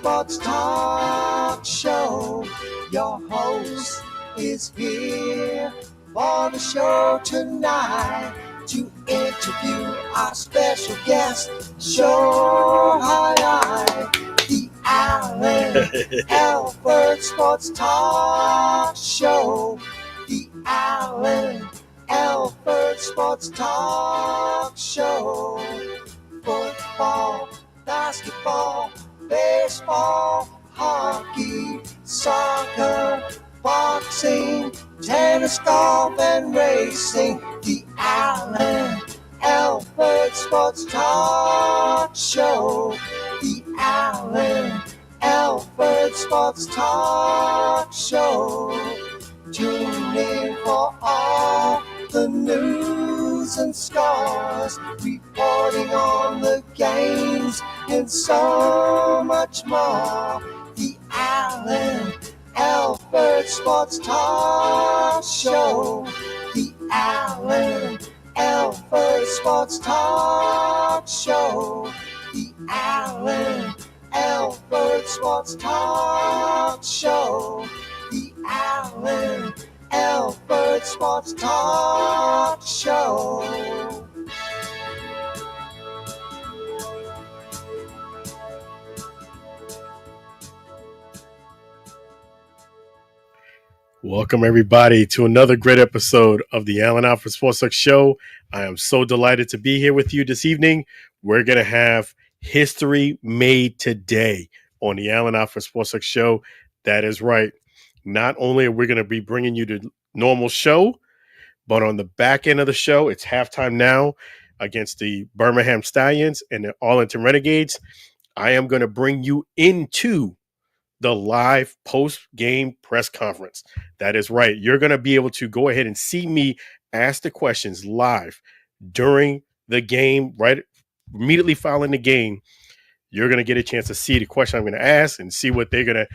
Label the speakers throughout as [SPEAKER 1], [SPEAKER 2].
[SPEAKER 1] Sports Talk Show. Your host is here for the show tonight to interview our special guest. Show highlight the Alford Sports Talk Show. The Alford Sports Talk Show. Football, basketball, baseball, hockey, soccer, boxing, tennis, golf, and racing. The Alford Sports Talk Show. The Alford Sports Talk Show. Tune in for all the news and scores, reporting on the games and so much more. The Alford Sports Talk Show. The Alford Sports Talk Show. The Alford Sports Talk Show. The Alford Sports Talk Show.
[SPEAKER 2] Welcome, everybody, to another great episode of the Alford Sports Talk Show. I am so delighted to be here with you this evening. We're going to have history made today on the Alford Sports Talk Show. That is right. Not only are we going to be bringing you the normal show, but on the back end of the show, it's halftime now against the Birmingham Stallions and the Arlington Renegades. I am going to bring you into the live post-game press conference. That is right. You're going to be able to go ahead and see me ask the questions live during the game, right immediately following the game. You're going to get a chance to see the question I'm going to ask and see what they're going to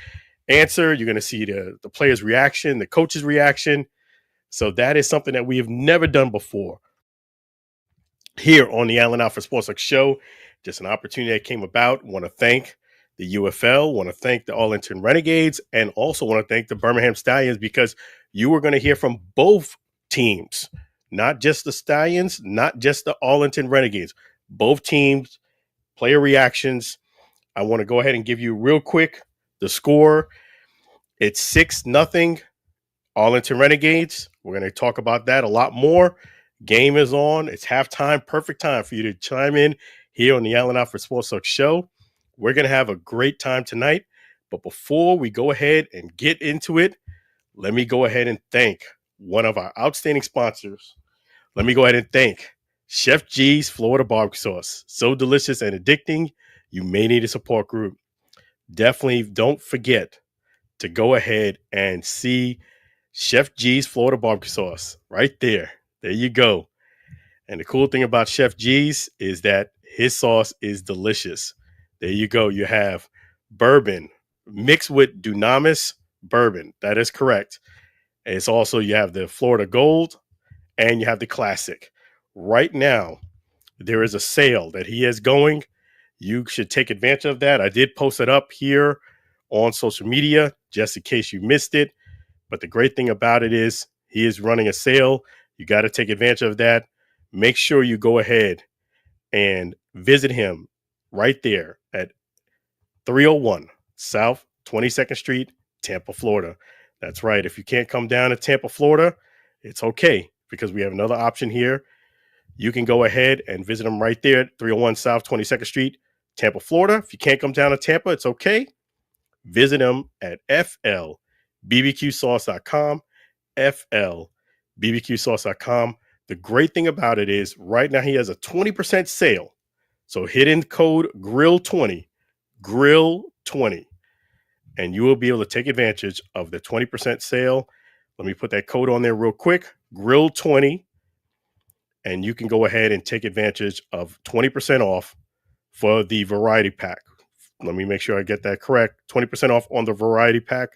[SPEAKER 2] answer. You're going to see the player's reaction, the coach's reaction. So that is something that we have never done before here on the Alford Sports Talk Show. Just an opportunity that came about. Want to thank the UFL, want to thank the Arlington Renegades, and also want to thank the Birmingham Stallions, because you are going to hear from both teams, not just the Stallions, not just the Arlington Renegades, both teams, player reactions. I want to go ahead and give you real quick the score. It's 6-0 Arlington Renegades. We're going to talk about that a lot more. Game is on. It's halftime. Perfect time for you to chime in here on the Alford Sports Talk Show. We're going to have a great time tonight. But before we go ahead and get into it, let me go ahead and thank one of our outstanding sponsors. Let me go ahead and thank Chef G's Florida Barbecue Sauce. So delicious and addicting, you may need a support group. Definitely don't forget to go ahead and see Chef G's Florida Barbecue Sauce right there. There you go. And the cool thing about Chef G's is that his sauce is delicious. There you go. You have bourbon mixed with Dunamis bourbon. That is correct. And it's also, you have the Florida Gold and you have the Classic. Right now, there is a sale that he is going. You should take advantage of that. I did post it up here on social media just in case you missed it. But the great thing about it is he is running a sale. You got to take advantage of that. Make sure you go ahead and visit him right there at 301 South 22nd Street, Tampa, Florida. That's right. If you can't come down to Tampa, Florida, it's okay, because we have another option here. You can go ahead and visit him right there at 301 South 22nd Street, Tampa, Florida. If you can't come down to Tampa, it's okay. Visit him at flbbqsauce.com, flbbqsauce.com. The great thing about it is right now he has a 20% sale. So hit in code GRILL20, GRILL20, and you will be able to take advantage of the 20% sale. Let me put that code on there real quick, GRILL20, and you can go ahead and take advantage of 20% off for the variety pack. Let me make sure I get that correct. 20% off on the variety pack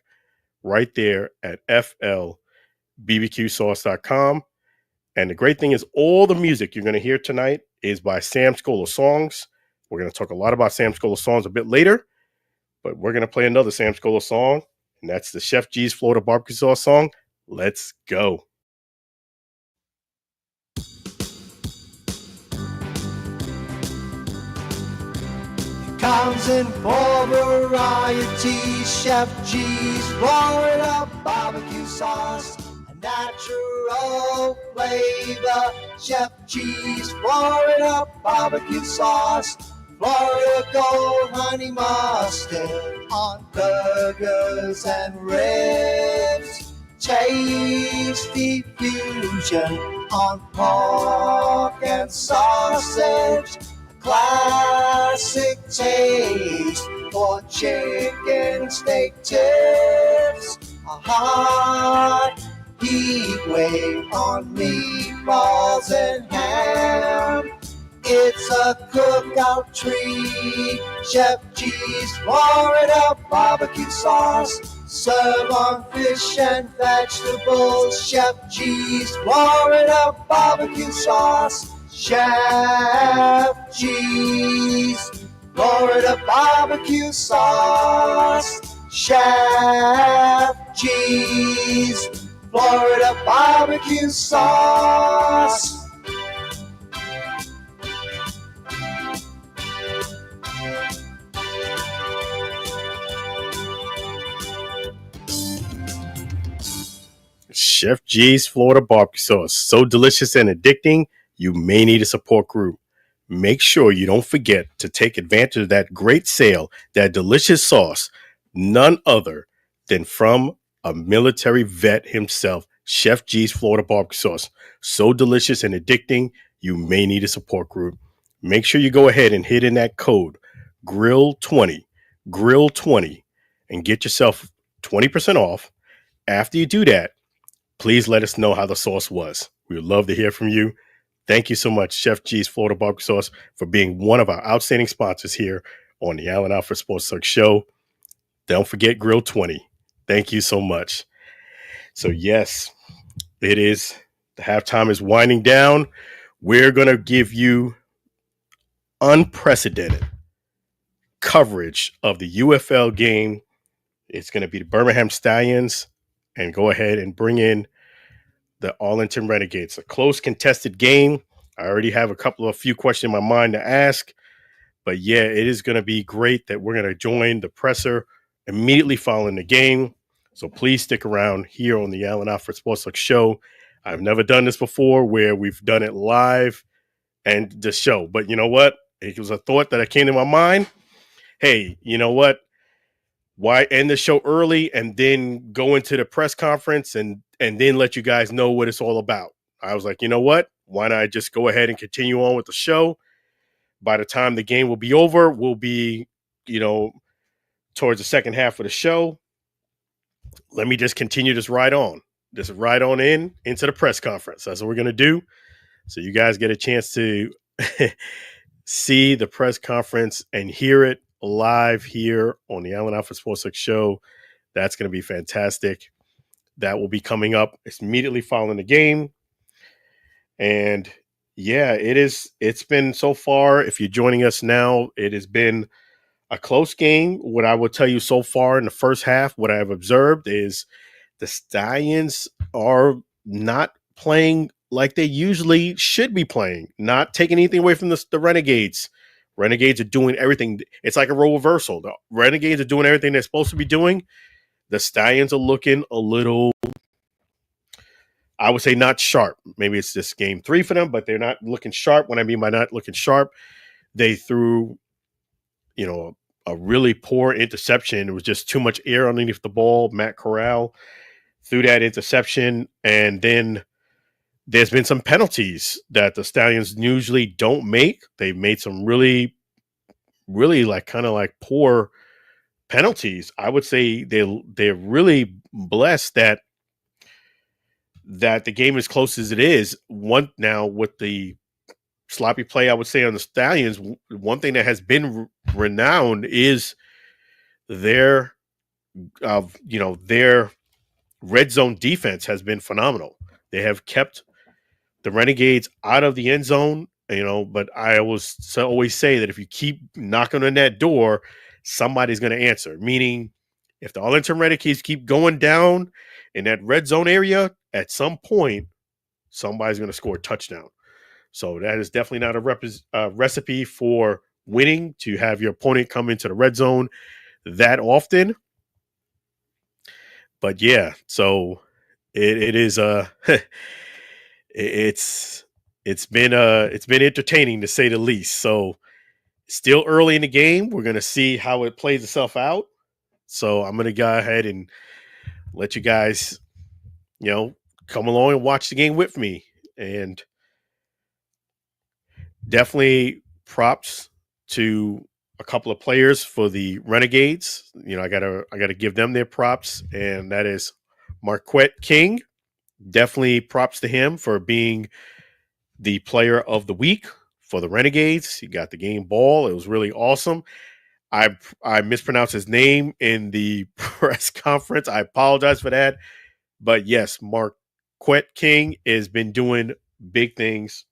[SPEAKER 2] right there at flbbqsauce.com. And the great thing is all the music you're going to hear tonight is by Sam Scola Songs. We're going to talk a lot about Sam Scola Songs a bit later. But we're going to play another Sam Scola song, and that's the Chef G's Florida Barbecue Sauce song. Let's go.
[SPEAKER 1] Comes in four varieties: Chef G's Florida barbecue sauce, a natural flavor. Chef G's Florida barbecue sauce, Florida Gold Honey Mustard on burgers and ribs. Tasty fusion on pork and sausage. Classic taste for chicken steak tips. A hot heat wave on meatballs and ham. It's a cookout treat. Chef G's Florida barbecue sauce. Serve on fish and vegetables. Chef G's Florida barbecue sauce. Chef G's Florida barbecue sauce. Chef G's Florida barbecue sauce.
[SPEAKER 2] Chef G's Florida Barbecue Sauce. So delicious and addicting, you may need a support group. Make sure you don't forget to take advantage of that great sale, that delicious sauce, none other than from a military vet himself, Chef G's Florida Barbecue Sauce. So delicious and addicting, you may need a support group. Make sure you go ahead and hit in that code, GRILL20, GRILL20, and get yourself 20% off. After you do that, please let us know how the sauce was. We would love to hear from you. Thank you so much, Chef G's Florida Barbecue Sauce, for being one of our outstanding sponsors here on the Allen Alford Sports Talk Show. Don't forget Grill 20. Thank you so much. So, yes, it is. The halftime is winding down. We're going to give you unprecedented coverage of the UFL game. It's going to be the Birmingham Stallions, and go ahead and bring in the Arlington Renegades. A close contested game. I already have a few questions in my mind to ask, but yeah, it is going to be great that we're going to join the presser immediately following the game. So please stick around here on the Allen Alford Sports Talk Show. I've never done this before where we've done it live and the show, but you know what? It was a thought that came to my mind. Hey, you know what? Why end the show early and then go into the press conference and then let you guys know what it's all about? I was like, you know what? Why not just go ahead and continue on with the show? By the time the game will be over, we'll be, towards the second half of the show. Let me just continue this ride on. Just ride on into the press conference. That's what we're going to do. So you guys get a chance to see the press conference and hear it live here on the Allen Alford Sports Talk Show. That's going to be fantastic. That will be coming up immediately following the game. And yeah, it's been so far, if you're joining us now, it has been a close game. What I will tell you so far in the first half, what I've observed is the Stallions are not playing like they usually should be playing, not taking anything away from the Renegades. Renegades are doing everything. It's like a role reversal. The Renegades are doing everything they're supposed to be doing. The Stallions are looking a little, I would say, not sharp. Maybe it's just game 3 for them, but they're not looking sharp. What I mean by not looking sharp, they threw, a really poor interception. It was just too much air underneath the ball. Matt Corral threw that interception, and then there's been some penalties that the Stallions usually don't make. They've made some really, really kind of poor penalties. I would say they're really blessed that the game is close as it is. Now with the sloppy play, I would say, on the Stallions, one thing that has been renowned is their red zone defense has been phenomenal. They have kept the Renegades out of the end zone, but I always say that if you keep knocking on that door, somebody's going to answer. Meaning, if the Arlington Renegades keep going down in that red zone area, at some point, somebody's going to score a touchdown. So that is definitely not a recipe for winning, to have your opponent come into the red zone that often. But yeah, so it is it's been entertaining, to say the least. So still early in the game, we're gonna see how it plays itself out. So I'm gonna go ahead and let you guys, come along and watch the game with me. And definitely props to a couple of players for the Renegades. I gotta give them their props, and that is Marquette King. Definitely props to him for being the player of the week for the Renegades. He got the game ball. It was really awesome. I mispronounced his name in the press conference. I apologize for that. But yes, Marquette King has been doing big things.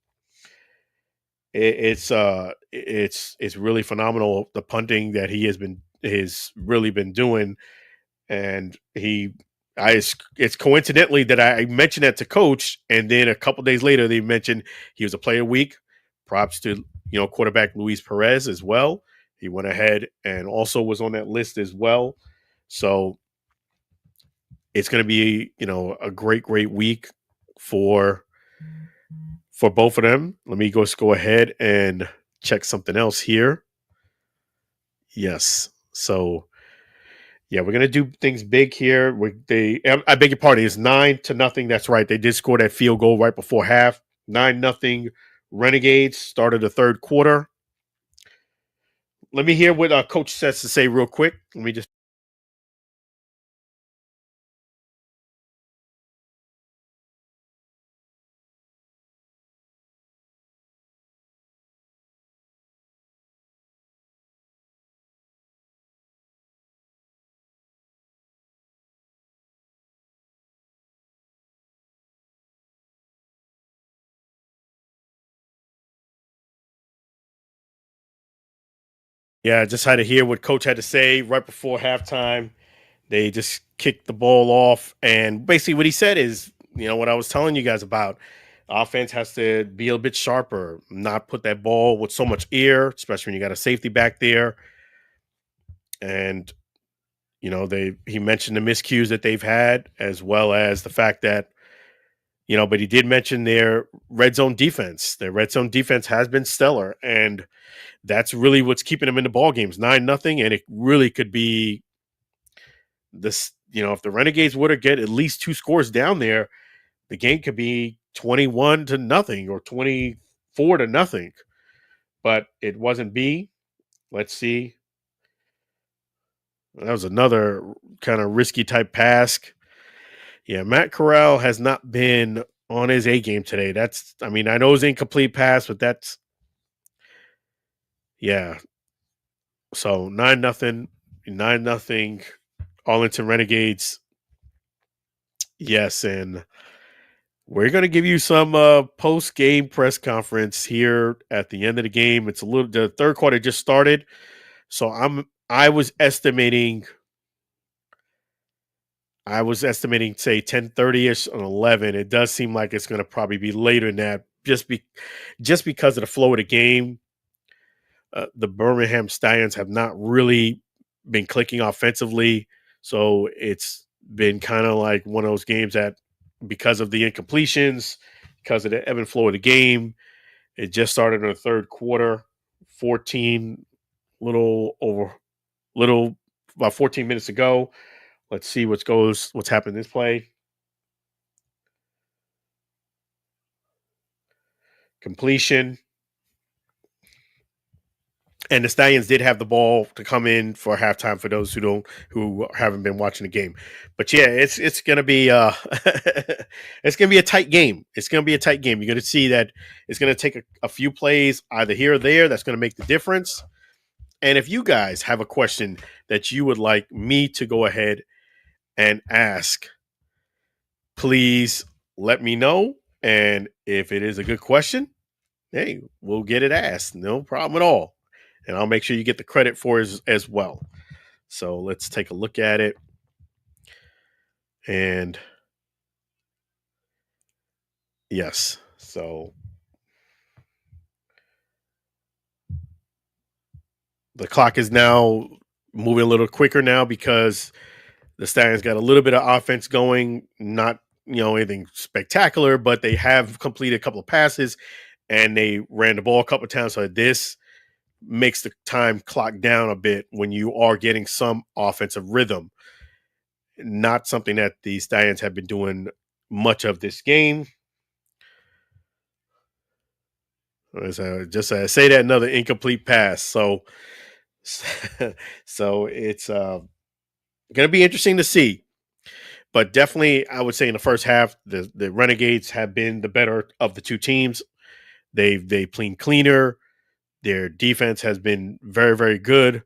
[SPEAKER 2] It's really phenomenal, the punting that he has really been doing. And it's coincidentally that I mentioned that to coach, and then a couple days later they mentioned he was a player of the week. Props to quarterback Luis Perez as well. He went ahead and also was on that list as well. So it's going to be a great week for both of them. Let me go ahead and check something else here. Yes. So yeah, we're gonna do things big here. I beg your pardon. It's 9-0. That's right. They did score that field goal right before half. 9-0. Renegades started the third quarter. Let me hear what Coach says to say real quick. Let me just. Yeah, I just had to hear what Coach had to say right before halftime. They just kicked the ball off, and basically what he said is, what I was telling you guys about. Offense has to be a bit sharper, not put that ball with so much air, especially when you got a safety back there. And he mentioned the miscues that they've had, as well as the fact that, but he did mention their red zone defense. Their red zone defense has been stellar, and that's really what's keeping them in the ball games. 9-0, and it really could be this. If the Renegades were to get at least two scores down there, the game could be 21-0 or 24-0. But it wasn't B. Let's see. That was another kind of risky type pass. Yeah, Matt Corral has not been on his A game today. I know it's incomplete pass, but yeah. So 9-0, 9-0, Arlington Renegades. Yes, and we're going to give you some post game press conference here at the end of the game. The third quarter just started, so I was estimating, say 10:30ish on 11. It does seem like it's going to probably be later than that, just because of the flow of the game. The Birmingham Stallions have not really been clicking offensively, so it's been kind of like one of those games that, because of the incompletions, because of the ebb and flow of the game, it just started in the third quarter. 14, about 14 minutes ago. Let's see what's happened in this play. Completion. And the Stallions did have the ball to come in for halftime, for those who haven't been watching the game. But yeah, it's gonna be it's gonna be a tight game. It's gonna be a tight game. You're gonna see that it's gonna take a few plays either here or there that's gonna make the difference. And if you guys have a question that you would like me to go ahead and ask, please let me know. And if it is a good question, hey, we'll get it asked. No problem at all. and I'll make sure you get the credit for it as well. So let's take a look at it. And yes, so the clock is now moving a little quicker now because the Stallions got a little bit of offense going, not anything spectacular, but they have completed a couple of passes and they ran the ball a couple of times. So this makes the time clock down a bit when you are getting some offensive rhythm. Not something that the Stallions have been doing much of this game. Just say that another incomplete pass. So it's going to be interesting to see. But definitely, I would say in the first half, the Renegades have been the better of the two teams. They've played cleaner. Their defense has been very, very good.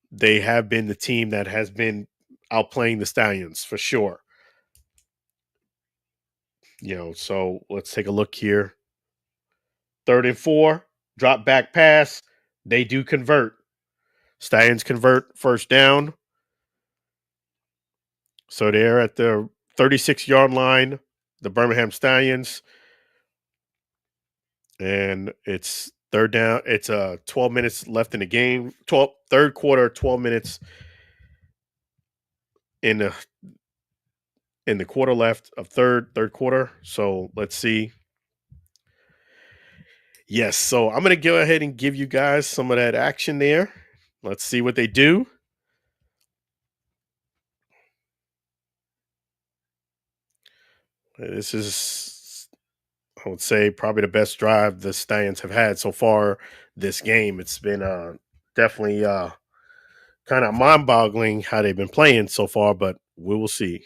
[SPEAKER 2] They have been the team that has been outplaying the Stallions for sure. So let's take a look here. 3rd and 4, drop back pass. They do convert. Stallions convert, first down. So they're at the 36-yard line, the Birmingham Stallions. And it's 3rd down. It's 12 minutes left in the game. 3rd quarter, 12 minutes in the quarter left of third quarter. So let's see. Yes, so I'm going to go ahead and give you guys some of that action there. Let's see what they do. This is, I would say, probably the best drive the Stallions have had so far this game. It's been definitely kind of mind-boggling how they've been playing so far, but we will see.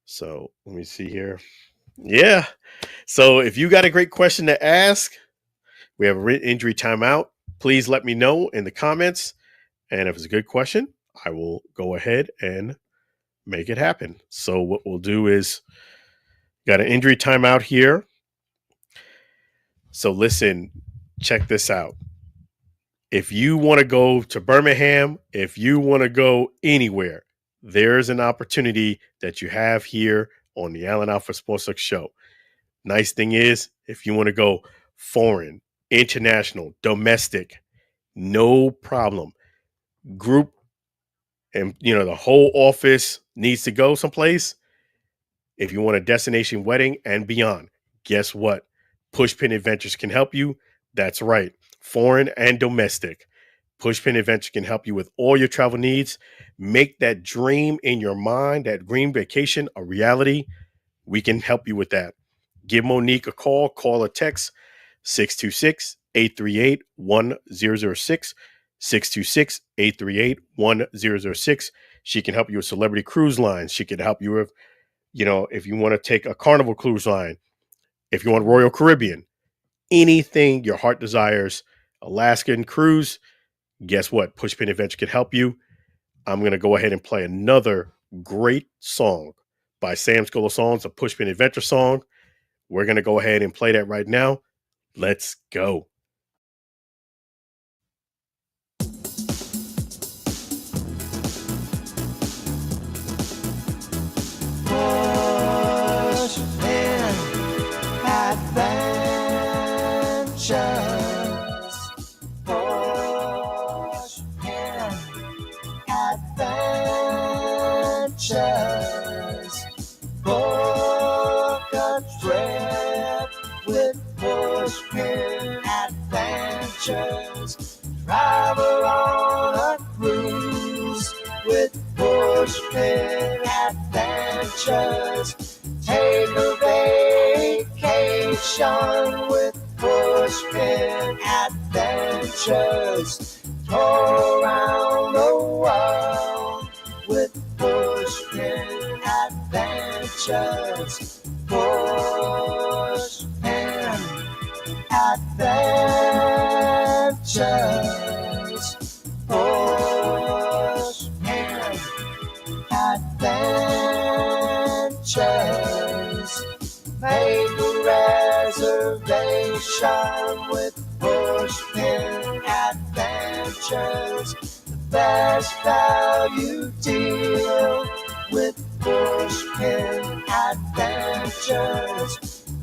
[SPEAKER 2] So let me see here. Yeah. So if you got a great question to ask, we have a written injury timeout. Please let me know in the comments. And if it's a good question, I will go ahead and make it happen. So what we'll do is got an injury timeout here. So listen, check this out. If you want to go to Birmingham, if you want to go anywhere, there's an opportunity that you have here on the Allen Alford Sports Talk Show. Nice thing is, if you want to go foreign, international, domestic, no problem. Group and, the whole office needs to go someplace. If you want a destination wedding and beyond, guess what? Pushpin Adventures can help you. That's right. Foreign and domestic. Pushpin Adventures can help you with all your travel needs. Make that dream in your mind, that dream vacation, a reality. We can help you with that. Give Monique a call or text 626-838-1006. 626-838-1006. She can help you with Celebrity Cruise Lines. She can help you with, if you want to take a Carnival Cruise Line, if you want Royal Caribbean, anything your heart desires, Alaskan cruise, guess what? Pushpin Adventure can help you. I'm going to go ahead and play another great song by Sam Scholar Songs, a Pushpin Adventure song. We're going to go ahead and play that right now. Let's go.
[SPEAKER 1] Book a trip with Pushpin Adventures. Travel on a cruise with Pushpin Adventures. Take a vacation with Pushpin Adventures. Tour around the world with Pushpin Adventures. Pushpin Adventures. Pushpin Adventures. Make a reservation with Pushpin adventures, the best value deal with Pushpin Adventures.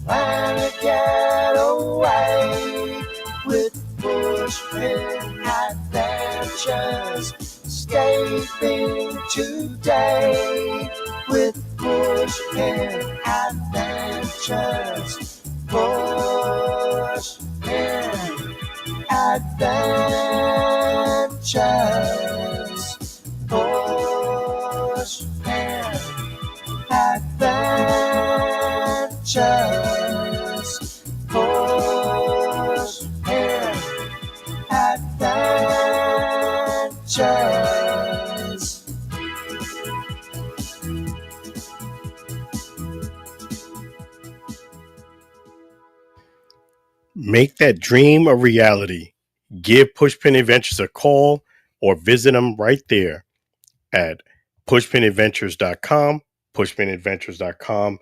[SPEAKER 1] Plan a getaway with Pushpin Adventures. Escaping today with Pushpin Adventures. Pushpin Adventures. Pushpin Adventures. Pushpin Adventures.
[SPEAKER 2] Make that dream a reality. Give Pushpin Adventures a call or visit them right there at pushpinadventures.com. Pushpinadventures.com.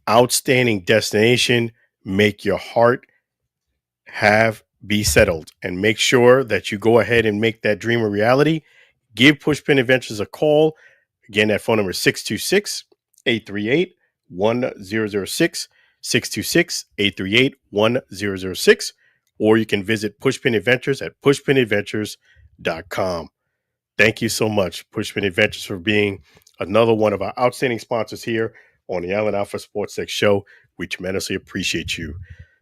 [SPEAKER 2] Outstanding destination. Make your heart be settled, and make sure that you go ahead and make that dream a reality. Give Pushpin Adventures a call. Again, that phone number is 626-838-1006, 626-838-1006, or you can visit Pushpin Adventures at pushpinadventures.com. Thank you so much, Pushpin Adventures, for being another one of our outstanding sponsors here on the Allen Alford Sports Tech Show. We tremendously appreciate you.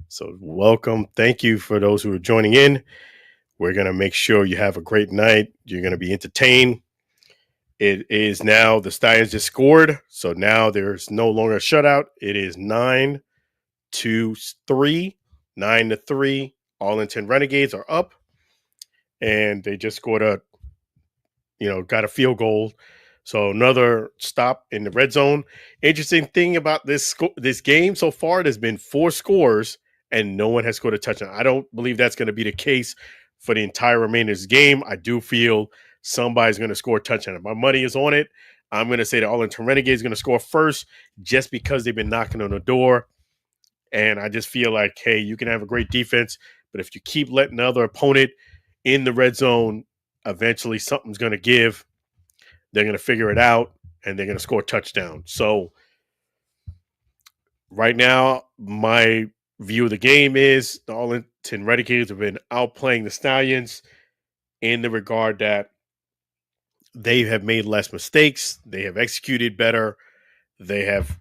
[SPEAKER 2] So welcome. Thank you for those who are joining in. We're going to make sure you have a great night. You're going to be entertained. It is now the Stallions just scored. So now there's no longer a shutout. It is 9-3. 9-3. Arlington Renegades are up. And they just scored got a field goal. So another stop in the red zone. Interesting thing about this game so far, there's been 4 scores and no one has scored a touchdown. I don't believe that's going to be the case for the entire remainder of this game. I do feel somebody's going to score a touchdown. My money is on it. I'm going to say the Arlington Renegades is going to score first just because they've been knocking on the door. And I just feel like, hey, you can have a great defense, but if you keep letting the other opponent in the red zone, eventually something's going to give. They're going to figure it out, and they're going to score a touchdown. So right now, my view of the game is the Arlington Renegades have been outplaying the Stallions in the regard that they have made less mistakes. They have executed better. They have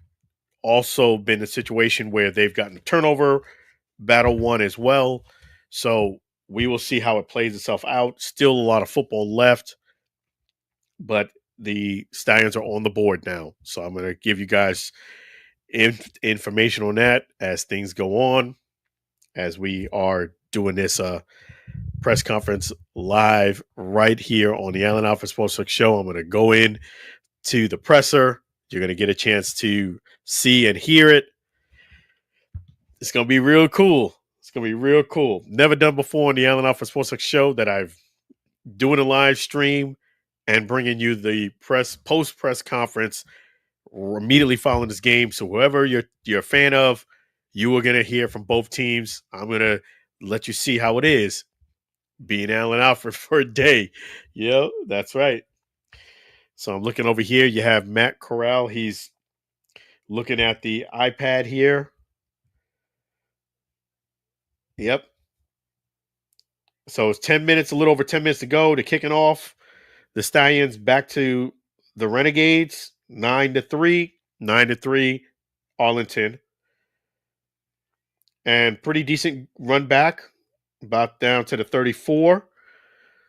[SPEAKER 2] also been a situation where they've gotten a turnover battle won as well. So we will see how it plays itself out. Still a lot of football left, but the Stallions are on the board now. So I'm going to give you guys information on that as things go on, as we are doing this press conference live right here on the Allen Alford Sports Talk Show. I'm going to go in to the presser. You're going to get a chance to see and hear it. It's going to be real cool. It's going to be real cool. Never done before on the Allen Alford Sports Talk Show that I've doing a live stream and bringing you the post press conference immediately following this game. So whoever you're a fan of, you are going to hear from both teams. I'm going to let you see how it is being Allen Alford for a day. Yeah, that's right. So I'm looking over here. You have Matt Corral. He's looking at the iPad here. Yep. So it's 10 minutes, a little over 10 minutes to go to kicking off. The Stallions back to the Renegades, 9-3, 9-3, Arlington. And pretty decent run back, about down to the 34.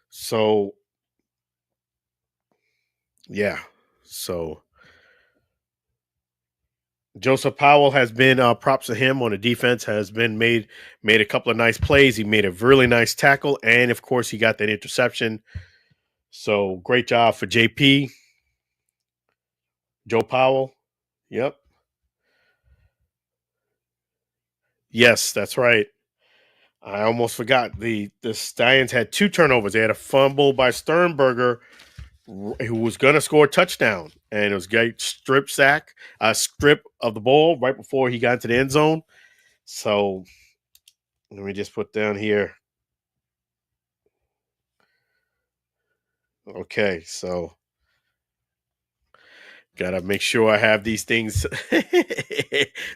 [SPEAKER 2] So, yeah. So, Joseph Powell has been, props to him on the defense, has been made a couple of nice plays. He made a really nice tackle. And, of course, he got that interception. So, great job for JP. Joe Powell. Yep. Yes, that's right. I almost forgot. The Stallions had 2 turnovers. They had a fumble by Sternberger, who was going to score a touchdown. And it was a great strip of the ball right before he got into the end zone. So let me just put down here. Okay, so gotta make sure I have these things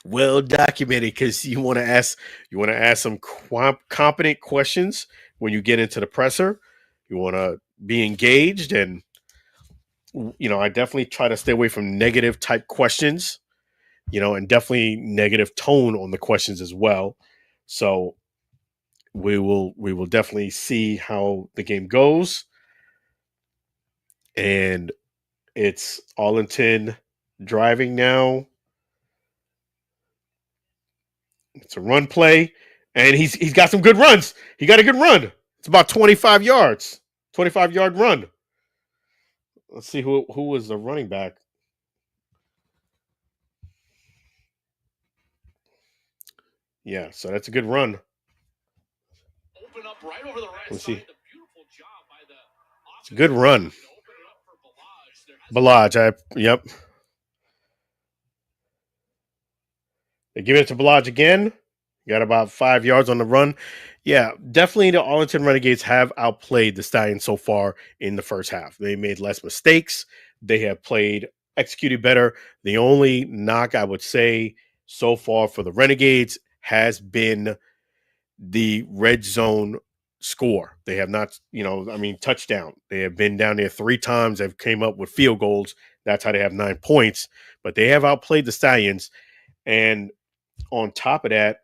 [SPEAKER 2] well documented because you want to ask some competent questions when you get into the presser. You want to be engaged, and I definitely try to stay away from negative type questions. And definitely negative tone on the questions as well. So we will definitely see how the game goes, and it's Arlington driving now. It's a run play, and he's got some good runs. He got a good run. It's about 25 yards, 25-yard run. Let's see who was the running back. Yeah, so that's a good run. Let's see. It's a good run. Balaj, yep. They give it to Balaj again. Got about 5 yards on the run. Yeah, definitely the Arlington Renegades have outplayed the Stallions so far in the first half. They made less mistakes. They have executed better. The only knock I would say so far for the Renegades has been the red zone score. They have not, touchdown. They have been down there 3 times. They've came up with field goals. That's how they have 9 points. But they have outplayed the Stallions. And on top of that,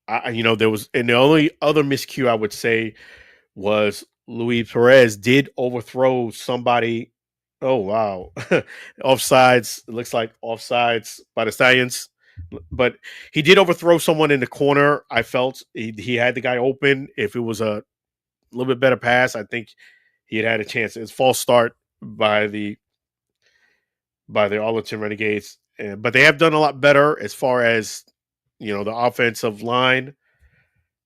[SPEAKER 2] there was, and the only other miscue I would say was Luis Perez did overthrow somebody. Oh wow, offsides. It looks like offsides by the Stallions, but he did overthrow someone in the corner. I felt he had the guy open. If it was a little bit better pass, I think he had a chance. It's false start by the Arlington Renegades, but they have done a lot better as far as the offensive line.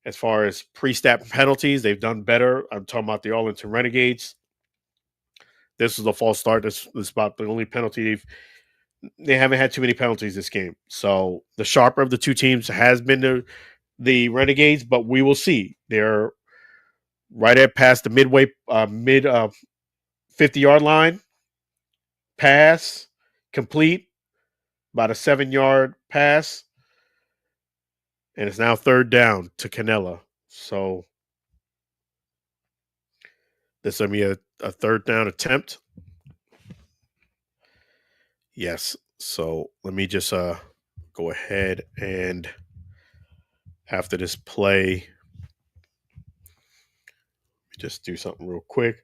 [SPEAKER 2] As far as pre-snap penalties, they've done better. I'm talking about the Arlington Renegades. This is a false start. This is about the only penalty they haven't had too many penalties this game. So the sharper of the two teams has been the Renegades, but we will see. They're right at past the mid 50-yard line. Pass complete, about a 7-yard pass, and it's now third down to Canella. So this will be a third down attempt. Yes. So let me just go ahead and after this play, just do something real quick.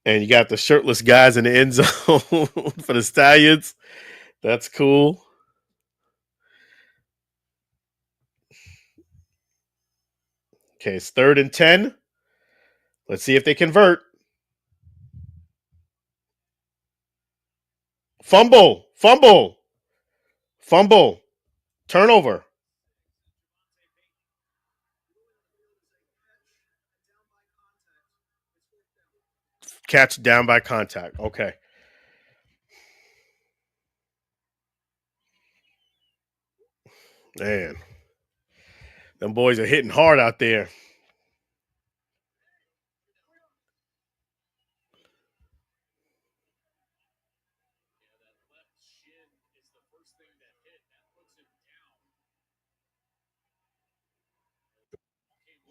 [SPEAKER 2] And you got the shirtless guys in the end zone for the Stallions. That's cool. Okay, it's 3rd and 10. Let's see if they convert. Fumble. Turnover. Catch down by contact. Okay. Man. Them boys are hitting hard out there.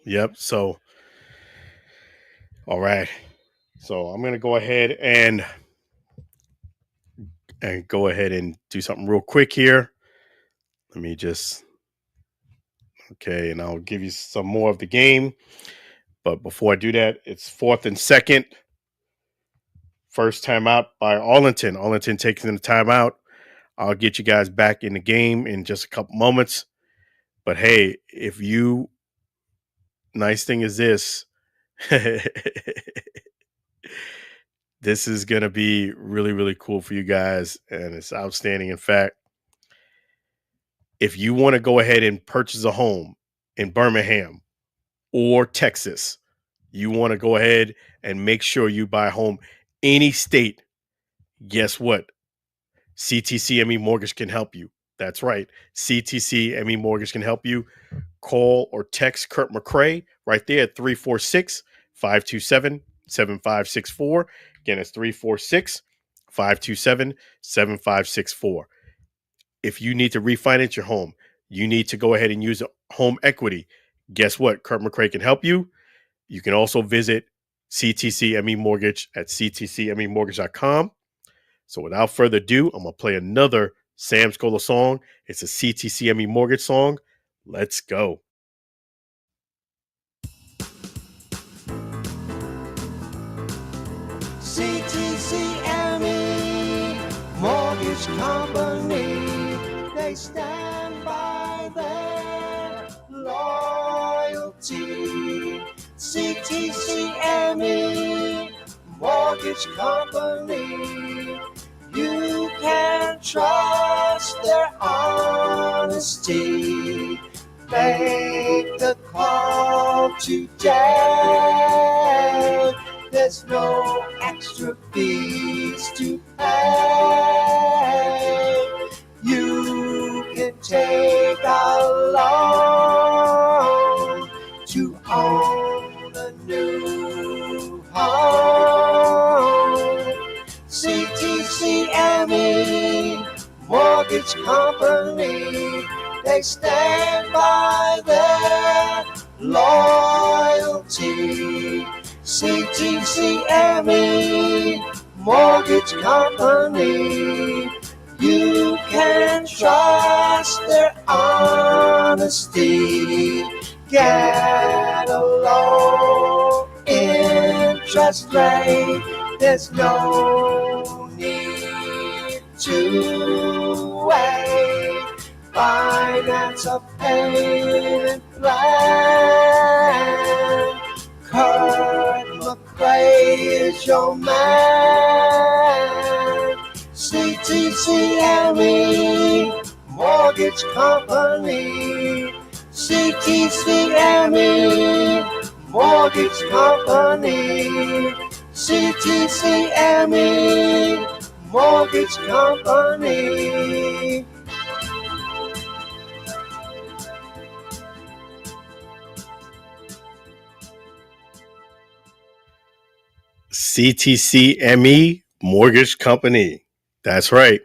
[SPEAKER 2] Yep. So, all right. So I'm going to go ahead and go ahead and do something real quick here. Let me just, okay, and I'll give you some more of the game. But before I do that, it's 4th and 2nd. First timeout by Arlington. Arlington taking the timeout. I'll get you guys back in the game in just a couple moments. But hey, nice thing is this. This is going to be really, really cool for you guys. And it's outstanding. In fact, if you want to go ahead and purchase a home in Birmingham or Texas, you want to go ahead and make sure you buy a home any state, guess what? CTC ME Mortgage can help you. That's right. CTC ME Mortgage can help you. Call or text Kurt McCrae right there at 346-527-6000. 7564. Again, it's 346 527 7564. If you need to refinance your home, you need to go ahead and use home equity. Guess what? Kurt McCrae can help you. You can also visit CTCME Mortgage at ctcmemortgage.com. So without further ado, I'm going to play another Sam Scola song. It's a CTCME Mortgage song. Let's go.
[SPEAKER 1] CTCME Mortgage Company, they stand by their loyalty. CTCME Mortgage Company, you can trust their honesty. Make the call today. There's no extra fees to pay. You can take a loan to own a new home. CTCME Mortgage Company, they stand by their loyalty. CTCME Mortgage Company, you can trust their honesty. Get a low interest rate, there's no need to wait. Finance a payment plan. Kurt McCrae is your man. CTCME Mortgage Company. CTCME Mortgage Company. CTCME Mortgage Company.
[SPEAKER 2] CTCME Mortgage Company. That's right.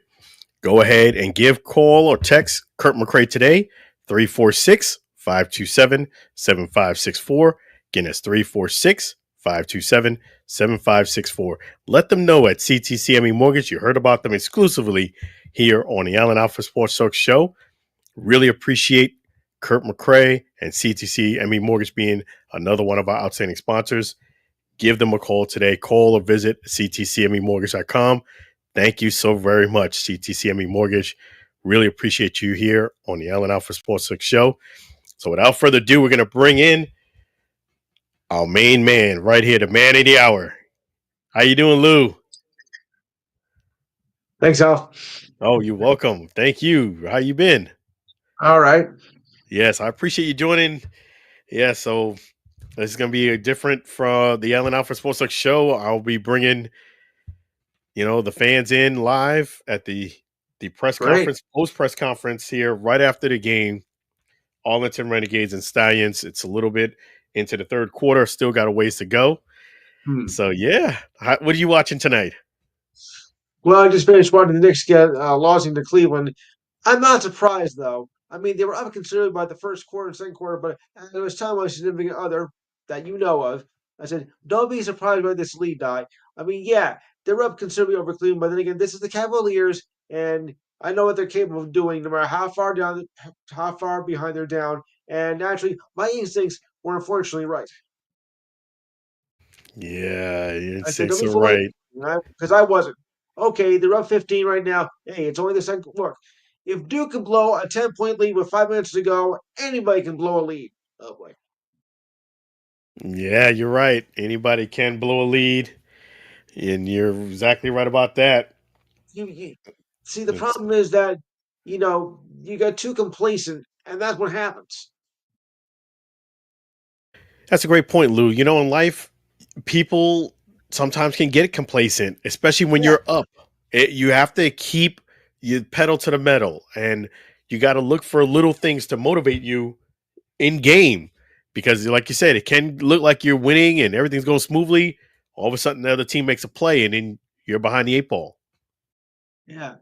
[SPEAKER 2] Go ahead and call or text Kurt McCrae today, 346 527 7564. Again, that's 346 527 7564. Let them know at CTCME Mortgage you heard about them exclusively here on the Allen Alford Sports Talk Show. Really appreciate Kurt McCrae and CTCME Mortgage being another one of our outstanding sponsors. Give them a call today. Call or visit ctcmemortgage.com. Thank you so very much, CTCME Mortgage. Really appreciate you here on the Allen Alford Sports Talk Show. So without further ado, we're going to bring in our main man right here, the man of the hour. How you doing, Lou?
[SPEAKER 3] Thanks, Al.
[SPEAKER 2] Oh, you're welcome. Thank you. How you been?
[SPEAKER 3] All right.
[SPEAKER 2] Yes, I appreciate you joining. Yeah, so this is going to be a different from the Allen Alford Sports Talk Show. I'll be bringing, the fans in live at the press conference, post-press conference here right after the game. Arlington Renegades and Stallions. It's a little bit into the third quarter. Still got a ways to go. So, yeah. What are you watching tonight?
[SPEAKER 3] Well, I just finished watching the Knicks get losing to Cleveland. I'm not surprised, though. I mean, they were up considerably by the first quarter and second quarter, but it was telling my significant other that you know of. I said, don't be surprised by this lead, Die. I mean, yeah, they're up considerably over Cleveland, but then again, this is the Cavaliers, and I know what they're capable of doing, no matter how far behind they're down. And actually, my instincts were unfortunately right.
[SPEAKER 2] Yeah, your
[SPEAKER 3] I said,
[SPEAKER 2] instincts
[SPEAKER 3] don't be
[SPEAKER 2] are
[SPEAKER 3] fooled,
[SPEAKER 2] right.
[SPEAKER 3] because I wasn't. Okay, they're up 15 right now. Hey, it's only the second. Look, if Duke can blow a 10-point lead with 5 minutes to go, anybody can blow a lead. Oh, boy.
[SPEAKER 2] Yeah, you're right. Anybody can blow a lead, and you're exactly right about that.
[SPEAKER 3] See, the problem is that, you got too complacent, and that's what happens.
[SPEAKER 2] That's a great point, Lou. In life, people sometimes can get complacent, especially when you're up. You have to keep your pedal to the metal, and you got to look for little things to motivate you in game, because like you said, it can look like you're winning and everything's going smoothly, All of a sudden, the other team makes a play, and then you're behind the 8 ball.
[SPEAKER 3] Yeah.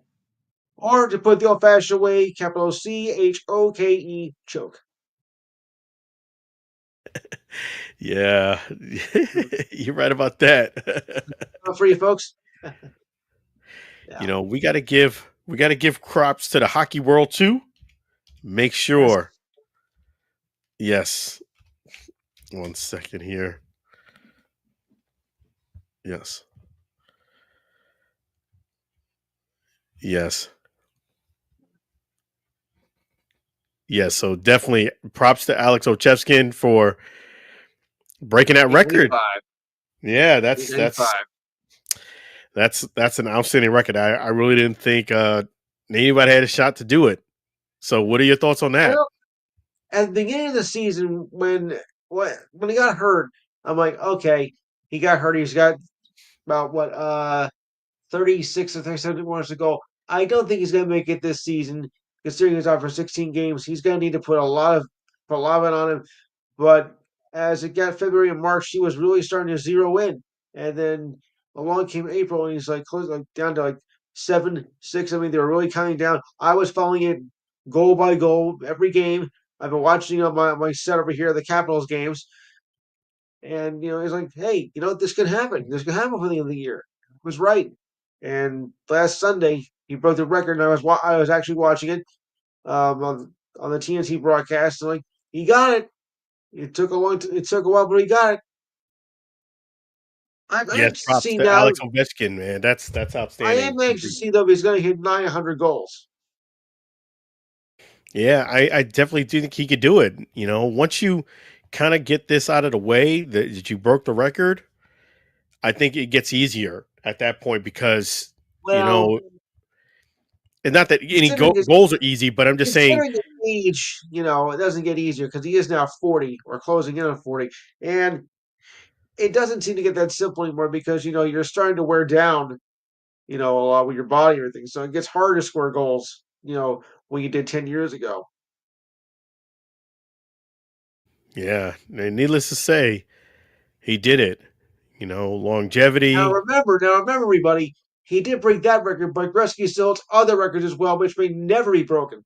[SPEAKER 3] Or to put the old-fashioned way, capital CHOKE, choke.
[SPEAKER 2] Yeah, you're right about that.
[SPEAKER 3] For you folks. Yeah.
[SPEAKER 2] We got to give props to the hockey world too. Make
[SPEAKER 3] Yes.
[SPEAKER 2] sure. Yes. 1 second here. Yes. Yes. Yes. So definitely props to Alex Ovechkin for breaking that record.
[SPEAKER 3] 895.
[SPEAKER 2] Yeah, that's that's
[SPEAKER 3] 895.
[SPEAKER 2] that's an outstanding record. I really didn't think anybody had a shot to do it. So what are your thoughts on that?
[SPEAKER 3] Well, at the beginning of the season, when he got hurt, I'm like, okay, he got hurt. He's got about 36 or 37 more to go. I don't think he's going to make it this season. Considering he's out for 16 games, he's going to need to put a lot of it on him. But as it got February and March, he was really starting to zero in, and then along came April, and he's like close, like down to like 7-6. I mean, they were really counting down. I was following it goal by goal every game. I've been watching on my set over here the Capitals games, and he's like, hey, this can happen. This can happen for the end of the year. I was right. And last Sunday he broke the record, and I was actually watching it on the TNT broadcast. And like he got it. It took a while, but he got it. I'm
[SPEAKER 2] Yes,
[SPEAKER 3] anxious to
[SPEAKER 2] props
[SPEAKER 3] see
[SPEAKER 2] to
[SPEAKER 3] now.
[SPEAKER 2] Alex Ovechkin, man. That's
[SPEAKER 3] I
[SPEAKER 2] outstanding.
[SPEAKER 3] am anxious to see though if he's going to hit 900 goals.
[SPEAKER 2] Yeah, I definitely do think he could do it. Once you kind of get this out of the way that you broke the record, I think it gets easier at that point because you
[SPEAKER 3] Well,
[SPEAKER 2] know, and not that any
[SPEAKER 3] considering his
[SPEAKER 2] goals are easy, but I'm just saying,
[SPEAKER 3] considering his age, it doesn't get easier because he is now 40 or closing in on 40, and it doesn't seem to get that simple anymore because you're starting to wear down, a lot with your body and everything. So it gets harder to score goals, when you did 10 years ago.
[SPEAKER 2] yeah. And needless to say, he did it.
[SPEAKER 3] Now
[SPEAKER 2] Longevity.
[SPEAKER 3] remember, everybody, he did break that record, but Gretzky still holds other records as well, which may never be broken.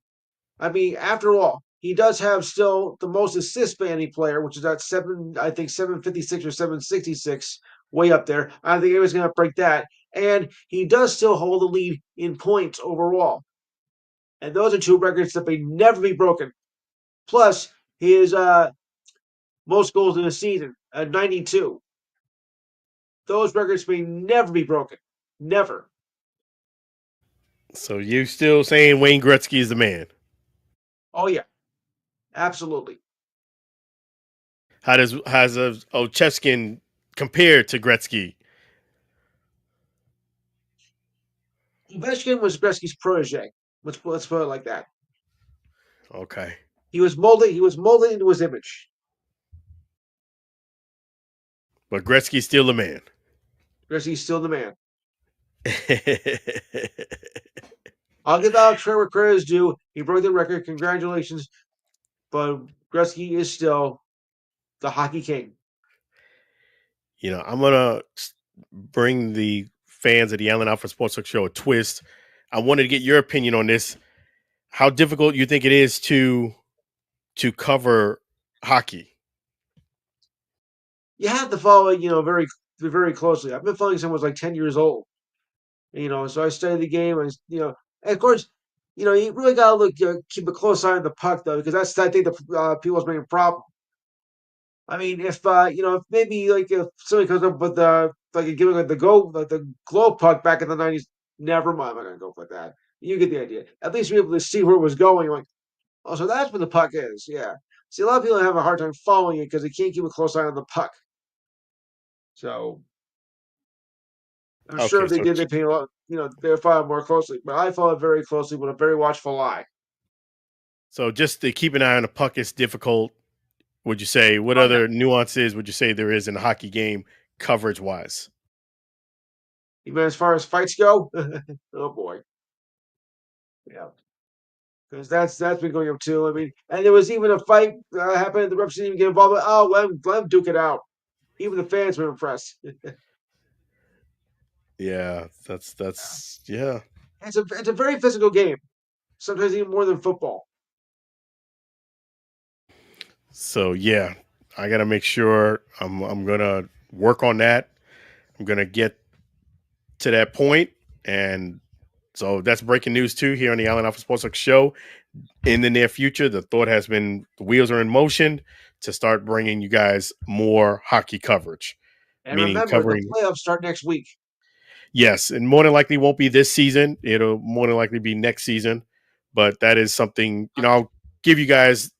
[SPEAKER 3] I mean, after all, he does have still the most assists by any player, which is at I think 756 or 766, way up there. I think he was going to break that. And he does still hold the lead in points overall. And those are two records that may never be broken. Plus, his most goals in a season at 92. Those records may never be broken. Never.
[SPEAKER 2] So you still saying Wayne Gretzky is the man?
[SPEAKER 3] Oh, yeah, absolutely.
[SPEAKER 2] How does Ovechkin compare to Gretzky?
[SPEAKER 3] Ovechkin was Gretzky's protege. Let's put it like that.
[SPEAKER 2] Okay,
[SPEAKER 3] He was molded into his image.
[SPEAKER 2] but Gretzky's still the man.
[SPEAKER 3] Gretzky's still the man. I'll give Alex Trevor credit as due. He broke the record. Congratulations. But Gretzky is still the hockey king.
[SPEAKER 2] I'm gonna bring the fans of the Allen Alford Sports Talk Show a twist. I wanted to get your opinion on this. How difficult you think it is to cover hockey?
[SPEAKER 3] You have to follow it, very, very closely. I've been following since I was like 10 years old. So I studied the game. And of course, you really got to keep a close eye on the puck, though, because I think, the people's main problem. I mean, if maybe like if somebody comes up with like giving like the glow puck back in the '90s, never mind. I'm not gonna go for that. You get the idea. At least you're able to see where it was going. You're like, oh, so that's where the puck is. Yeah. See, a lot of people have a hard time following it because they can't keep a close eye on the puck. So I'm sure
[SPEAKER 2] Okay,
[SPEAKER 3] if they
[SPEAKER 2] so
[SPEAKER 3] did, they pay a lot. They follow it more closely. But I follow it very closely with a very watchful eye.
[SPEAKER 2] just to keep an eye on the puck is difficult. Would you say what
[SPEAKER 3] Oh yeah.
[SPEAKER 2] other nuances would you say there is in a hockey game coverage wise?
[SPEAKER 3] Even as far as fights go, oh boy, yeah. Because that's been going up too. I mean, and there was even a fight happening. The refs didn't even get involved. Oh, let him duke it out. Even the fans were impressed.
[SPEAKER 2] Yeah, that's yeah.
[SPEAKER 3] It's a very physical game. Sometimes even more than football.
[SPEAKER 2] So yeah, I gotta make sure I'm gonna work on that. I'm gonna get to that point, and so that's breaking news too here on the Allen Alpha Sports Talk Show. In the near future, the wheels are in motion to start bringing you guys more hockey coverage,
[SPEAKER 3] And
[SPEAKER 2] meaning
[SPEAKER 3] remember, the
[SPEAKER 2] covering.
[SPEAKER 3] playoffs start next week.
[SPEAKER 2] Yes, and more than likely won't be this season. It'll more than likely be next season, but that is something I'll give you guys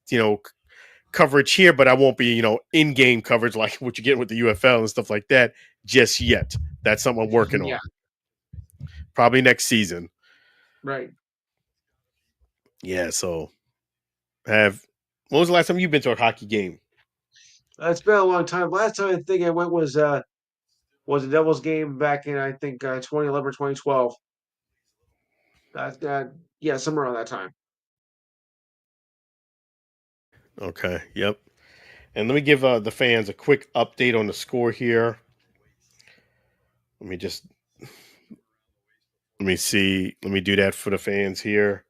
[SPEAKER 2] coverage here, but I won't be in-game coverage like what you get with the UFL and stuff like that just yet. That's something I'm working
[SPEAKER 3] Yeah,
[SPEAKER 2] on. Probably next season.
[SPEAKER 3] right.
[SPEAKER 2] Yeah. So have when was the last time you've been to a hockey game?
[SPEAKER 3] It's been a long time. Last time I think I went was a Devils game back in I think 2011 or 2012. Yeah, somewhere around that time.
[SPEAKER 2] Okay. Yep. And let me give the fans a quick update on the score here. Let me just let me see. Let me do that for the fans here.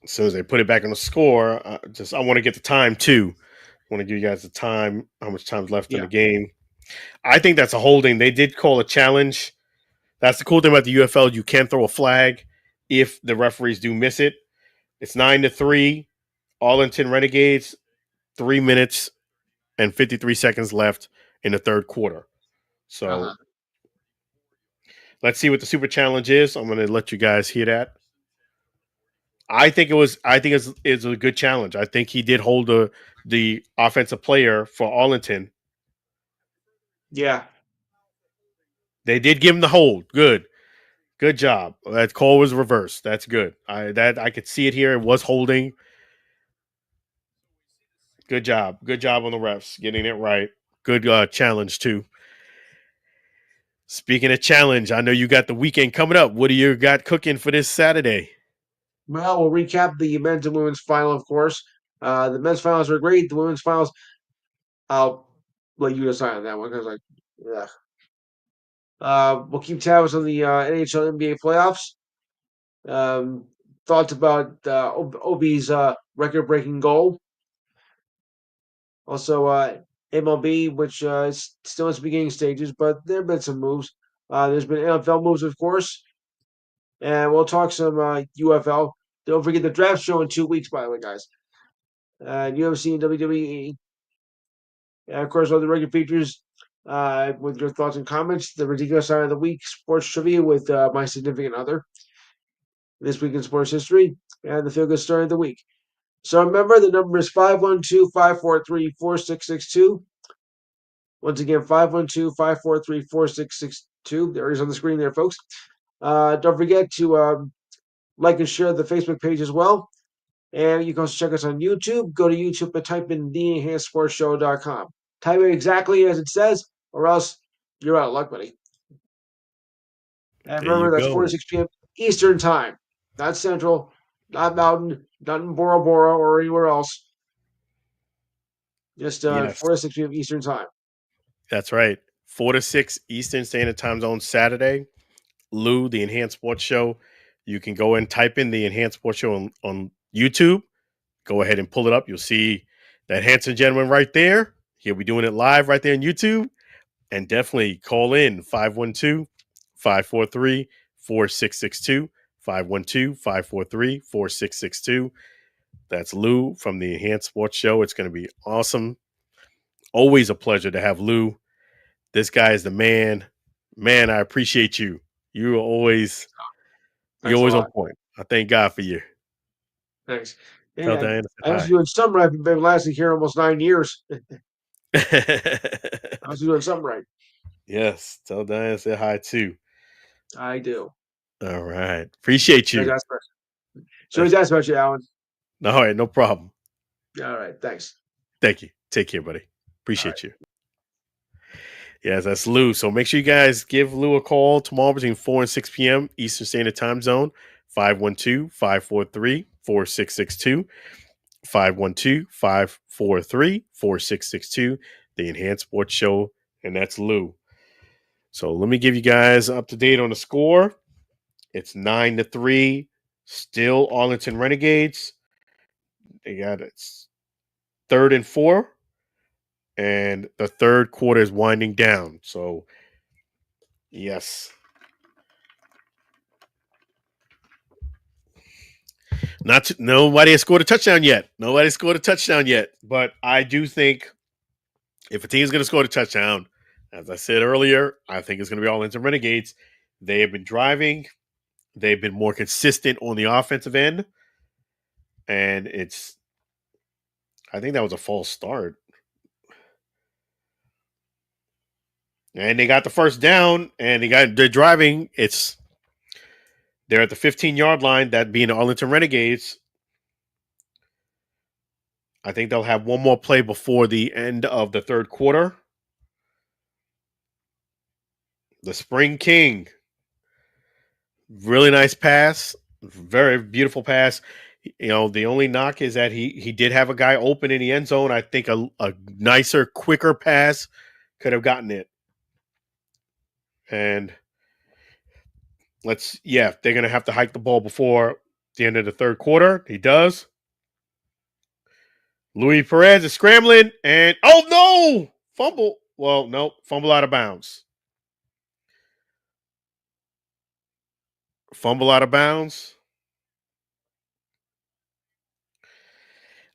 [SPEAKER 2] As soon as they put it back on the score, I want to get the time too. I want to give you guys the time, how much time's left in
[SPEAKER 3] Yeah,
[SPEAKER 2] the game. I think that's a holding. They did call a challenge. That's the cool thing about the UFL. You can throw a flag if the referees do miss it. It's 9-3. Arlington Renegades, 3 minutes and 53 seconds left in the third quarter. So
[SPEAKER 3] uh-huh.
[SPEAKER 2] let's see what the super challenge is. I'm going to let you guys hear that. I think it was. I think it's a good challenge. I think he did hold the offensive player for Arlington.
[SPEAKER 3] Yeah,
[SPEAKER 2] They did give him the hold. Good job. That call was reversed. That's good. I could see it here. It was holding. Good job. Good job on the refs getting it right. Good challenge too. Speaking of challenge, I know you got the weekend coming up. What do you got cooking for this Saturday?
[SPEAKER 3] well, we'll recap the men's and women's final, of course. The men's finals were great. The women's finals, I'll let you decide on that one because, like, yeah. We'll keep tabs on the NHL NBA playoffs. Um, Thoughts about Obi's record-breaking goal. Also, MLB, which is still in its beginning stages, but there have been some moves. There's been NFL moves, of course, and we'll talk some UFL. Don't forget the draft show in 2 weeks, by the way, guys. UFC and WWE. And of course, all the regular features with your thoughts and comments. The ridiculous side of the week, sports trivia with my significant other. This week in sports history, and the feel good story of the week. So remember, the number is 512-543-4662. Once again, 512-543-4662. There it is on the screen there, folks. Don't forget to like and share the Facebook page as well. And you can also check us on YouTube. Go to YouTube and type in theenhancedsportshow.com. Type it exactly as it says, or else you're out of luck, buddy. And
[SPEAKER 2] There you
[SPEAKER 3] remember, that's 4 to
[SPEAKER 2] go.
[SPEAKER 3] 6 p.m. Eastern Time. Not Central, not Mountain, not in Bora Bora or anywhere else. Just
[SPEAKER 2] Yes,
[SPEAKER 3] 4 to 6 p.m. Eastern Time.
[SPEAKER 2] that's right. 4 to 6 Eastern Standard Time Zone Saturday. Lou, the Enhanced Sports Show. You can go and type in the Enhanced Sports Show on YouTube. Go ahead and pull it up. You'll see that handsome gentleman right there. He'll be doing it live right there on YouTube. And definitely call in 512-543-4662. 512-543-4662. That's Lou from the Enhanced Sports Show. It's going to be awesome. Always a pleasure to have Lou. This guy is the man. Man, I appreciate you. You're
[SPEAKER 3] Thanks a
[SPEAKER 2] always on
[SPEAKER 3] lot.
[SPEAKER 2] point. I thank God for you.
[SPEAKER 3] Thanks.
[SPEAKER 2] Tell
[SPEAKER 3] Yeah,
[SPEAKER 2] Diana
[SPEAKER 3] I was
[SPEAKER 2] I
[SPEAKER 3] doing something right. I've been lasting here almost 9 years.
[SPEAKER 2] said
[SPEAKER 3] I was doing something right.
[SPEAKER 2] yes. Tell Diana I said hi too.
[SPEAKER 3] I do.
[SPEAKER 2] All right. Appreciate
[SPEAKER 3] Always
[SPEAKER 2] you.
[SPEAKER 3] ask about you. So always ask about you, Alan.
[SPEAKER 2] All right. No problem.
[SPEAKER 3] All right. Thanks.
[SPEAKER 2] Thank you. Take care, buddy.
[SPEAKER 3] All right.
[SPEAKER 2] Appreciate you. Yes, that's Lou. So make sure you guys give Lou a call tomorrow between 4 and 6 p.m. Eastern Standard Time Zone, 512-543-4662, 512-543-4662. The Enhanced Sports Show and that's Lou. So let me give you guys up to date on the score. It's 9-3. Still Arlington Renegades. They got it's 3rd and 4. And the third quarter is winding down. So, yes. Nobody has scored a touchdown yet. But I do think if a team is going to score a touchdown, as I said earlier, I think it's going to be Arlington Renegades. They have been driving. They've been more consistent on the offensive end. And I think that was a false start. And they got the first down, and they're driving. They're at the 15-yard line, that being the Arlington Renegades. I think they'll have one more play before the end of the third quarter. The Spring King. Really nice pass. Very beautiful pass. You know, the only knock is that he did have a guy open in the end zone. I think a nicer, quicker pass could have gotten it. And they're going to have to hike the ball before the end of the third quarter. He does. Luis Perez is scrambling, and oh no! Fumble. Well, no, fumble out of bounds. Fumble out of bounds.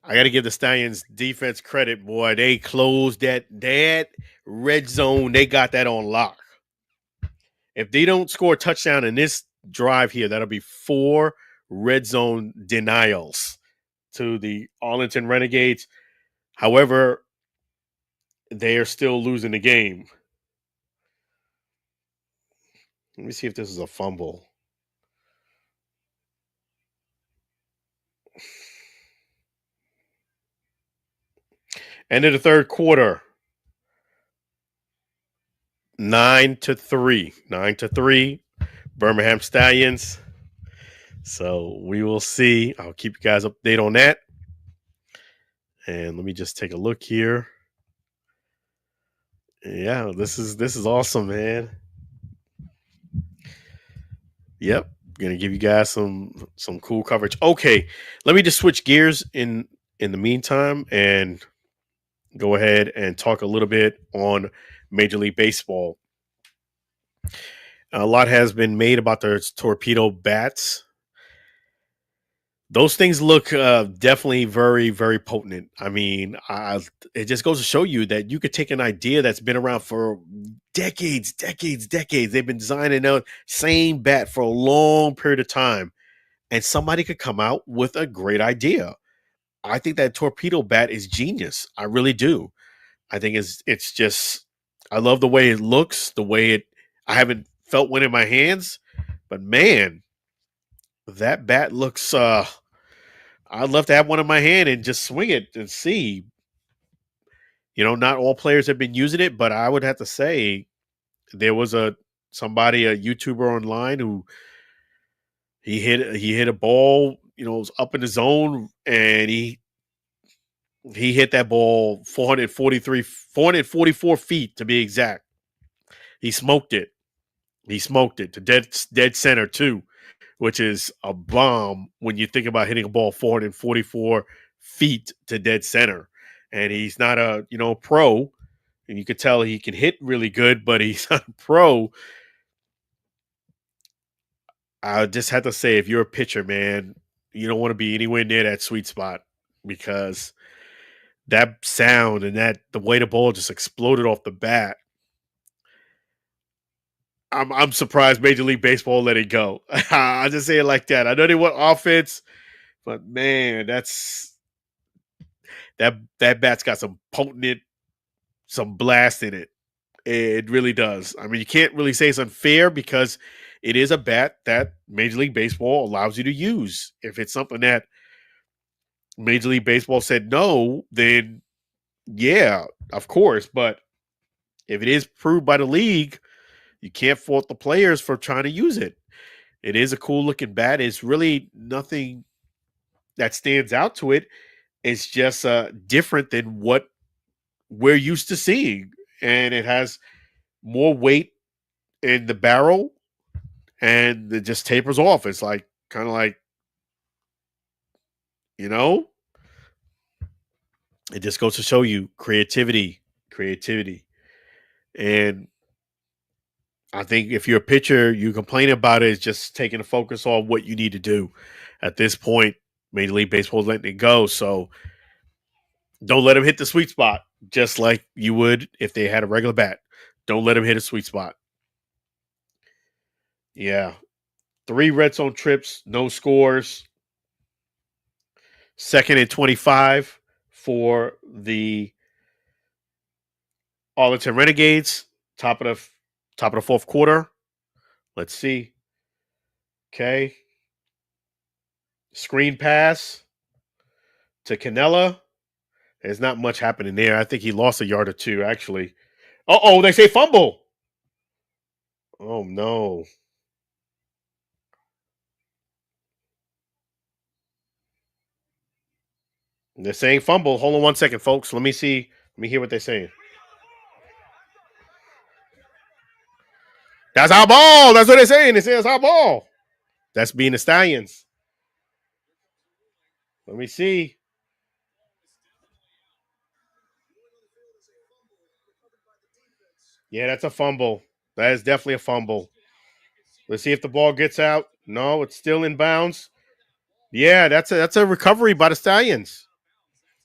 [SPEAKER 2] I got to give the Stallions defense credit, boy. They closed that red zone. They got that on lock. If they don't score a touchdown in this drive here, that'll be 4 red zone denials to the Arlington Renegades. However, they are still losing the game. Let me see if this is a fumble. End of the third quarter. 9-3. 9-3. Birmingham Stallions. So we will see. I'll keep you guys updated on that. And let me just take a look here. Yeah, this is awesome, man. Yep. Gonna give you guys some cool coverage. Okay, let me just switch gears in the meantime and go ahead and talk a little bit on Major League Baseball. A lot has been made about the Torpedo Bats. Those things look definitely very, very potent. I mean, it just goes to show you that you could take an idea that's been around for decades. They've been designing the same bat for a long period of time, and somebody could come out with a great idea. I think that Torpedo Bat is genius. I really do. I think it's just, I love the way it looks, I haven't felt one in my hands, but man, that bat looks, I'd love to have one in my hand and just swing it and see. You know, not all players have been using it, but I would have to say there was a YouTuber online who he hit a ball, you know, it was up in the zone, and he hit that ball 444 feet to be exact. He smoked it to dead center too, which is a bomb when you think about hitting a ball 444 feet to dead center. And he's not a, pro, and you could tell he can hit really good, but he's not a pro. I just have to say, if you're a pitcher, man, you don't want to be anywhere near that sweet spot, because that sound and the way the ball just exploded off the bat. I'm surprised Major League Baseball let it go. I'll just say it like that. I know they want offense, but man, that bat's got some potent, some blast in it. It really does. I mean, you can't really say it's unfair, because it is a bat that Major League Baseball allows you to use. If it's something that Major League Baseball said no, then yeah, of course. But if it is approved by the league, you can't fault the players for trying to use it. It is a cool looking bat. It's really nothing that stands out to it. It's just different than what we're used to seeing. and it has more weight in the barrel, and it just tapers off. It's like kind of like, you know, it just goes to show you creativity. And I think if you're a pitcher, you complain about it, it's just taking the focus on what you need to do. At this point, Major League Baseball is letting it go. So don't let him hit the sweet spot, just like you would if they had a regular bat. Don't let him hit a sweet spot. Yeah. 3 red zone trips, no scores. 2nd and 25 for the Arlington Renegades. Top of the fourth quarter. Let's see. Okay. Screen pass to Canella. There's not much happening there. I think he lost a yard or two, actually. Uh-oh, they say fumble. Oh, no. They're saying fumble. Hold on one second, folks. Let me see. Let me hear what they're saying. That's our ball. That's what they're saying. They say it's our ball. That's being the Stallions. Let me see. Yeah, that's a fumble. That is definitely a fumble. Let's see if the ball gets out. No, it's still in bounds. Yeah, that's a recovery by the Stallions.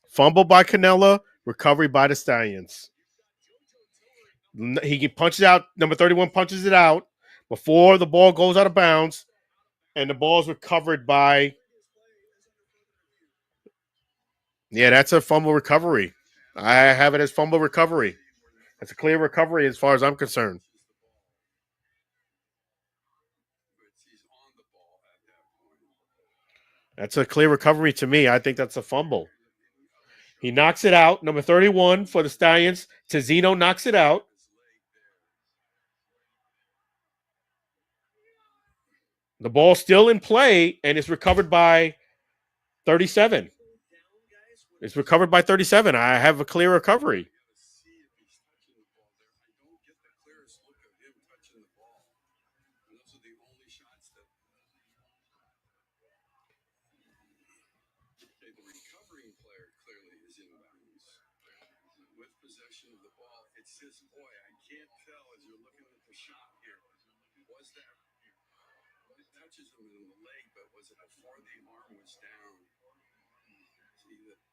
[SPEAKER 2] Fumble by Canella, recovery by the Stallions. He punches out, number 31 punches it out before the ball goes out of bounds, and the ball's recovered by. Yeah, that's a fumble recovery. I have it as fumble recovery. That's a clear recovery as far as I'm concerned. That's a clear recovery to me. I think that's a fumble. He knocks it out. Number 31 for the Stallions. Tizino knocks it out. The ball's still in play, and it's recovered by 37. It's recovered by 37. I have a clear recovery.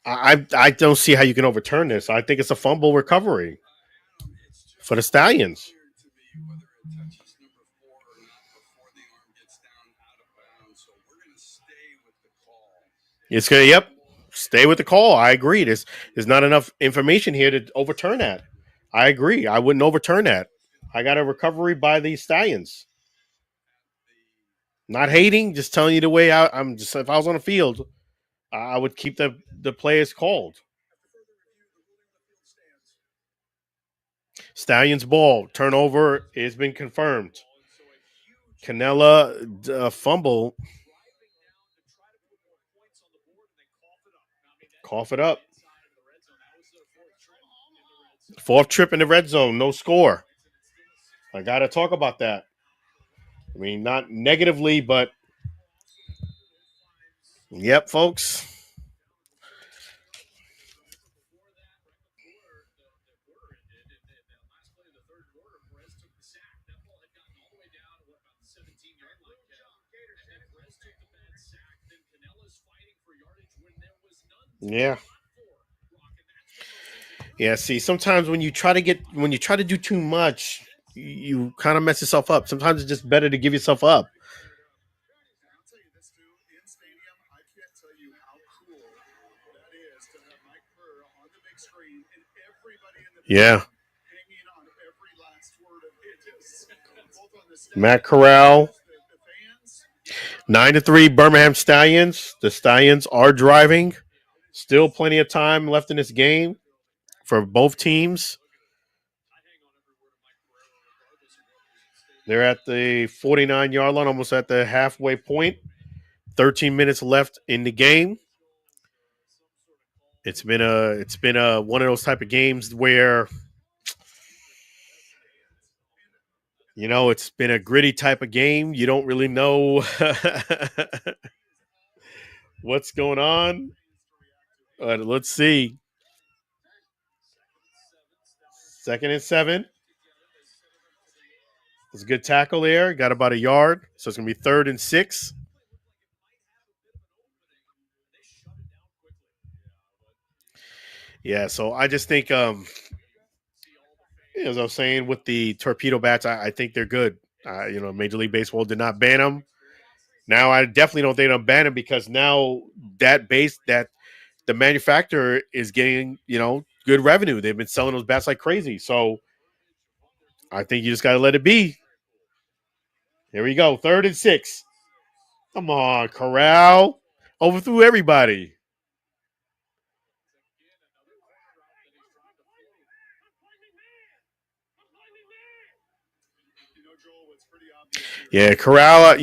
[SPEAKER 2] I don't see how you can overturn this. I think it's a fumble recovery for the Stallions. It's gonna, yep, stay with the call. I agree. There's not enough information here to overturn that. I agree. I wouldn't overturn that. I got a recovery by the Stallions. Not hating, just telling you the way I'm. Just if I was on the field, I would keep the players called. Stallions ball turnover has been confirmed. Canella fumble. Cough it up. 4th trip in the red zone, no score. I got to talk about that. I mean, not negatively, but yep, folks. Yeah. Yeah, see, sometimes when you try to do too much, you kind of mess yourself up. Sometimes it's just better to give yourself up. Yeah. Matt Corral. 9-3 Birmingham Stallions. The Stallions are driving. Still plenty of time left in this game for both teams. They're at the 49-yard line, almost at the halfway point. 13 minutes left in the game. It's been a one of those type of games where It's been a gritty type of game. You don't really know what's going on. But let's see. 2nd and 7. It's a good tackle there. Got about a yard. So it's going to be 3rd and 6. Yeah, so I just think, as I was saying, with the Torpedo Bats, I think they're good. Major League Baseball did not ban them. Now I definitely don't think they'll ban them because now that the manufacturer is getting, good revenue. They've been selling those bats like crazy. So I think you just got to let it be. Here we go. 3rd and 6. Come on, Corral. Overthrew everybody. Yeah, Corral,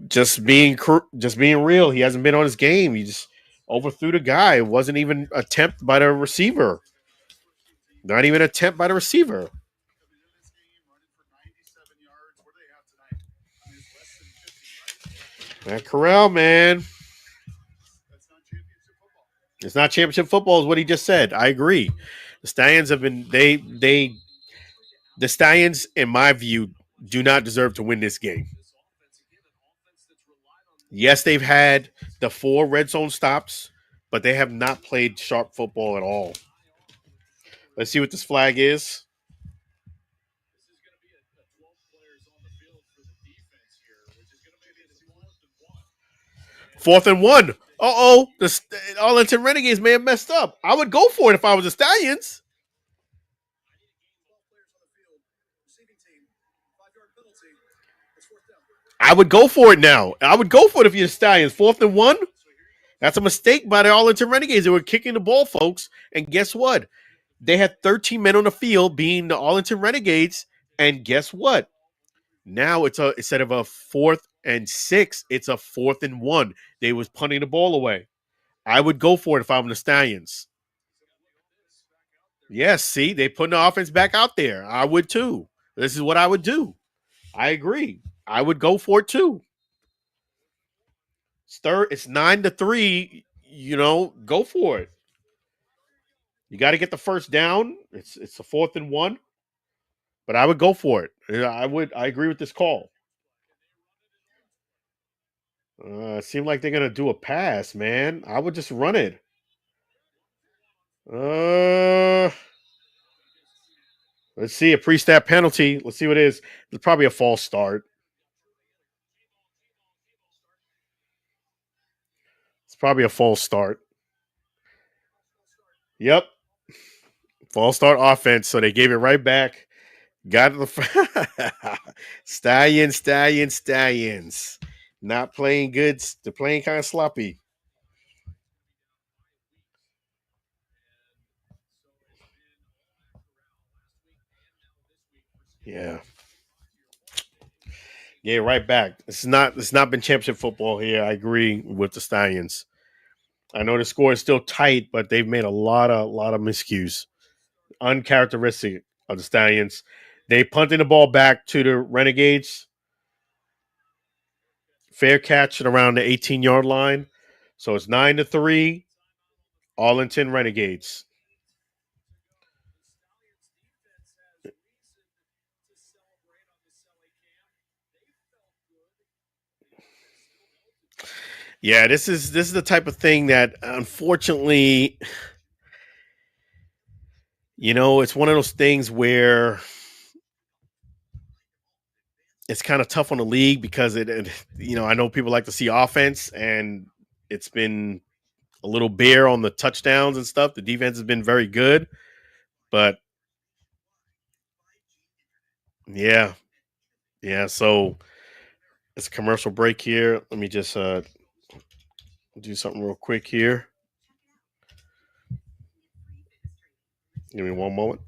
[SPEAKER 2] just being real. He hasn't been on his game. He just overthrew the guy. It wasn't even attempt by the receiver. Not even attempt by the receiver. That Corral, man. It's not championship football, is what he just said. I agree. The Stallions have been the Stallions, in my view, do not deserve to win this game. Yes, they've had the 4 red zone stops, but they have not played sharp football at all. Let's see what this flag is. Fourth and 1. The Arlington Renegades may have messed up. I would go for it if I was the Stallions. I would go for it now. I would go for it if you're the Stallions. 4th and 1. That's a mistake by the Arlington Renegades. They were kicking the ball, folks. And guess what? They had 13 men on the field, being the Arlington Renegades. And guess what? Now instead of a 4th and 6, it's a 4th and 1. They was punting the ball away. I would go for it if I'm the Stallions. Yes, see, they putting the offense back out there. I would too. This is what I would do. I agree. I would go for it too. It's 9-3. Go for it. You got to get the first down. It's a 4th and 1, but I would go for it. I agree with this call. It seemed like they're gonna do a pass, man. I would just run it. Let's see a pre-snap penalty. Let's see what it is. It's probably a false start. It's probably a false start. Yep. False start offense. So they gave it right back. Got the Stallions. Not playing good. They're playing kind of sloppy. Yeah. Yeah, right back. It's not been championship football here. I agree with the Stallions. I know the score is still tight, but they've made a lot of miscues. Uncharacteristic of the Stallions. They punted the ball back to the Renegades. Fair catch at around the 18-yard line. So it's 9-3. Arlington Renegades. Yeah, this is the type of thing that unfortunately, it's one of those things where it's kind of tough on the league because I know people like to see offense, and it's been a little bare on the touchdowns and stuff. The defense has been very good, but yeah. So it's a commercial break here. Let me just do something real quick here. Give me one moment.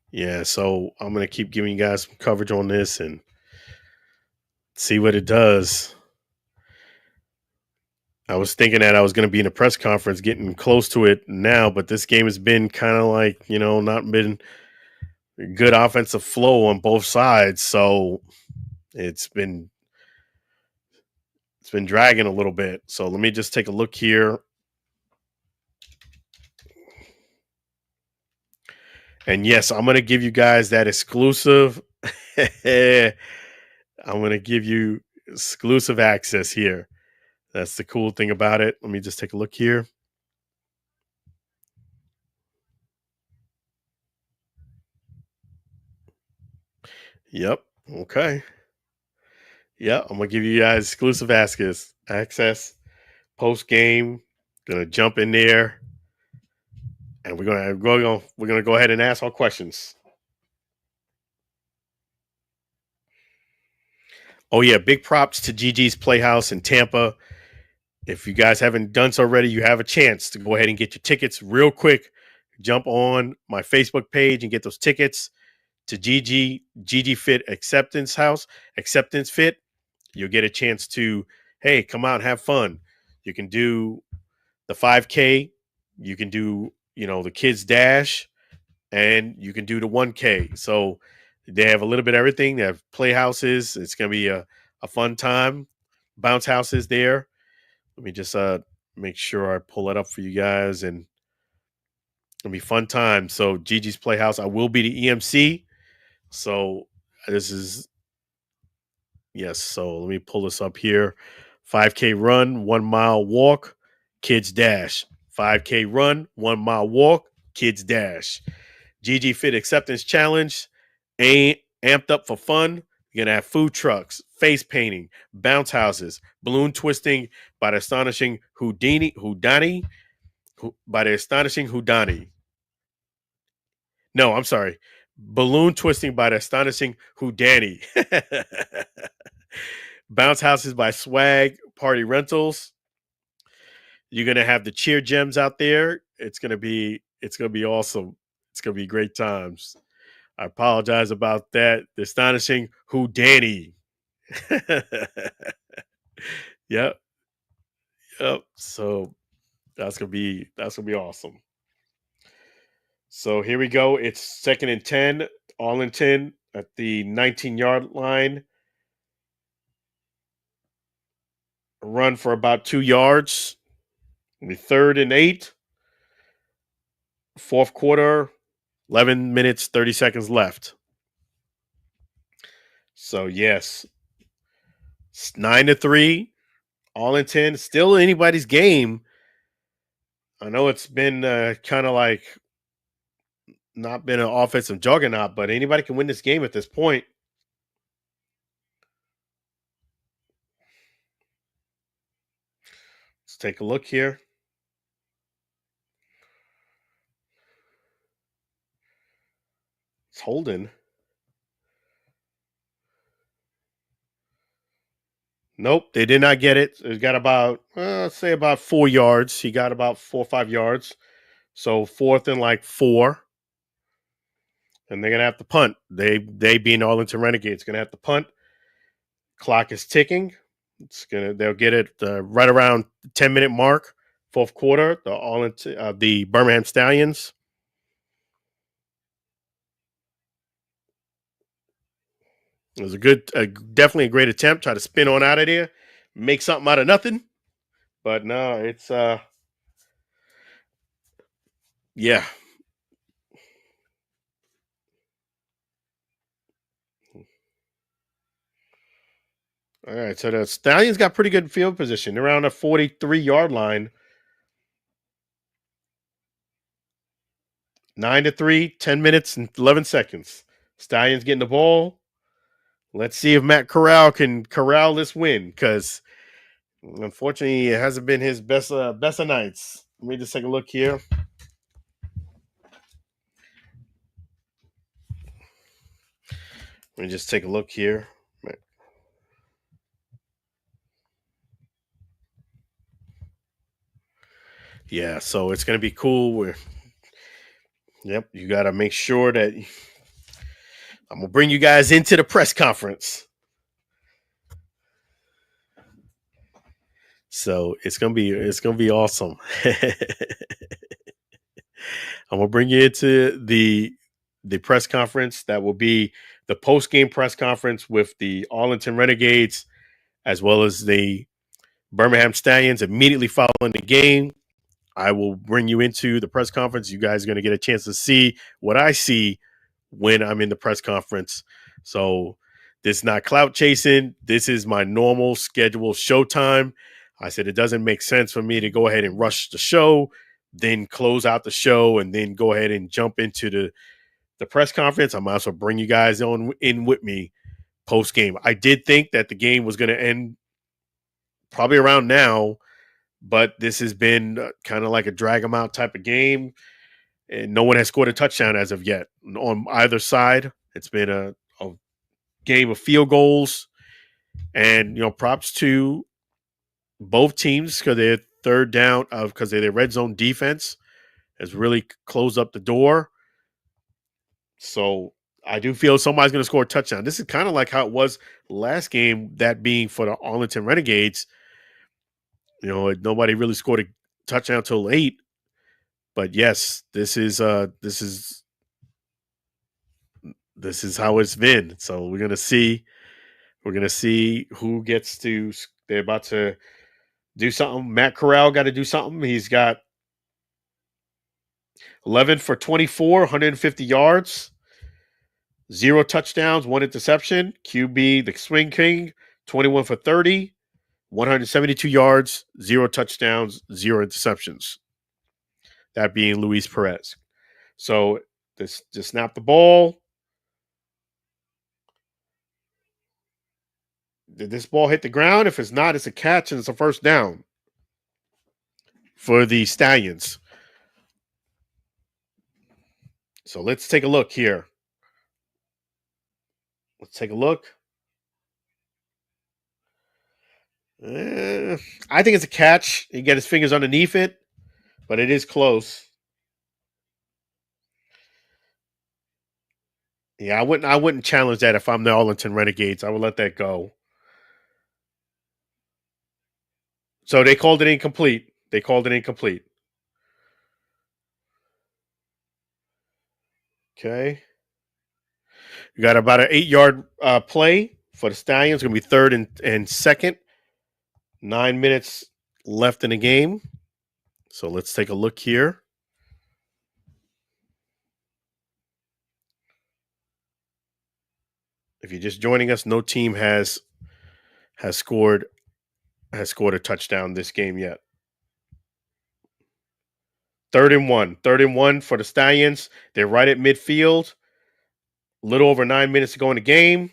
[SPEAKER 2] Yeah, so I'm going to keep giving you guys some coverage on this and see what it does. I was thinking that I was going to be in a press conference getting close to it now, but this game has been kind of like, not been good offensive flow on both sides. So it's been dragging a little bit. So let me just take a look here. And yes, I'm going to give you guys that exclusive. I'm going to give you exclusive access here. That's the cool thing about it. Let me just take a look here. Yep. Okay. Yeah, I'm gonna give you guys exclusive access post game. Gonna jump in there, and we're gonna go ahead and ask our questions. Oh yeah, big props to GG's Playhouse in Tampa. If you guys haven't done so already, you have a chance to go ahead and get your tickets real quick. Jump on my Facebook page and get those tickets to GG Fit Acceptance Fit. You'll get a chance to, hey, come out and have fun. You can do the 5K, you can do, the kids dash, and you can do the 1K. So they have a little bit of everything. They have playhouses. It's going to be a fun time. Bounce houses there. Let me just make sure I pull it up for you guys, and it'll be fun time. So Gigi's Playhouse, I will be the EMC. So this is, yes. So let me pull this up here. 5K run, 1 mile walk, kids dash. 5K run, 1 mile walk, kids dash. GG Fit Acceptance Challenge, amped up for fun. You're going to have food trucks, face painting, bounce houses, balloon twisting by the astonishing Houdani. No, I'm sorry. Balloon twisting by the astonishing Houdani. Bounce houses by Swag Party Rentals. You're gonna have the cheer gems out there. It's gonna be awesome. It's gonna be great times. I apologize about that. The astonishing Houdani. Yep. So that's gonna be awesome. So here we go. It's 2nd and 10, Arlington at the 19-yard line. A run for about 2 yards. The 3rd and 8. Fourth quarter, 11 minutes, 30 seconds left. So yes, 9-3, Arlington, still anybody's game. I know it's been kind of like not been an offensive juggernaut, but anybody can win this game at this point. Let's take a look here. It's holding. Nope, they did not get it. It got about, let's say about 4 yards. He got about 4 or 5 yards. So 4th and like 4. And they're going to have to punt. They being Arlington Renegades, going to have to punt. Clock is ticking. They'll get it right around 10-minute mark, fourth quarter. The Birmingham Stallions. It was definitely a great attempt. Try to spin on out of there, make something out of nothing. But no, it's yeah. All right, so the Stallions got pretty good field position. They're around the 43-yard line. 9-3, 10 minutes and 11 seconds. Stallions getting the ball. Let's see if Matt Corral can corral this win, because unfortunately it hasn't been his best of nights. Let me just take a look here. Let me just take a look here. Yeah, so it's going to be cool. Yep, you got to make sure that I'm going to bring you guys into the press conference. So it's gonna be awesome. I'm gonna bring you into the press conference that will be the post game press conference with the Arlington Renegades as well as the Birmingham Stallions immediately following the game. I will bring you into the press conference. You guys are going to get a chance to see what I see when I'm in the press conference. So this is not clout chasing. This is my normal scheduled showtime. I said it doesn't make sense for me to go ahead and rush the show, then close out the show, and then go ahead and jump into the press conference. I might as well bring you guys on in with me post game. I did think that the game was going to end probably around now, but this has been kind of like a drag them out type of game, and no one has scored a touchdown as of yet on either side. It's been a game of field goals, and props to both teams because they're third down because their red zone defense has really closed up the door. So I do feel somebody's going to score a touchdown. This is kind of like how it was last game, that being for the Arlington Renegades. Nobody really scored a touchdown till late. But yes, this is how it's been. So we're gonna see who gets to. They're about to do something. Matt Corral got to do something. He's got 11 for 24, 150 yards, 0 touchdowns, 1 interception. QB, the Swing King, 21 for 30, 172 yards, 0 touchdowns, 0 interceptions. That being Luis Perez. So this just snap the ball. Did this ball hit the ground? If it's not, it's a catch and it's a first down for the Stallions. So let's take a look here. Let's take a look. I think it's a catch. He got his fingers underneath it, but it is close. Yeah, I wouldn't challenge that if I'm the Arlington Renegades. I would let that go. So they called it incomplete. Okay. You got about an 8-yard play for the Stallions. Going to be third and second. 9 minutes left in the game. So let's take a look here. If you're just joining us, no team has scored a touchdown this game yet. 3rd and 1. 3rd and 1 for the Stallions. They're right at midfield. A little over 9 minutes to go in the game.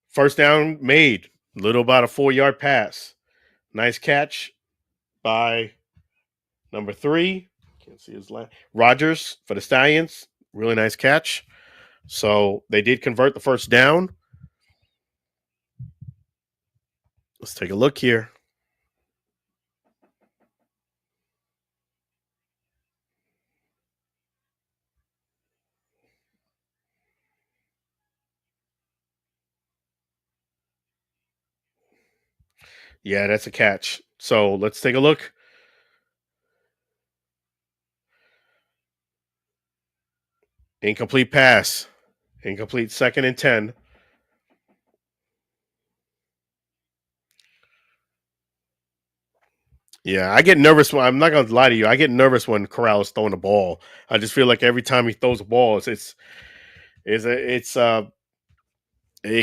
[SPEAKER 2] First down made. Little about a 4-yard pass. Nice catch by number 3. Can't see his last. Rogers for the Stallions. Really nice catch. So they did convert the first down. Let's take a look here. Yeah, that's a catch. So let's take a look. Incomplete pass. Incomplete 2nd and 10. Yeah, I get nervous when I'm not gonna lie to you. I get nervous when Corral is throwing the ball. I just feel like every time he throws the ball, it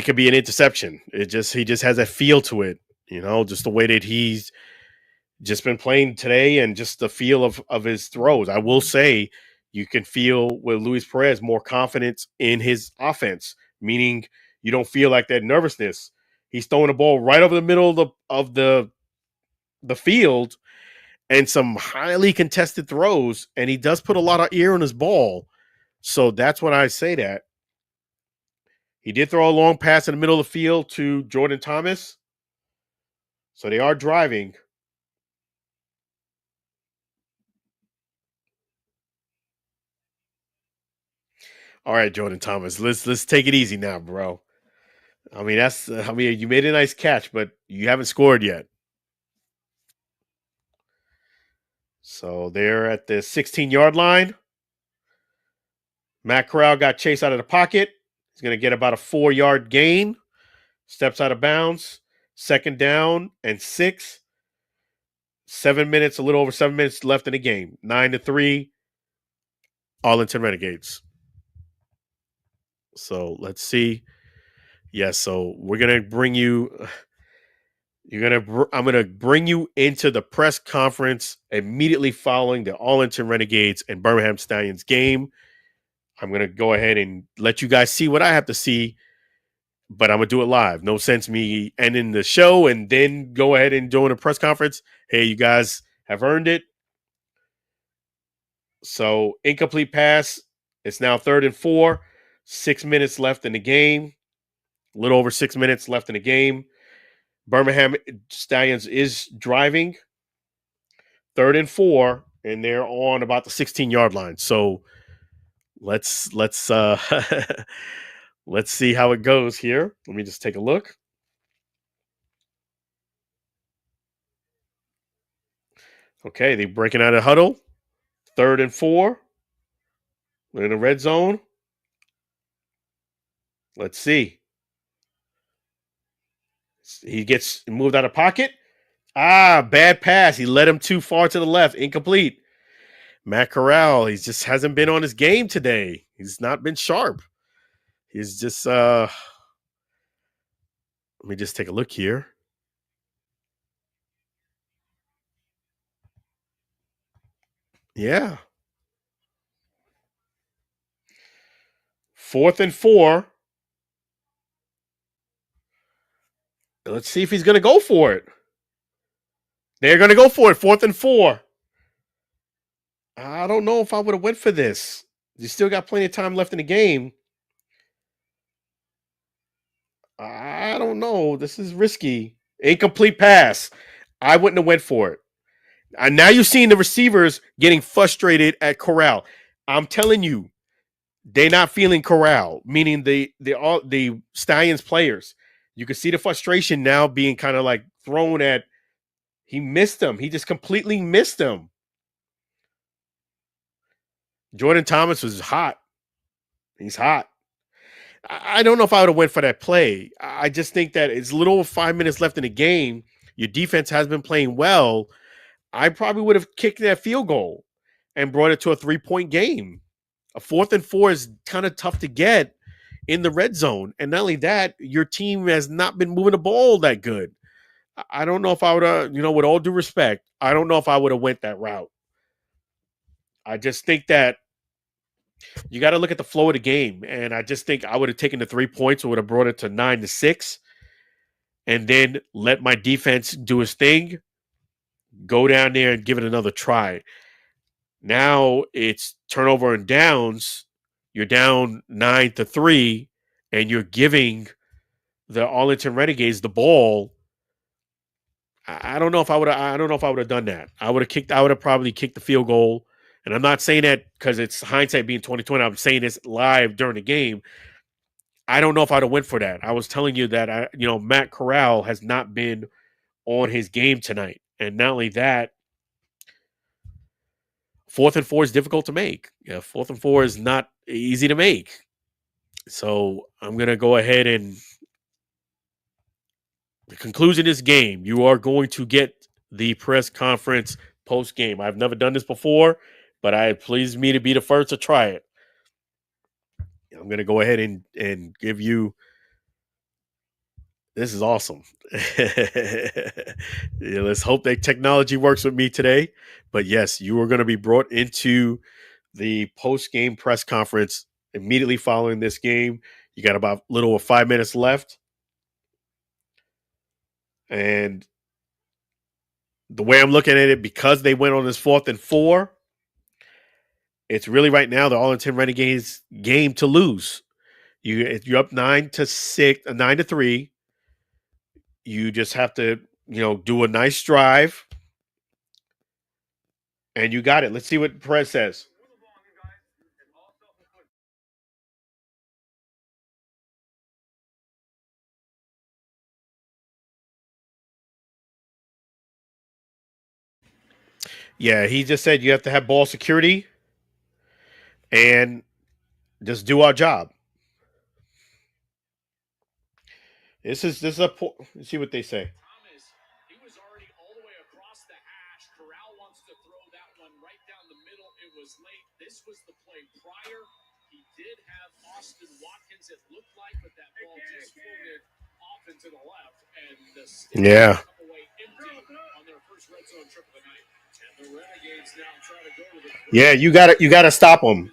[SPEAKER 2] could be an interception. He just has that feel to it, just the way that he's just been playing today and just the feel of his throws. I will say you can feel with Luis Perez more confidence in his offense, meaning you don't feel like that nervousness. He's throwing the ball right over the middle of the field and some highly contested throws, and he does put a lot of air on his ball. So that's what I say that. He did throw a long pass in the middle of the field to Jordan Thomas. So they are driving. All right, Jordan Thomas, let's take it easy now, bro. I mean, you made a nice catch, but you haven't scored yet. So they're at the 16-yard line. Matt Corral got chased out of the pocket. He's going to get about a 4-yard gain. Steps out of bounds. Second down and 6. 7 minutes, a little over 7 minutes left in the game. 9-3, Arlington Renegades. So let's see. Yes, so we're gonna bring you. I'm gonna bring you into the press conference immediately following the Arlington Renegades and Birmingham Stallions game. I'm gonna go ahead and let you guys see what I have to see, but I'm gonna do it live. No sense me ending the show and then go ahead and join a press conference. Hey, you guys have earned it. So incomplete pass. It's now 3rd and 4. 6 minutes left in the game. A little over 6 minutes left in the game. Birmingham Stallions is driving. 3rd and 4, and they're on about the 16-yard line. So let's let's see how it goes here. Let me just take a look. Okay, they're breaking out of huddle. 3rd and 4. We're in the red zone. Let's see. He gets moved out of pocket. Bad pass. He led him too far to the left. Incomplete. Matt Corral, he just hasn't been on his game today. He's not been sharp. He's just let me just take a look here. Yeah. 4th and 4. Let's see if he's going to go for it. They're going to go for it. 4th and 4. I don't know if I would have went for this. You still got plenty of time left in the game. I don't know. This is risky. Incomplete pass. I wouldn't have went for it. And now you're seeing the receivers getting frustrated at Corral. I'm telling you, they're not feeling Corral, meaning the Stallions players. You can see the frustration now being kind of like thrown at. He missed him. He just completely missed him. Jordan Thomas was hot. He's hot. I don't know if I would have went for that play. I just think that it's a little over 5 minutes left in the game. Your defense has been playing well. I probably would have kicked that field goal and brought it to a 3-point game. A 4th and 4 is kind of tough to get in the red zone. And not only that, your team has not been moving the ball that good. I don't know if I would have, with all due respect, I don't know if I would have went that route. I just think that you got to look at the flow of the game. And I just think I would have taken the 3 points or would have brought it to 9-6 and then let my defense do his thing, go down there and give it another try. Now it's turnover and downs. You're down 9-3 and you're giving the Arlington Renegades the ball. I don't know if I would have done that. I would have probably kicked the field goal. And I'm not saying that because it's hindsight being 2020. I'm saying this live during the game. I don't know if I'd have went for that. I was telling you that Matt Corral has not been on his game tonight. And not only that, 4th and 4 is difficult to make. 4th and 4 is not easy to make. So I'm going to go ahead and the conclusion of this game, you are going to get the press conference post game. I've never done this before, but it pleases me to be the first to try it. I'm going to go ahead and give you. This is awesome. Let's hope that technology works with me today. But yes, you are going to be brought into the post-game press conference immediately following this game. You got about a little over 5 minutes left. And the way I'm looking at it, because they went on this 4th and 4, it's really right now the Arlington Renegades game to lose. You're up 9-3. You just have to, do a nice drive. And you got it. Let's see what Perez says. Yeah, he just said you have to have ball security and just do our job. This is let's see what they say.
[SPEAKER 4] He was already all the way across the hash. Corral wants to throw that one right down the middle. It was late. This was the play prior. He did have Austin Watkins, it looked like, but that ball just floated off into the left. And the Stallions come away empty on their first red zone trip of the night. And the Renegades now try to go to the
[SPEAKER 2] Yeah, you gotta stop them.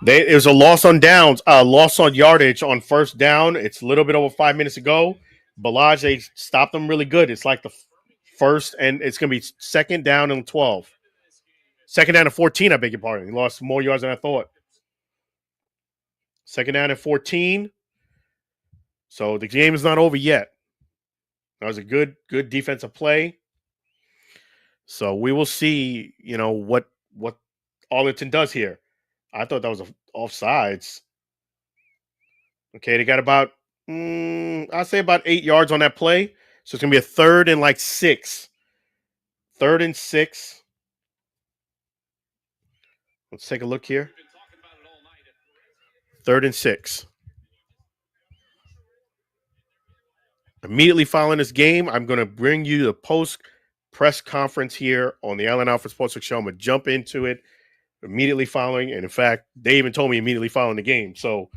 [SPEAKER 2] It was a loss on downs, loss on yardage on first down. It's a little bit over 5 minutes ago. Balaj, they stopped them really good. It's like the first, and it's going to be second down and 12. Second down and 14, I beg your pardon. He lost more yards than I thought. Second down and 14. So the game is not over yet. That was a good defensive play. So we will see, what Arlington does here. I thought that was offsides. Okay, they got about, I'd say about 8 yards on that play. So it's going to be a 3rd and 6. 3rd and 6. Let's take a look here. 3rd and 6. Immediately following this game, I'm going to bring you the post-press conference here on the Allen Alford Sports Show. I'm going to jump into it immediately following. And in fact, they even told me immediately following the game. So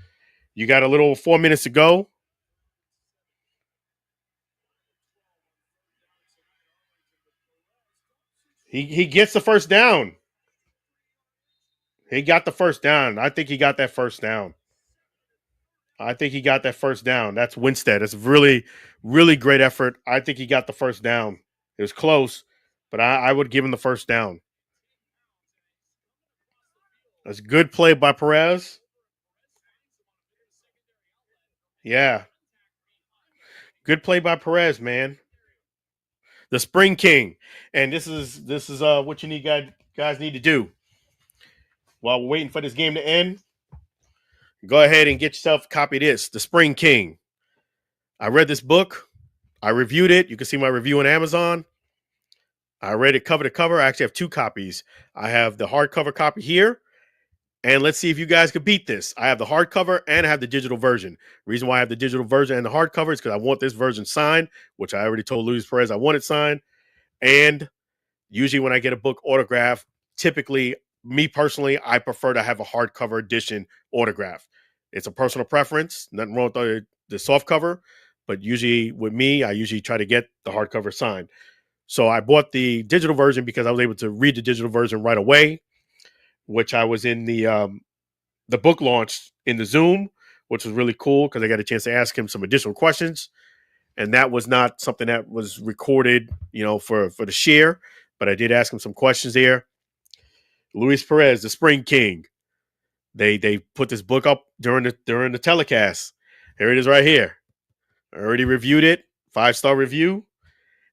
[SPEAKER 2] you got a little 4 minutes to go. He gets the first down. He got the first down. I think he got that first down. That's Winstead. It's really, really great effort. I think he got the first down. It was close, but I would give him the first down. That's a good play by Perez. Yeah. Good play by Perez, man. The Spring King. And this is what you guys need to do. While we're waiting for this game to end, go ahead and get yourself a copy of this, The Spring King. I read this book. I reviewed it. You can see my review on Amazon. I read it cover to cover. I actually have 2 copies. I have the hardcover copy here. And let's see if you guys could beat this. I have the hardcover and I have the digital version. The reason why I have the digital version and the hardcover is because I want this version signed, which I already told Luis Perez I want it signed. And usually when I get a book autographed, typically, me personally, I prefer to have a hardcover edition autograph. It's a personal preference. Nothing wrong with the soft cover. But usually with me, I usually try to get the hardcover signed. So I bought the digital version because I was able to read the digital version right away, which I was in the book launch in the Zoom, which was really cool because I got a chance to ask him some additional questions. And that was not something that was recorded, for the share, but I did ask him some questions there. Luis Perez, the Spring King. They put this book up during the telecast. Here it is right here. I already reviewed it. 5-star review.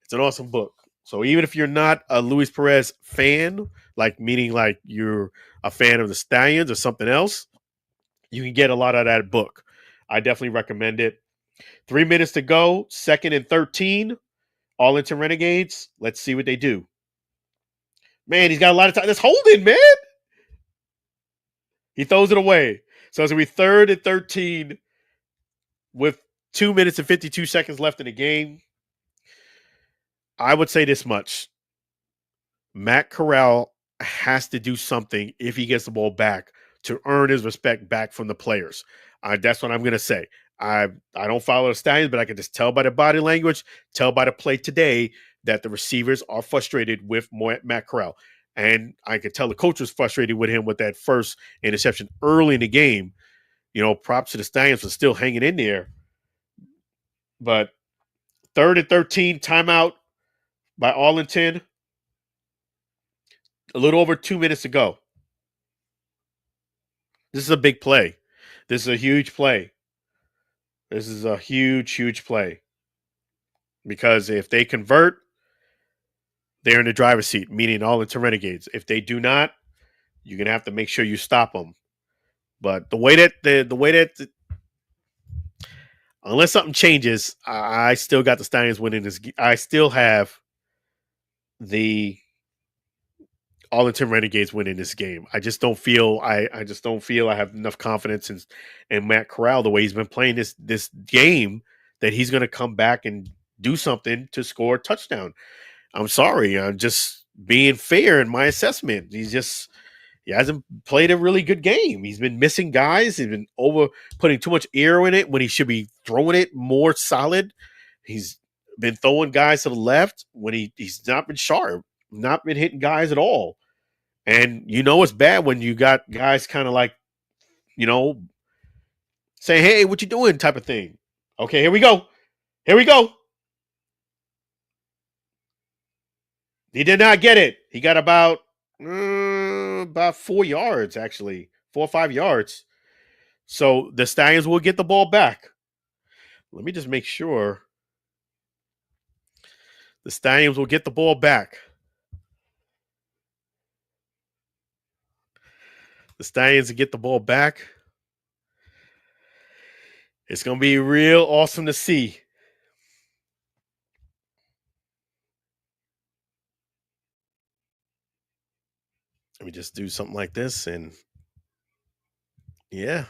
[SPEAKER 2] It's an awesome book. So even if you're not a Luis Perez fan, meaning you're a fan of the Stallions or something else, you can get a lot of that book. I definitely recommend it. 3 minutes to go. 2nd and 13. Arlington Renegades. Let's see what they do. Man, he's got a lot of time. That's holding, man. He throws it away. So it's going to be 3rd and 13 with 2 minutes and 52 seconds left in the game. I would say this much. Matt Corral has to do something if he gets the ball back to earn his respect back from the players. That's what I'm going to say. I don't follow the Stallions, but I can just tell by the body language, tell by the play today that the receivers are frustrated with Matt Corral. And I could tell the coach was frustrated with him with that first interception early in the game. Props to the Stallions for still hanging in there. But 3rd and 13, timeout by Arlington. A little over 2 minutes to go. This is a big play. This is a huge play. This is a huge, huge play. Because if they convert, they're in the driver's seat, meaning Arlington Renegades. If they do not, you're going to have to make sure you stop them. But the way that unless something changes, I still got the Stallions winning this. I still have the Arlington Renegades winning this game. I just don't feel I just don't feel I have enough confidence in Matt Corral the way he's been playing this game that he's going to come back and do something to score a touchdown. I'm sorry, I'm just being fair in my assessment. He hasn't played a really good game. He's been missing guys. He's been putting too much air in it when he should be throwing it more solid. He's been throwing guys to the left when he's not been sharp, not been hitting guys at all. And it's bad when you got guys kind of like, saying, "Hey, what you doing?" type of thing. Okay, here we go. Here we go. He did not get it. He got about 4 yards, actually, 4 or 5 yards. So the Stallions will get the ball back. Let me just make sure. The Stallions will get the ball back. The Stallions will get the ball back. It's going to be real awesome to see. Let me just do something like this. And yeah,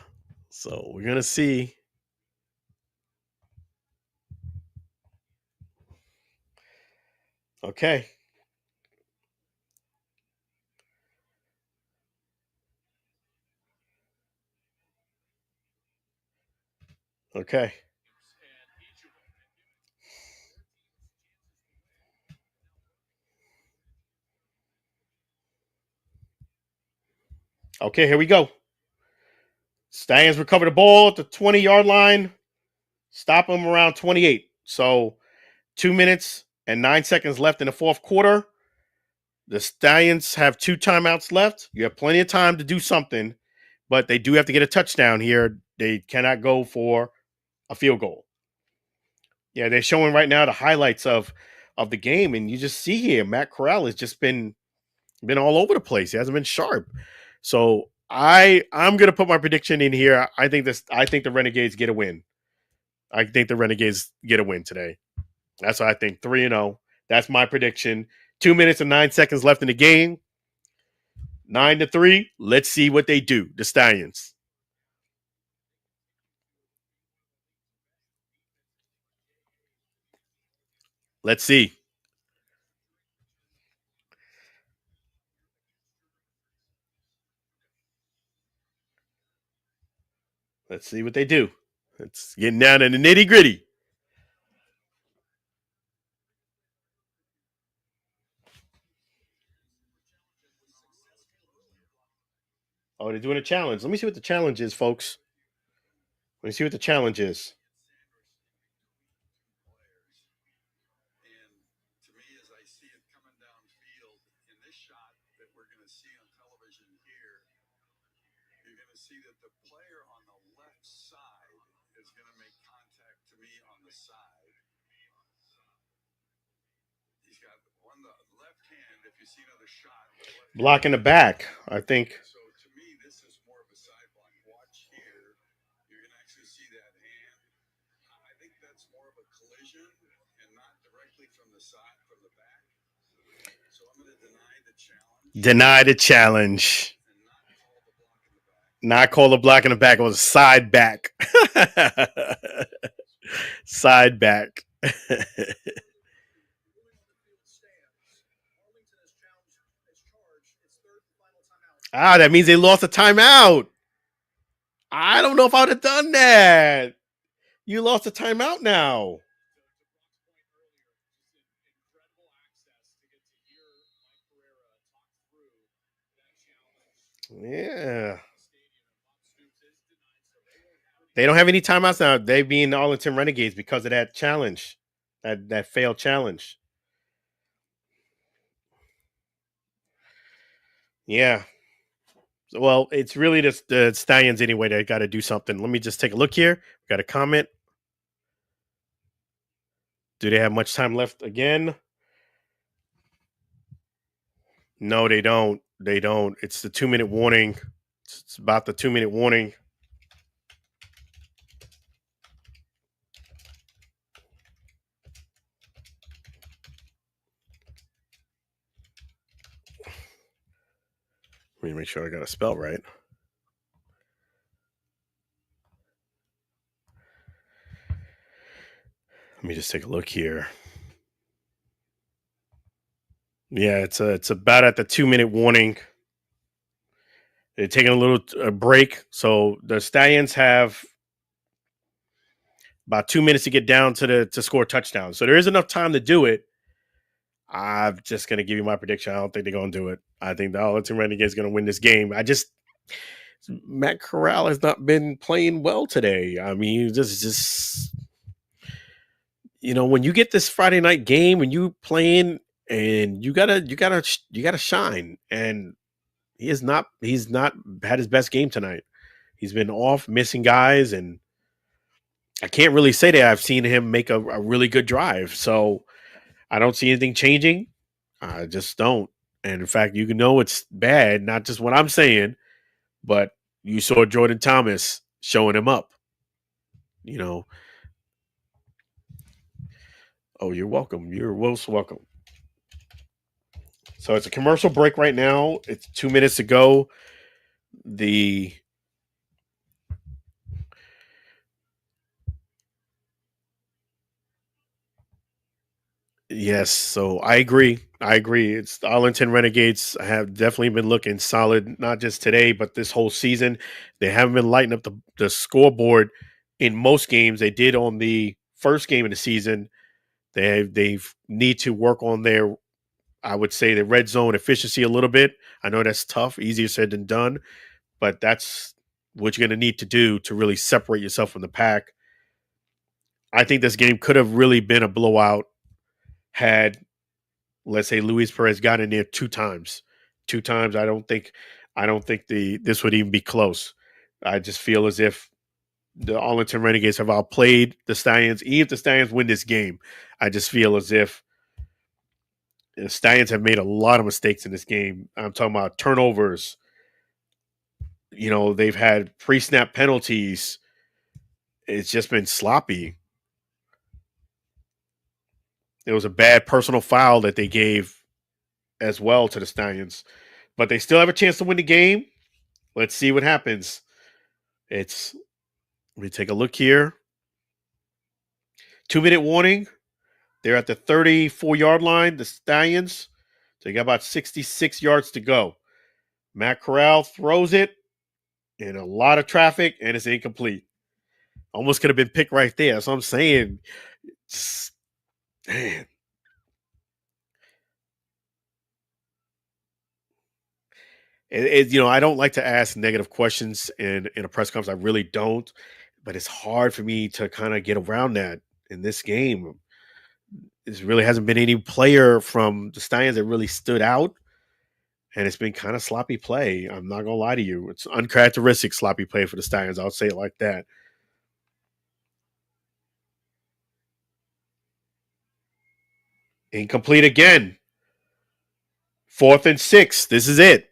[SPEAKER 2] so we're going to see. Okay. Okay. Okay, here we go. Stallions recover the ball at the 20-yard line. Stop them around 28. So 2 minutes and 9 seconds left in the fourth quarter. The Stallions have 2 timeouts left. You have plenty of time to do something, but they do have to get a touchdown here. They cannot go for a field goal. Yeah, they're showing right now the highlights of the game, and you just see here Matt Corral has just been all over the place. He hasn't been sharp. So I'm gonna put my prediction in here. I think the Renegades get a win. I think the Renegades get a win today. That's what I think. 3-0. That's my prediction. 2 minutes and 9 seconds left in the game. 9-3. Let's see what they do. The Stallions. Let's see. Let's see what they do. It's getting down to the nitty gritty. Oh, they're doing a challenge. Let me see what the challenge is, folks. Let me see what the challenge is.
[SPEAKER 4] See that the player on the left side is going to make contact to me on the side. He's got on the left hand. If you see another shot,
[SPEAKER 2] Blocking the back, I think.
[SPEAKER 4] So to me, this is more of a side block. Watch here. You can actually see that hand. I think that's more of a collision and not directly from the side, from the back. So I'm going to deny the challenge.
[SPEAKER 2] Deny the challenge. Not call the block in the back. It was a side back. Side back. That means they lost a timeout. I don't know if I would have done that. You lost a timeout now. Yeah. They don't have any timeouts now. They being the Arlington Renegades because of that challenge, that failed challenge. Yeah. Well, it's really just the Stallions anyway. They got to do something. Let me just take a look here. Got a comment. Do they have much time left again? No, they don't. They don't. It's the 2-minute warning. It's about the 2-minute warning. me make sure I got it spelled right. Let me just take a look here. Yeah, it's about at the 2-minute warning. They're taking a little break, so the Stallions have about 2 minutes to get down to score a touchdown. So there is enough time to do it. I'm just gonna give you my prediction. I don't think they're gonna do it. I think the Arlington Renegades is gonna win this game. Matt Corral has not been playing well today. I mean, just when you get this Friday night game and you playing and you gotta shine. And he's not had his best game tonight. He's been off, missing guys, and I can't really say that I've seen him make a really good drive. So I don't see anything changing. I just don't. And in fact, you can know it's bad, not just what I'm saying, but you saw Jordan Thomas showing him up. Oh, you're welcome. You're most welcome. So it's a commercial break right now. It's 2 minutes to go. Yes, so I agree. It's the Arlington Renegades have definitely been looking solid, not just today, but this whole season. They haven't been lighting up the scoreboard in most games. They did on the first game of the season. They've need to work on their, I would say, the red zone efficiency a little bit. I know that's tough, easier said than done, but that's what you're going to need to do to really separate yourself from the pack. I think this game could have really been a blowout had, let's say, Luis Perez got in there two times. I don't think this would even be close. I just feel as if the Arlington Renegades have outplayed the Stallions. Even if the Stallions win this game, I just feel as if the Stallions have made a lot of mistakes in this game. I'm talking about turnovers. They've had pre-snap penalties. It's just been sloppy. There was a bad personal foul that they gave as well to the Stallions. But they still have a chance to win the game. Let's see what happens. Let me take a look here. 2-minute warning. They're at the 34-yard line, the Stallions. So they got about 66 yards to go. Matt Corral throws it in a lot of traffic, and it's incomplete. Almost could have been picked right there. So I'm saying, man. I don't like to ask negative questions in a press conference. I really don't. But it's hard for me to kind of get around that in this game. There really hasn't been any player from the Stallions that really stood out. And it's been kind of sloppy play. I'm not going to lie to you. It's uncharacteristic sloppy play for the Stallions. I'll say it like that. Incomplete again. 4th and 6. This is it.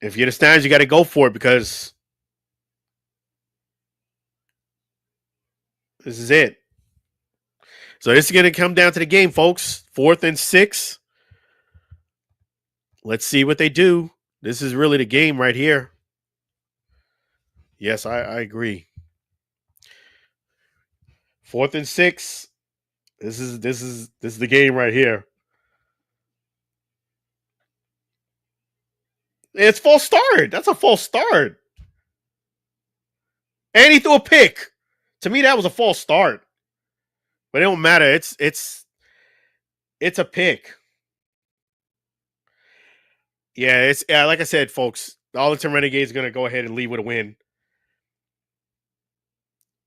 [SPEAKER 2] If you're the Stallions, you got to go for it because this is it. So this is going to come down to the game, folks. 4th and 6. Let's see what they do. This is really the game right here. Yes, I agree. 4th and 6. This is the game right here. It's false start. That's a false start. And he threw a pick. To me, that was a false start. But it don't matter. It's a pick. Yeah, like I said, folks. The Arlington Renegades is going to go ahead and leave with a win.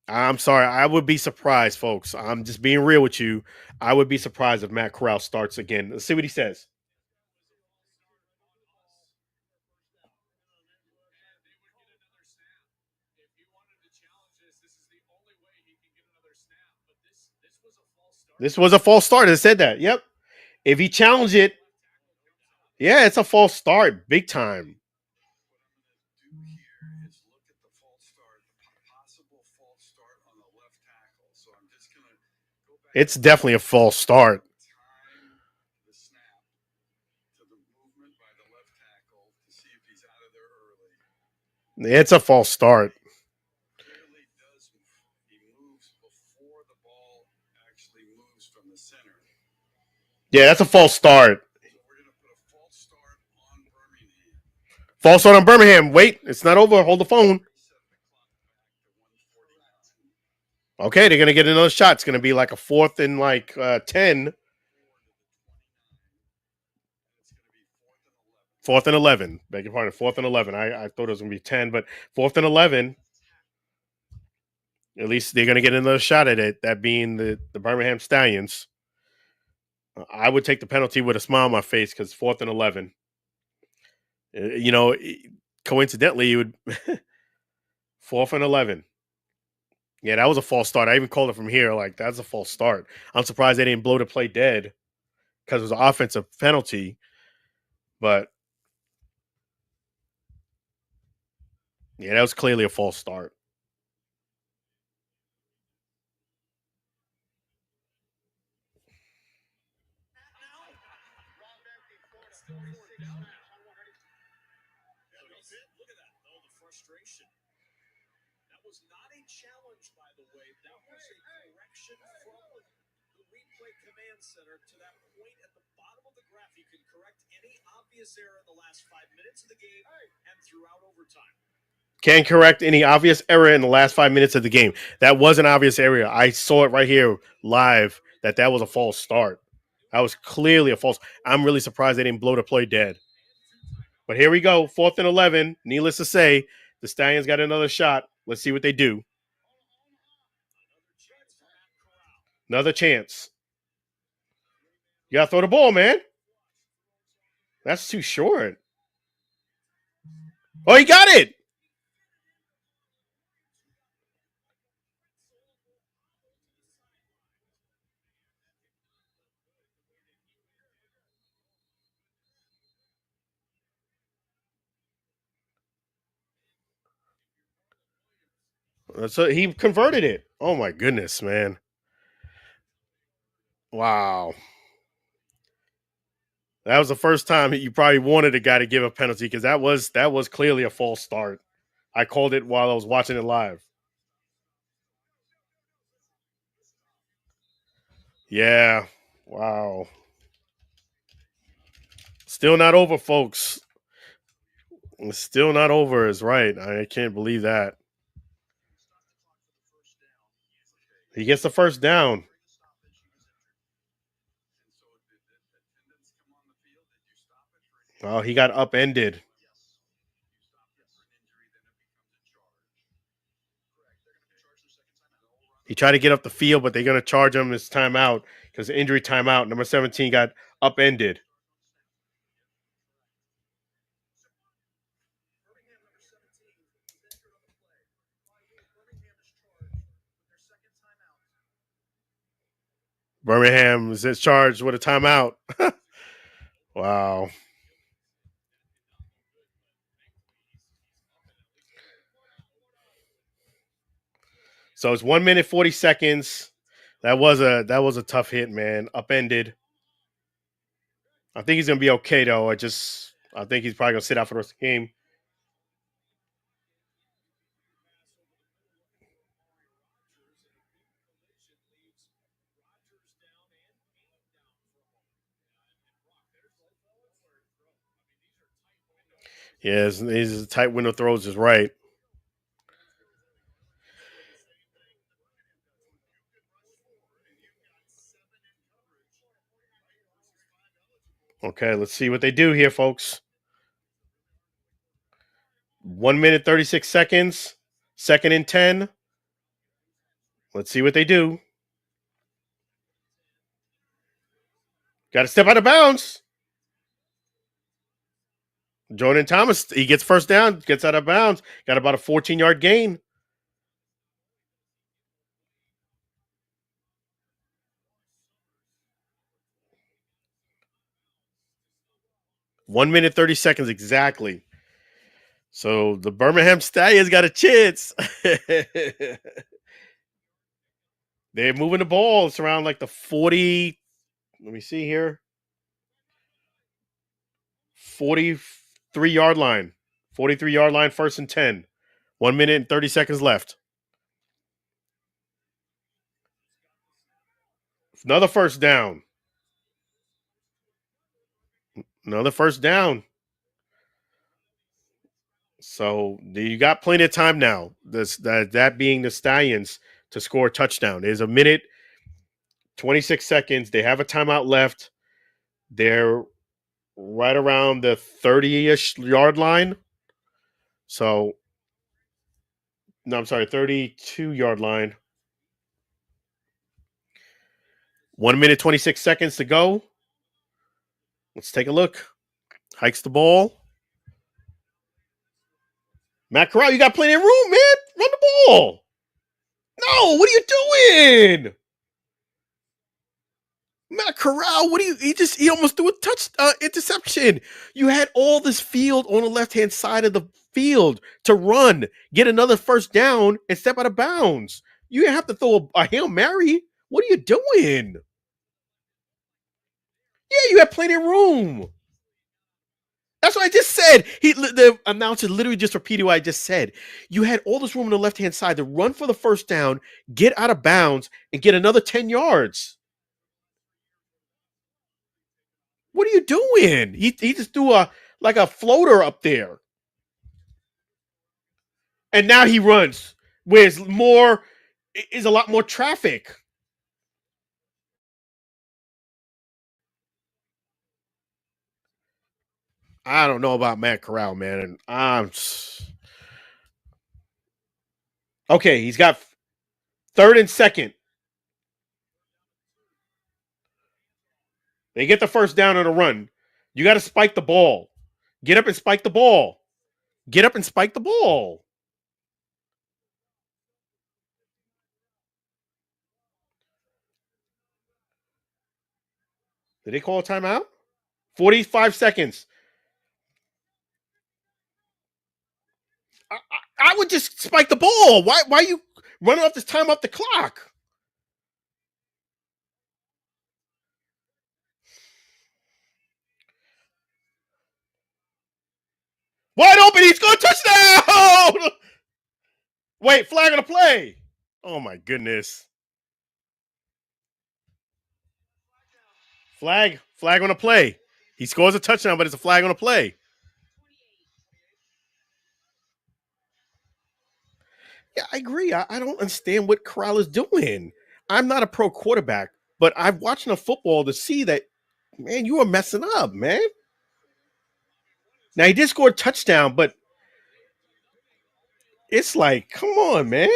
[SPEAKER 2] I'm sorry. I would be surprised, folks. I'm just being real with you. I would be surprised if Matt Corral starts again. Let's see what he says. This was a false start. I said that. Yep. If he challenged it, yeah, it's a false start. Big time. It's definitely a false start. It's a false start. Yeah, that's a false start. False start on Birmingham. Wait, it's not over. Hold the phone. Okay, they're going to get another shot. It's going to be like a 4th and 10. 4th and 11. Beg your pardon. 4th and 11. I thought it was going to be 10, but 4th and 11. At least they're going to get another shot at it, that being the Birmingham Stallions. I would take the penalty with a smile on my face because 4th and 11. Coincidentally, it would 4th and 11. Yeah, that was a false start. I even called it from here. Like, that's a false start. I'm surprised they didn't blow the play dead because it was an offensive penalty. But, yeah, that was clearly a false start.
[SPEAKER 4] Look at that. Oh, the frustration. That was not a challenge, by the way. That was a correction from the replay command center to that point at the bottom of the graph. You can correct any obvious error in the last 5 minutes of the game and throughout overtime.
[SPEAKER 2] Can correct any obvious error in the last 5 minutes of the game. That was an obvious error. I saw it right here live that was a false start. That was clearly a false. I'm really surprised they didn't blow the play dead. But here we go. 4th and 11. Needless to say, the Stallions got another shot. Let's see what they do. Another chance. You got to throw the ball, man. That's too short. Oh, he got it. So he converted it. Oh, my goodness, man. Wow. That was the first time you probably wanted a guy to give a penalty because that was clearly a false start. I called it while I was watching it live. Yeah. Wow. Still not over, folks. It's still not over is right. I can't believe that. He gets the first down. Oh, he got upended. He tried to get up the field, but they're going to charge him his timeout because injury timeout. Number 17 got upended. Birmingham is charged with a timeout. Wow. So it's 1 minute 40 seconds. That was a tough hit, man. Upended. I think he's gonna be okay though. I think he's probably gonna sit out for the rest of the game. Yeah, these tight window throws is right. Okay, let's see what they do here, folks. 1 minute 36 seconds. 2nd and 10. Let's see what they do. Got to step out of bounds. Jordan Thomas, he gets first down, gets out of bounds. Got about a 14-yard gain. One minute 30 seconds exactly. So the Birmingham Stallions got a chance. They're moving the ball. It's around like the 40. Let me see here. 43-yard line. 43-yard line, 1st and 10. 1 minute and 30 seconds left. Another first down. Another first down. So you got plenty of time now. That being the Stallions to score a touchdown. There's a minute, 26 seconds. They have a timeout left. They're right around the 30-ish yard line. So, no, I'm sorry, 32-yard line. 1 minute, 26 seconds to go. Let's take a look. Hikes the ball. Matt Corral, you got plenty of room, man. Run the ball. No, what are you doing? Matt Corral, he almost threw a interception. You had all this field on the left-hand side of the field to run, get another first down, and step out of bounds. You didn't have to throw a Hail Mary. What are you doing? Yeah, you had plenty of room. That's what I just said. The announcer literally just repeated what I just said. You had all this room on the left-hand side to run for the first down, get out of bounds, and get another 10 yards. What are you doing? He just threw a floater up there. And now he runs where is a lot more traffic. I don't know about Matt Corral, man. And okay, he's got 3rd and 2nd. They get the first down on a run. You got to spike the ball. Get up and spike the ball. Get up and spike the ball. Did they call a timeout? 45 seconds. I would just spike the ball. Why are you running off this time off the clock? Wide open. He's going to touchdown. Wait, flag on the play. Oh, my goodness. Flag on the play. He scores a touchdown, but it's a flag on the play. Yeah, I agree. I don't understand what Corral is doing. I'm not a pro quarterback, but I've watched enough football to see that, man, you are messing up, man. Now, he did score a touchdown, but it's like, come on, man.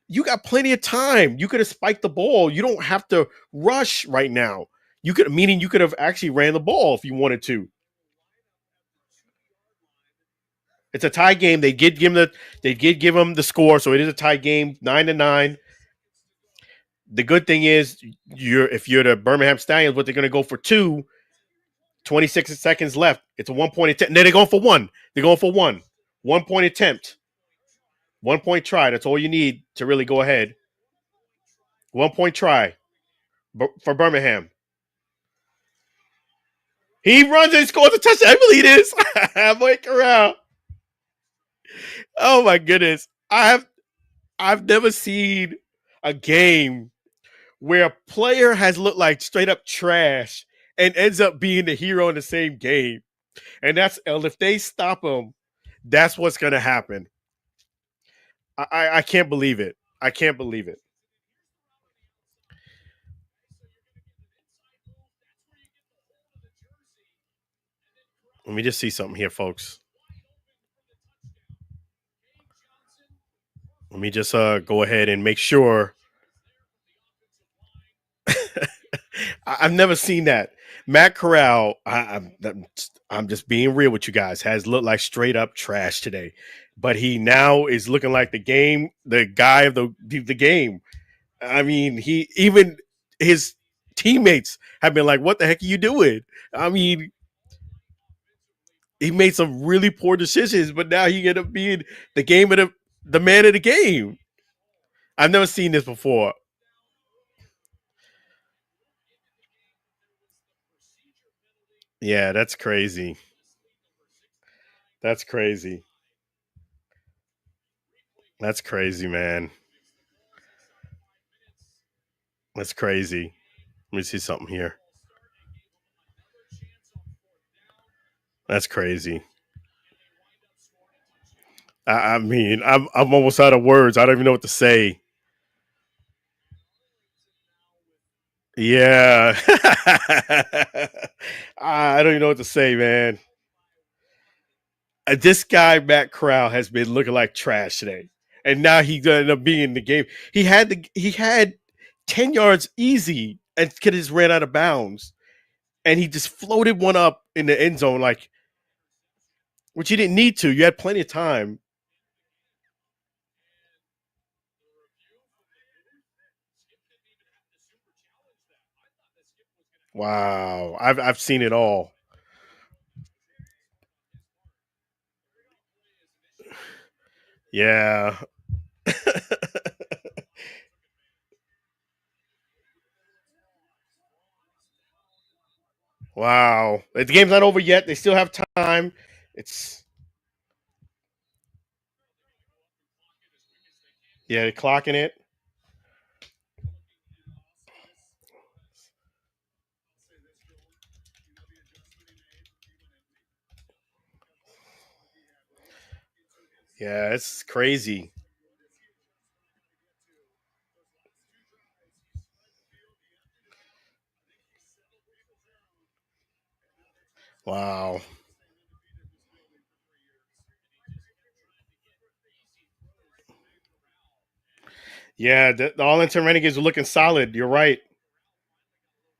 [SPEAKER 2] You got plenty of time. You could have spiked the ball. You don't have to rush right now. You could have actually ran the ball if you wanted to. It's a tie game. They did give him the score, so it is a tie game, 9-9. The good thing is, if you're the Birmingham Stallions, what they're going to go for 2, 26 seconds left. It's a 1-point attempt. No, they're going for 1. They're going for 1. 1-point attempt. 1-point try. That's all you need to really go ahead. 1-point try for Birmingham. He runs and scores a touchdown. I believe it is. Mike Corral. Oh my goodness. I've never seen a game where a player has looked like straight up trash and ends up being the hero in the same game. And if they stop him, that's what's going to happen. I can't believe it. I can't believe it. Let me just see something here, folks. Let me just go ahead and make sure. I've never seen that. Matt Corral, I'm just being real with you guys, has looked like straight up trash today. But he now is looking like the guy of the game. I mean, even his teammates have been like, what the heck are you doing? I mean, he made some really poor decisions, but now he ended up being the man of the game. I've never seen this before. Yeah, that's crazy. That's crazy. That's crazy, man. That's crazy. Let me see something here. That's crazy. I mean, I'm almost out of words. I don't even know what to say. Yeah. I don't even know what to say, man. This guy, Matt Corral, has been looking like trash today. And now he's gonna end up being in the game. He had 10 yards easy and could have just ran out of bounds. And he just floated one up in the end zone, like, which you didn't need to. You had plenty of time. Wow. I've seen it all. Yeah. Wow. The game's not over yet. They still have time. It's they're clocking it. Yeah, it's crazy. Wow. Yeah, the Arlington Renegades are looking solid. You're right.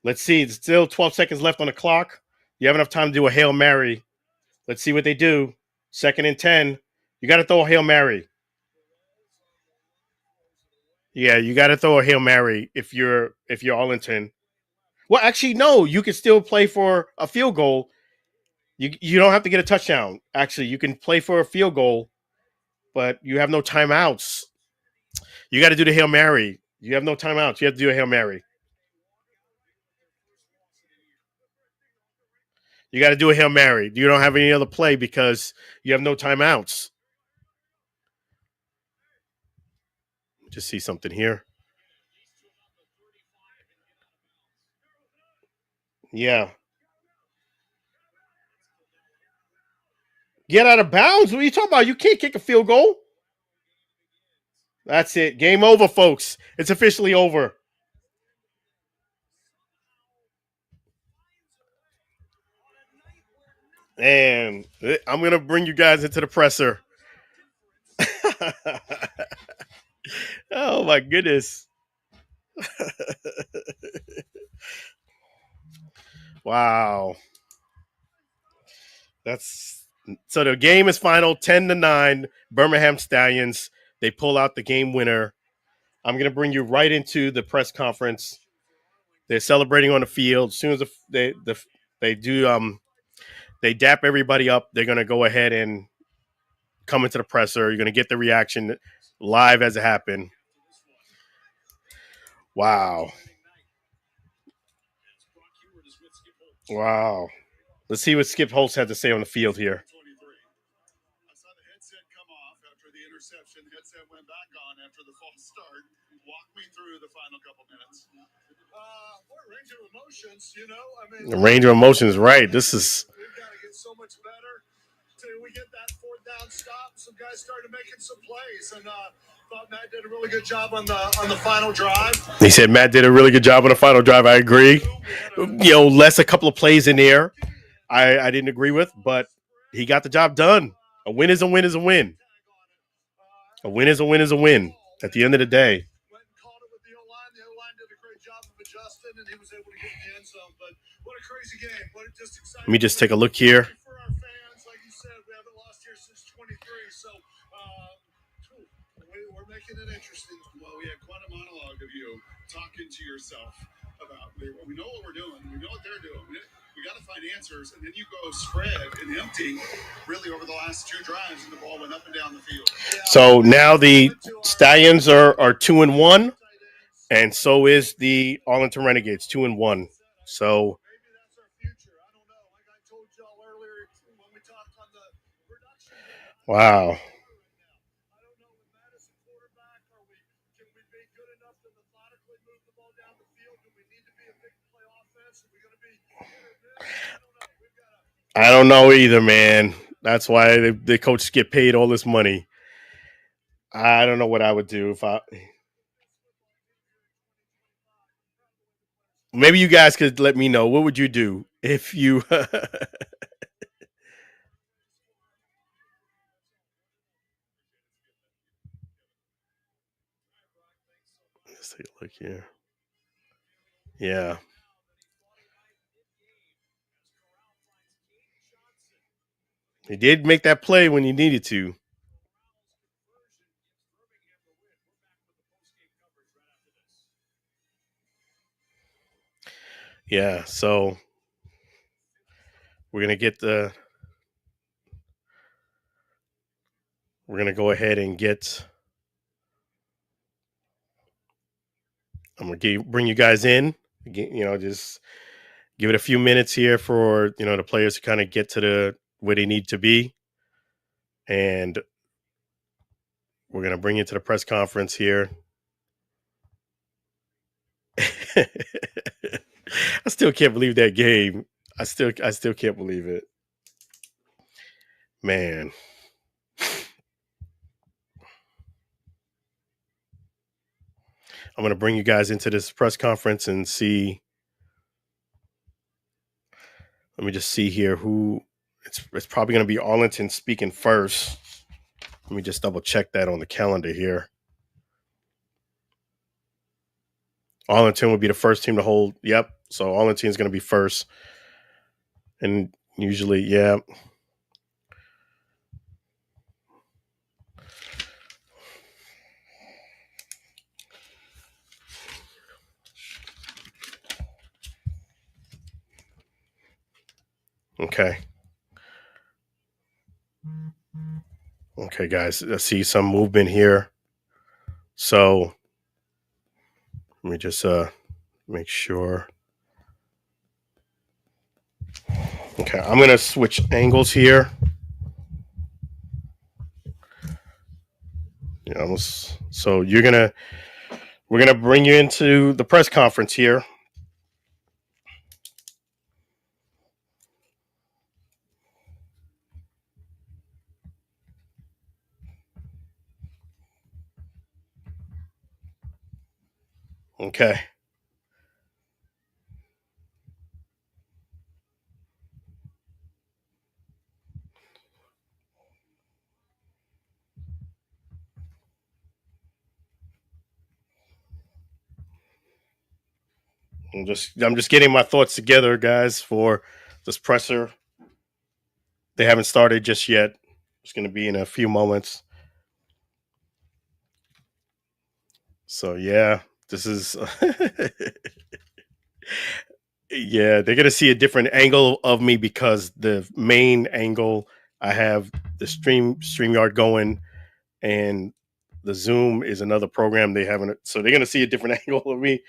[SPEAKER 2] Let's see. It's still 12 seconds left on the clock. You have enough time to do a Hail Mary. Let's see what they do. 2nd and 10. You got to throw a Hail Mary. Yeah, you got to throw a Hail Mary if you're Arlington. Well, actually, no. You can still play for a field goal. You don't have to get a touchdown. Actually, you can play for a field goal, but you have no timeouts. You got to do the Hail Mary. You have no timeouts. You have to do a Hail Mary. You got to do a Hail Mary. You don't have any other play because you have no timeouts. Just see something here. Yeah. Get out of bounds? What are you talking about? You can't kick a field goal. That's it. Game over, folks. It's officially over. And I'm going to bring you guys into the presser. Oh, my goodness. Wow. That's so the game is final 10-9. Birmingham Stallions. They pull out the game winner. I'm going to bring you right into the press conference. They're celebrating on the field. As soon as they do they dap everybody up, they're going to go ahead and come into the presser. You're going to get the reaction live as it happened. Wow. Wow. Let's see what Skip Holtz had to say on the field here.
[SPEAKER 5] I saw the headset come off after the interception. The headset went back on after the false start. Walk me through the final couple minutes. What range of emotions, you know? I mean,
[SPEAKER 2] the range of emotions, right? This is.
[SPEAKER 5] We've got to get so much better. Till we get that 4th down stop, some guys started making some plays, and thought Matt did a really good job on the final drive.
[SPEAKER 2] He said Matt did a really good job on the final drive. I agree. Less a couple of plays in there. I didn't agree with, but he got the job done. A win is a win is a win. A win is a win is a win. At the end of the day.
[SPEAKER 5] Went and called it with the O-line. The O-line did a great job of adjusting, and he was able to get in the end zone. But what a crazy game. Just exciting.
[SPEAKER 2] Let me just take a look here.
[SPEAKER 5] For our fans, like you said, we haven't lost here since 23, so we're making it interesting. Well, we had quite a monologue of you talking to yourself about, we know what we're doing. We know what they're doing. We got to find answers, and then you go spread and empty really over the last 2 drives, and the ball went up and down the field.
[SPEAKER 2] So now the Stallions are 2-1, and so is the Arlington Renegades 2-1. So
[SPEAKER 5] maybe that's our future. I don't know. Like I told y'all earlier when we talked on the
[SPEAKER 2] Wow. I don't know either, man. That's why the coaches get paid all this money. I don't know what I would do if I. Maybe you guys could let me know. What would you do if you? Let's take a look here. Yeah. He did make that play when he needed to. Yeah, so we're gonna go ahead and get. I'm gonna bring you guys in. Just give it a few minutes here for the players to kind of get to where they need to be, and we're gonna bring you to the press conference here. I still can't believe that game. I still can't believe it, man. I'm gonna bring you guys into this press conference and see. Let me just see here who. It's probably gonna be Arlington speaking first. Let me just double check that on the calendar here. Arlington would be the first team to hold. Yep. So Arlington is going to be first. And usually, yeah. Okay. Okay, guys. I see some movement here. So let me just make sure. Okay, I'm going to switch angles here. So we're going to bring you into the press conference here. Okay. I'm just getting my thoughts together, guys, for this presser. They haven't started just yet. It's going to be in a few moments. So yeah, this is yeah, they're gonna see a different angle of me because the main angle I have the StreamYard going, and the Zoom is another program they haven't. So they're gonna see a different angle of me.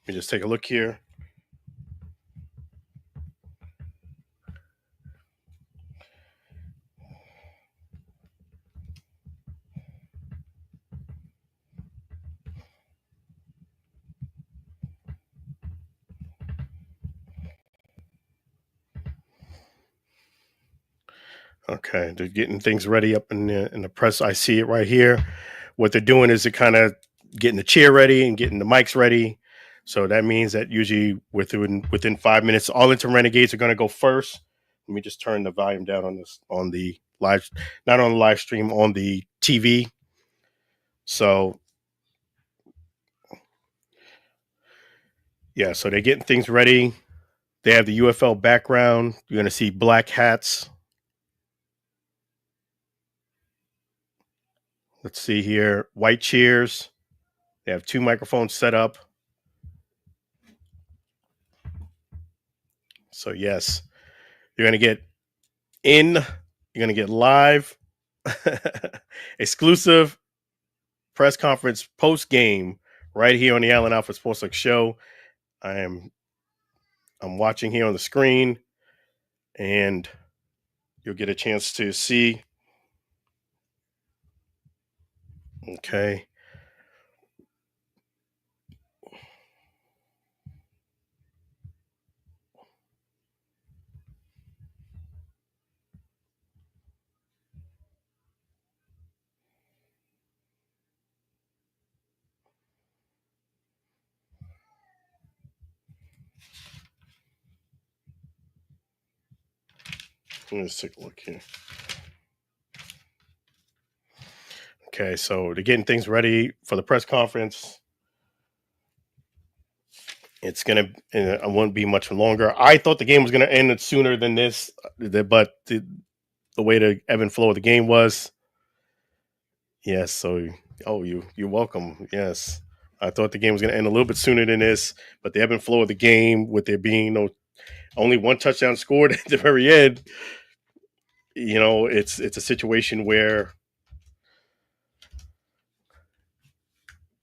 [SPEAKER 2] Let me just take a look here. Okay, they're getting things ready up in the press. I see it right here. What they're doing is they're kind of getting the chair ready and getting the mics ready. So that means that usually within 5 minutes, Arlington Renegades are going to go first. Let me just turn the volume down on the live, not on the live stream, on the TV. So yeah, so they're getting things ready. They have the UFL background. You're going to see black hats. Let's see here. White chairs. They have 2 microphones set up. So yes, you're gonna get you're gonna get live, exclusive press conference post game right here on the Allen Alford Sports Talk Show. I'm watching here on the screen, and you'll get a chance to see. Okay. Let's take a look here. Okay, so they're getting things ready for the press conference. It's gonna. It won't be much longer. I thought the game was gonna end sooner than this, but the way the ebb and flow of the game was. Yes. So, you're welcome. Yes, I thought the game was gonna end a little bit sooner than this, but the ebb and flow of the game, with there being only one touchdown scored at the very end, it's a situation where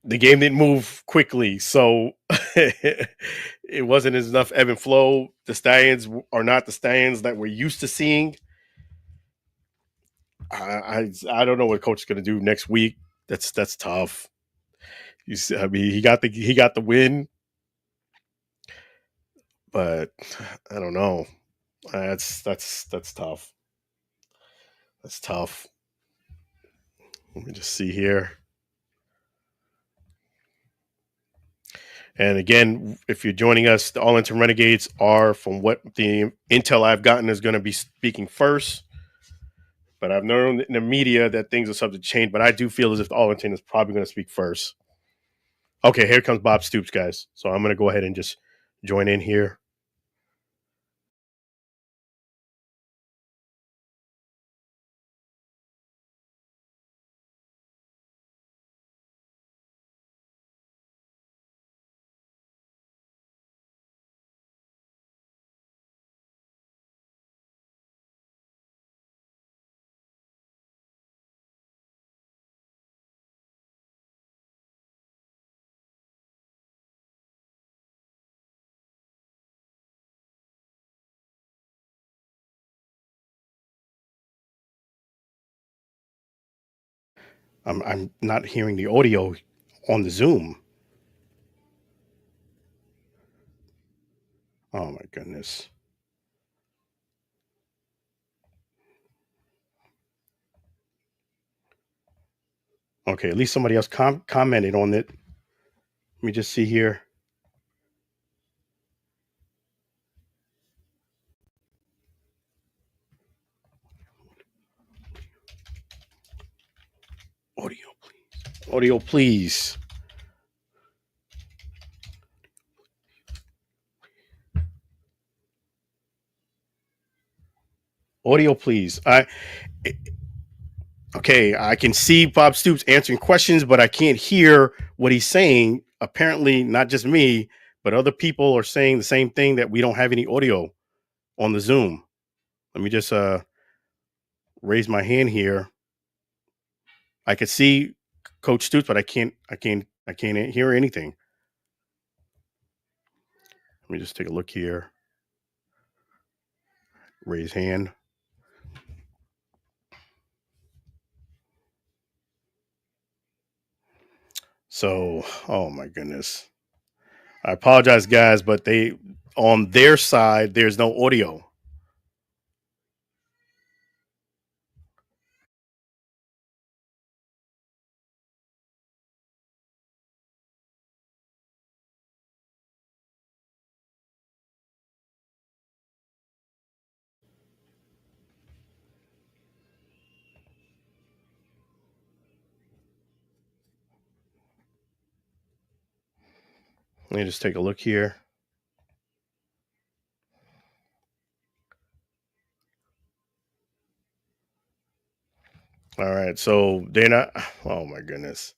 [SPEAKER 2] the game didn't move quickly, so it wasn't enough ebb and flow. The Stallions are not the Stallions that we're used to seeing. I don't know what coach is going to do next week. That's tough. I mean, he got the win, but I don't know. That's tough. That's tough. Let me just see here. And again, if you're joining us, the Arlington Renegades are, from what the intel I've gotten, is going to be speaking first. But I've known in the media that things are subject to change. But I do feel as if Arlington is probably going to speak first. Okay, here comes Bob Stoops, guys. So I'm going to go ahead and just join in here. I'm not hearing the audio on the Zoom. Oh my goodness. Okay, at least somebody else commented on it. Let me just see here. Audio, please. Audio, please. Audio, please. Okay, I can see Bob Stoops answering questions, but I can't hear what he's saying. Apparently, not just me, but other people are saying the same thing, that we don't have any audio on the Zoom. Let me just raise my hand here. I could see Coach Stoops, but I can't hear anything. Let me just take a look here. Raise hand. So, oh my goodness. I apologize, guys, but on their side, there's no audio. Let me just take a look here. All right, so they're not. Oh my goodness.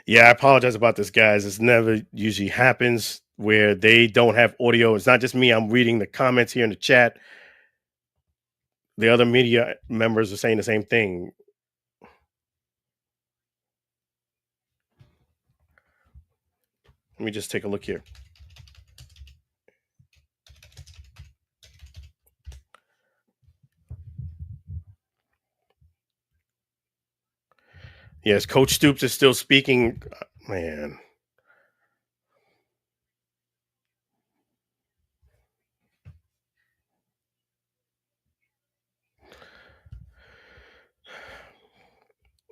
[SPEAKER 2] Yeah, I apologize about this, guys. This never usually happens where they don't have audio. It's not just me. I'm reading the comments here in the chat. The other media members are saying the same thing. Let me just take a look here. Yes, Coach Stoops is still speaking. Man.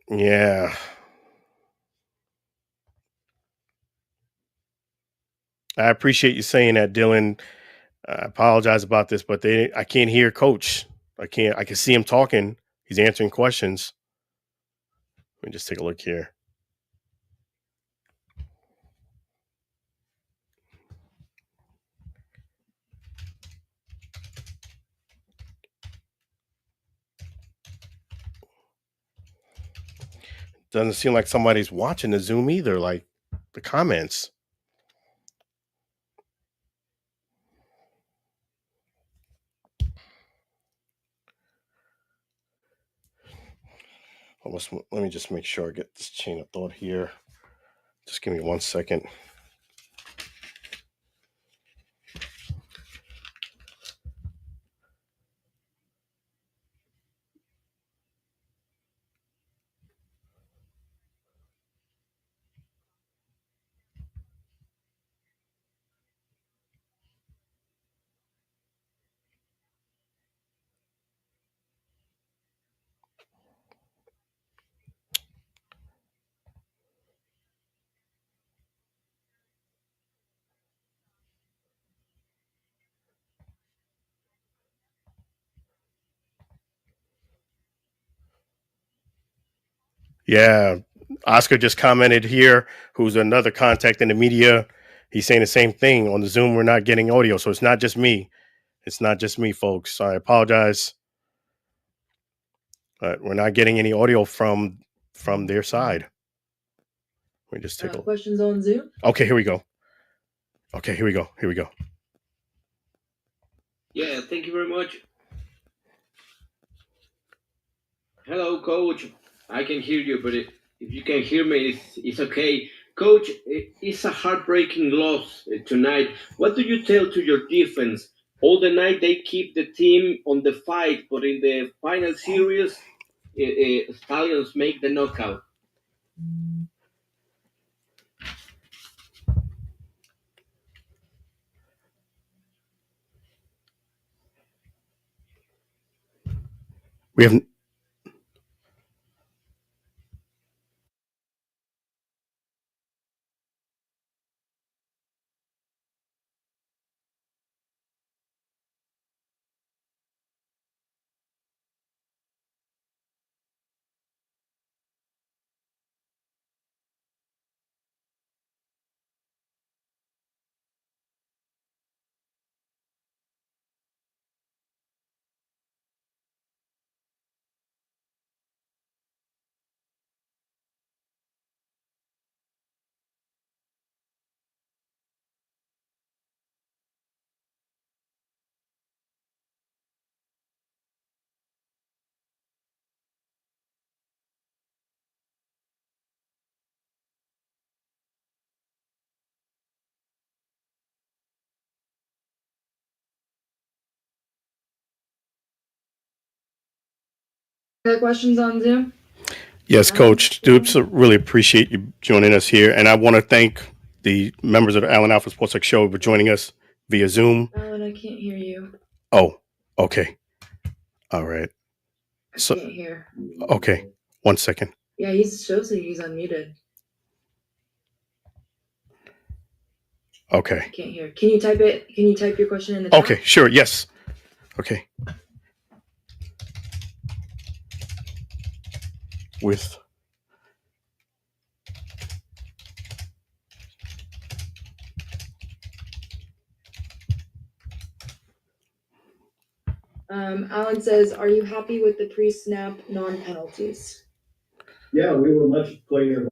[SPEAKER 2] Yeah. I appreciate you saying that, Dylan. I apologize about this, but I can't hear Coach. I can see him talking. He's answering questions. Let me just take a look here. Doesn't seem like somebody's watching the Zoom either, like the comments. Let me just make sure I get this chain of thought here. Just give me 1 second. Yeah, Oscar just commented here, who's another contact in the media. He's saying the same thing on the Zoom. We're not getting audio, so it's not just me. It's not just me, folks. I apologize, but we're not getting any audio from their side. Let me just take a
[SPEAKER 6] questions on Zoom.
[SPEAKER 2] Okay, here we go. Okay, here we go. Here we go.
[SPEAKER 7] Yeah, thank you very much. Hello, Coach. I can hear you, but if you can hear me, it's okay. Coach, it's a heartbreaking loss tonight. What do you tell to your defense? All the night they keep the team on the fight, but in the final series, Stallions make the knockout.
[SPEAKER 2] We have
[SPEAKER 6] Questions on Zoom?
[SPEAKER 2] Yes, Coach Stoops, really appreciate you joining us here. And I want to thank the members of the Allen Alford Sports Tech Show for joining us via Zoom.
[SPEAKER 6] Alan, I can't hear you.
[SPEAKER 2] Oh, okay. All right.
[SPEAKER 6] I can't hear.
[SPEAKER 2] Okay. 1 second.
[SPEAKER 6] Yeah, he shows that he's unmuted.
[SPEAKER 2] Okay.
[SPEAKER 6] I can't hear. Can you type it? Can you type your question in the chat?
[SPEAKER 2] Okay, sure. Yes. Okay. With
[SPEAKER 6] Alan says, "Are you happy with the pre-snap non-penalties?"
[SPEAKER 8] Yeah, we were much cleaner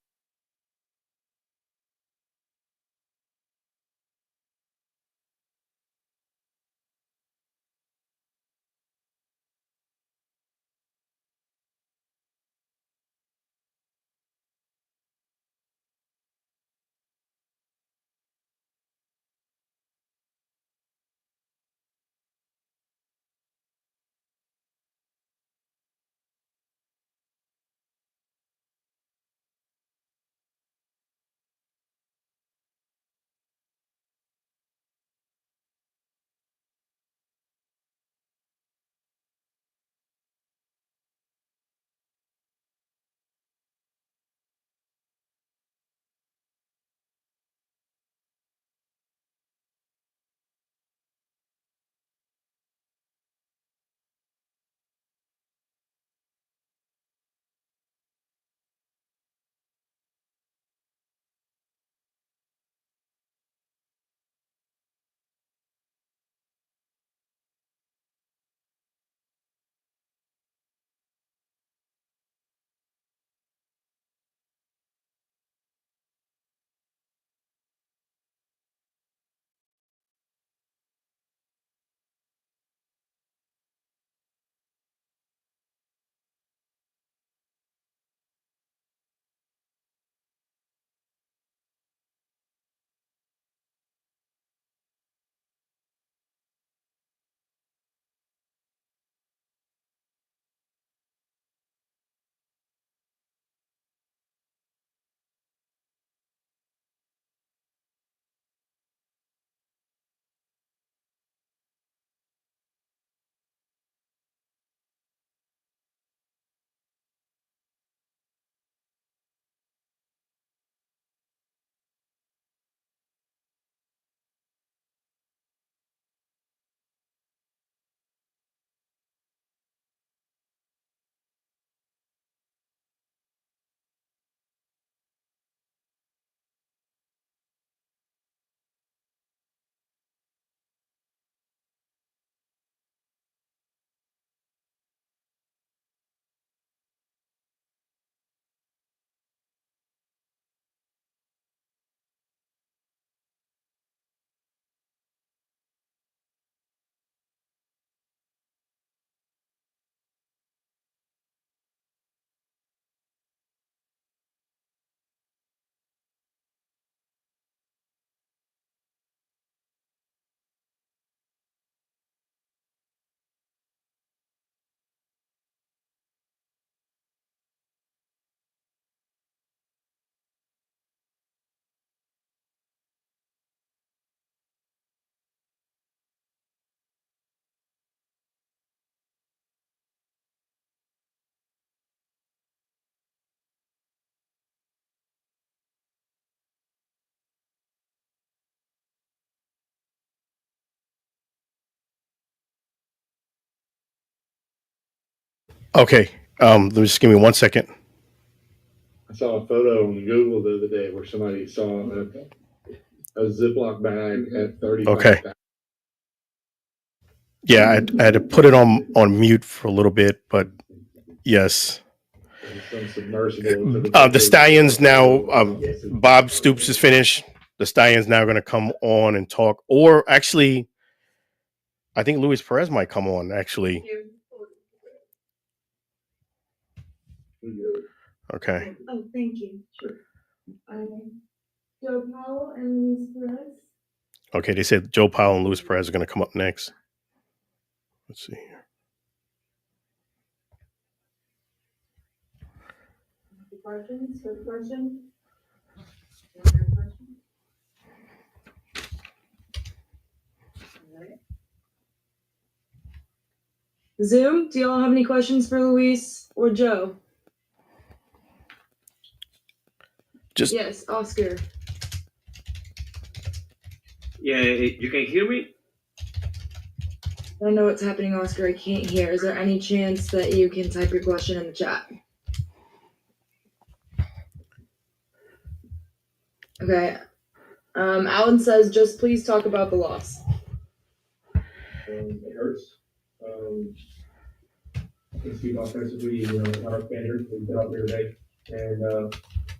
[SPEAKER 2] Okay. Just give me 1 second.
[SPEAKER 8] I saw a photo on Google the other day where somebody saw a Ziploc bag at 35.
[SPEAKER 2] Okay. Yeah, I had to put it on mute for a little bit, but yes. The Stallions now, Bob Stoops is finished. The Stallions now going to come on and talk. Or actually, I think Luis Perez might come on, actually. Okay.
[SPEAKER 6] Oh, thank you. Sure. Joe Powell and Luis Perez.
[SPEAKER 2] Okay, they said Joe Powell and Luis Perez are going to come up next. Let's see here.
[SPEAKER 6] Questions? Good question. Zoom, do y'all have any questions for Luis or Joe? Yes, Oscar.
[SPEAKER 7] Yeah, you can hear me?
[SPEAKER 6] I don't know what's happening, Oscar. I can't hear. Is there any chance that you can type your question in the chat? Okay. Alan says, just please talk about the loss.
[SPEAKER 9] It hurts. Let's keep offensively, our standards. We get out there today and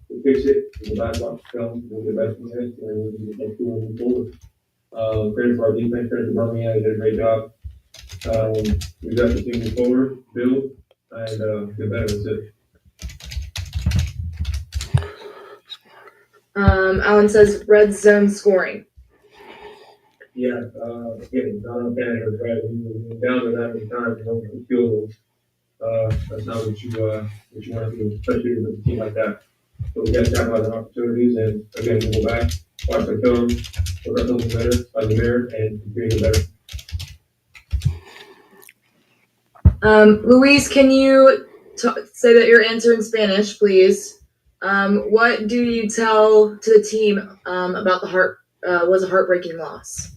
[SPEAKER 9] we fix it. We'll back up, we'll get back from it, and we'll get moving forward. Credit for our defense, credit to Birmingham, they did a great job. We got the team move forward, build, and get better. That's it.
[SPEAKER 6] Alan says, red zone scoring.
[SPEAKER 9] Yeah, again, Donald Canada was right. We were down to that many times, we feel that's not what you want to do, especially with a team like that. So we got to capitalize on opportunities, and again, we'll go back, watch the film, look at something better, by the mirror, and continue to better.
[SPEAKER 6] Luis, can you say that you're answering Spanish, please? What do you tell to the team about was a heartbreaking loss?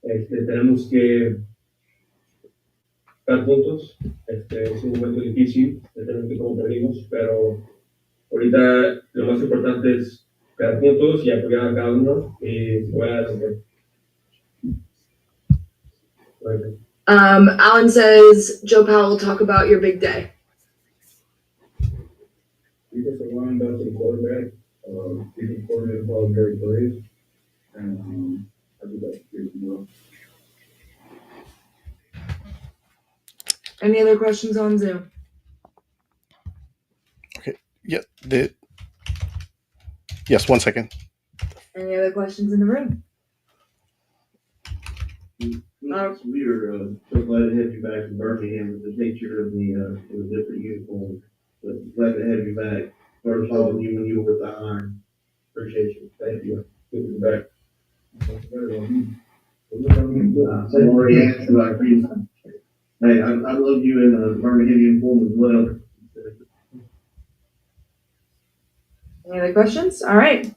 [SPEAKER 9] Tenemos que estar juntos. Es un momento difícil, tenemos que como perdimos, pero ahorita lo más importante es quedar juntos y apoyar a cada uno y voy a hacer.
[SPEAKER 6] Alan says, Joe Powell will talk about your big day.
[SPEAKER 9] We just lined up to the quarterback. The quarterback was very brave, and I think that's pretty well.
[SPEAKER 6] Any other questions on Zoom?
[SPEAKER 2] Okay. Yeah. Yes. 1 second.
[SPEAKER 6] Any other questions in the room?
[SPEAKER 10] We are so glad to have you back in Birmingham with the nature of the different uniforms. But glad to have you back. First following you when you were with the Iron. Appreciate you. Thank you. Good to be back. I'm already asked about reason. Hey, I love you in the Birmingham uniform as well.
[SPEAKER 6] Any other questions? All right.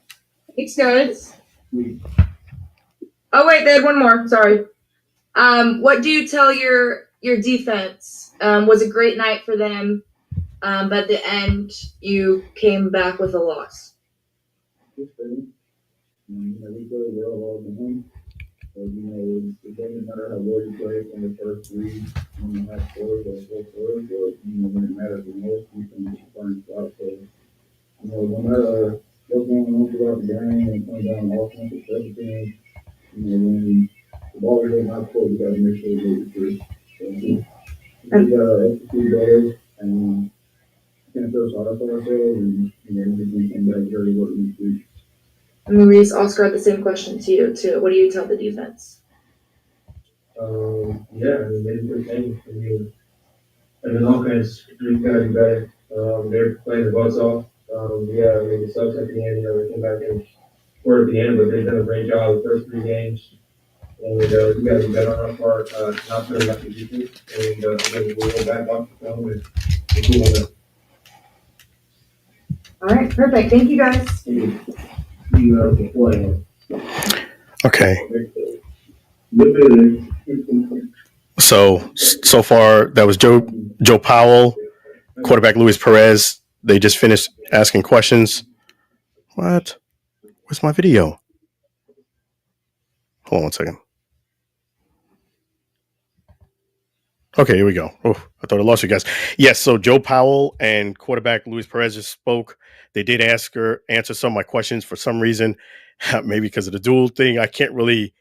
[SPEAKER 6] Thanks, guys. Oh, wait, they had one more. Sorry. What do you tell your defense? Was a great night for them, but at the end, you came back with a loss.
[SPEAKER 10] We played well all the home. It doesn't matter how well you play from the first three, half quarters or fourth quarter, but when it matters the most, we can make a first spot. So, no matter what's going on throughout the game and coming down the offense, special teams, when the ball is in high court, we got to make sure we get it through. So, we got to execute better and can't feel sorry for ourselves, and we can come back very what we do.
[SPEAKER 6] And Luis, Oscar had the same question to you, too. What do you tell the defense?
[SPEAKER 9] Yeah, they did good things. And in offense, we got to be better. They're playing the butts off. Maybe sucks at the end. They came back and scored at the end, but they've done a great job the first 3 games. And we got to be better on our part, not putting up the defense. And we'll go back off the film and we'll move on.
[SPEAKER 6] All right, perfect. Thank you, guys.
[SPEAKER 2] Okay. So far, that was Joe Powell, quarterback Luis Perez. They just finished asking questions. What? Where's my video? Hold on one second. Okay, here we go. Oh, I thought I lost you guys. Yes, so Joe Powell and quarterback Luis Perez just spoke. They did answer some of my questions for some reason, maybe because of the dual thing. I can't really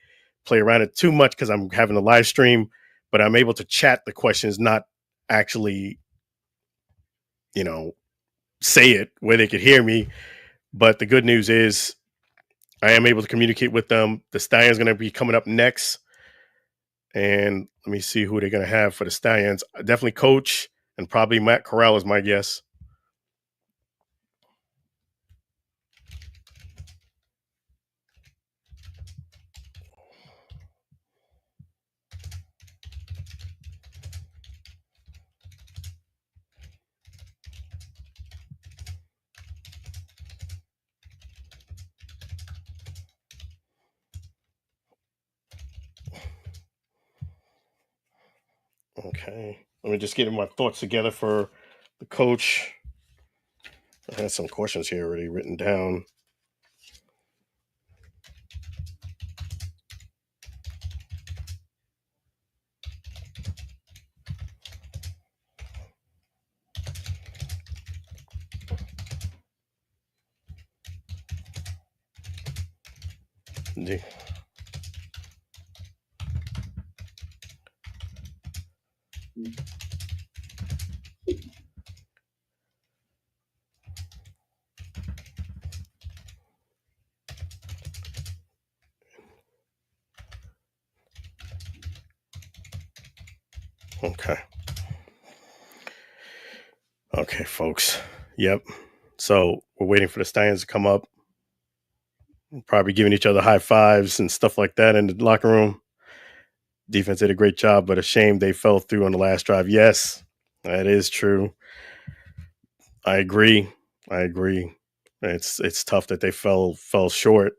[SPEAKER 2] play around it too much because I'm having a live stream, but I'm able to chat the questions, not actually, say it where they could hear me. But the good news is I am able to communicate with them. The Stallions going to be coming up next. And let me see who they're going to have for the Stallions. Definitely Coach and probably Matt Corral is my guess. Okay. Let me just get my thoughts together for the coach. I had some questions here already written down. Okay, folks. Yep. So we're waiting for the Stallions to come up. Probably giving each other high fives and stuff like that in the locker room. Defense did a great job, but a shame they fell through on the last drive. Yes, that is true. I agree. It's tough that they fell short.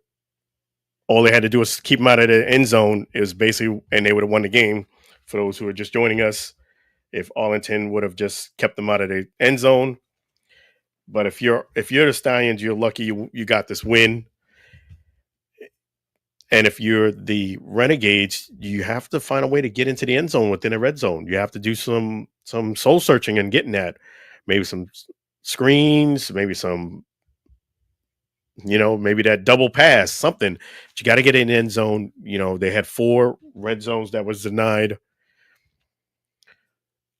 [SPEAKER 2] All they had to do was keep them out of the end zone. It was basically, and they would have won the game. For those who are just joining us, if Arlington would have just kept them out of the end zone. But if you're the Stallions, you're lucky you got this win. And if you're the Renegades, you have to find a way to get into the end zone within a red zone. You have to do some soul searching and getting that. Maybe some screens, maybe some, maybe that double pass, something. But you got to get in the end zone. They had 4 red zones that was denied.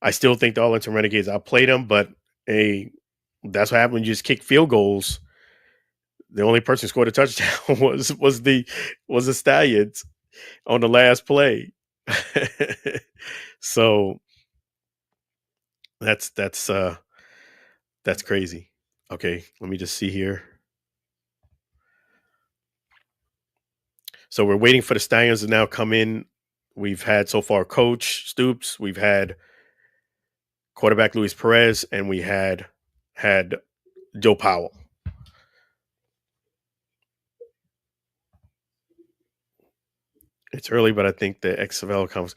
[SPEAKER 2] I still think the Arlington Renegades outplayed them, but that's what happened when you just kick field goals. The only person who scored a touchdown was the Stallions on the last play. So that's crazy. Okay, let me just see here. So we're waiting for the Stallions to now come in. We've had so far Coach Stoops, we've had quarterback Luis Perez, and we had Joe Powell. It's early, but I think the XFL comes.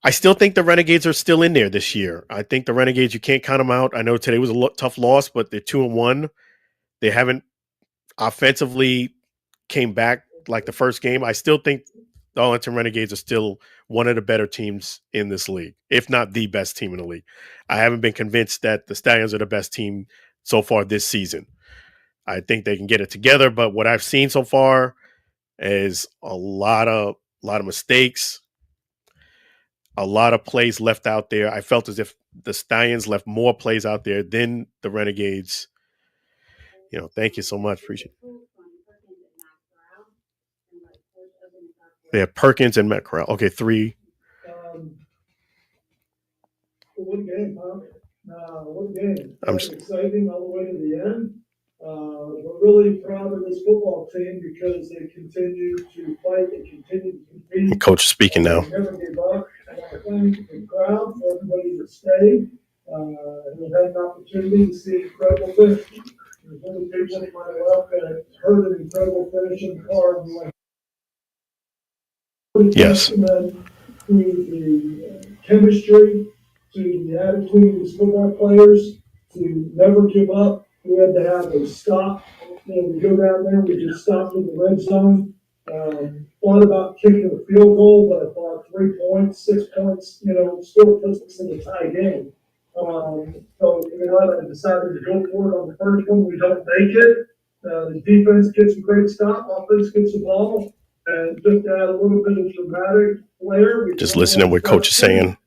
[SPEAKER 2] I still think the Renegades are still in there this year. I think the Renegades, you can't count them out. I know today was a tough loss, but they're 2-1. They haven't offensively came back like the first game. I still think the Arlington Renegades are still one of the better teams in this league, if not the best team in the league. I haven't been convinced that the Stallions are the best team so far this season. I think they can get it together, but what I've seen so far is a lot of mistakes, a lot of plays left out there. I felt as if the Stallions left more plays out there than the Renegades. Thank you so much. Appreciate it. They have Perkins and Matt Corral. Okay, 3.
[SPEAKER 9] What a game, huh? What a game. Exciting all the way to the end. We're really proud of this football team because they continue to fight, they continue to compete.
[SPEAKER 2] Coach speaking now.
[SPEAKER 9] They never give up. I want to thank the crowd for everybody that stayed. And we've had an opportunity to see incredible finish. There's only people that might have left that heard an incredible finish in the car.
[SPEAKER 2] Yes.
[SPEAKER 9] To the
[SPEAKER 11] chemistry, to the attitude of these football players, to never give up. We had to have a stop. We go down there, we just stopped in the red zone. Thought about kicking a field goal, but I thought 3 points, 6 points, still puts us in a tie game. So, I decided to go for it on the first one. We don't make it. The defense gets a great stop, offense gets the ball, and just to add a little bit of dramatic flair.
[SPEAKER 2] Just listening to what Coach is saying.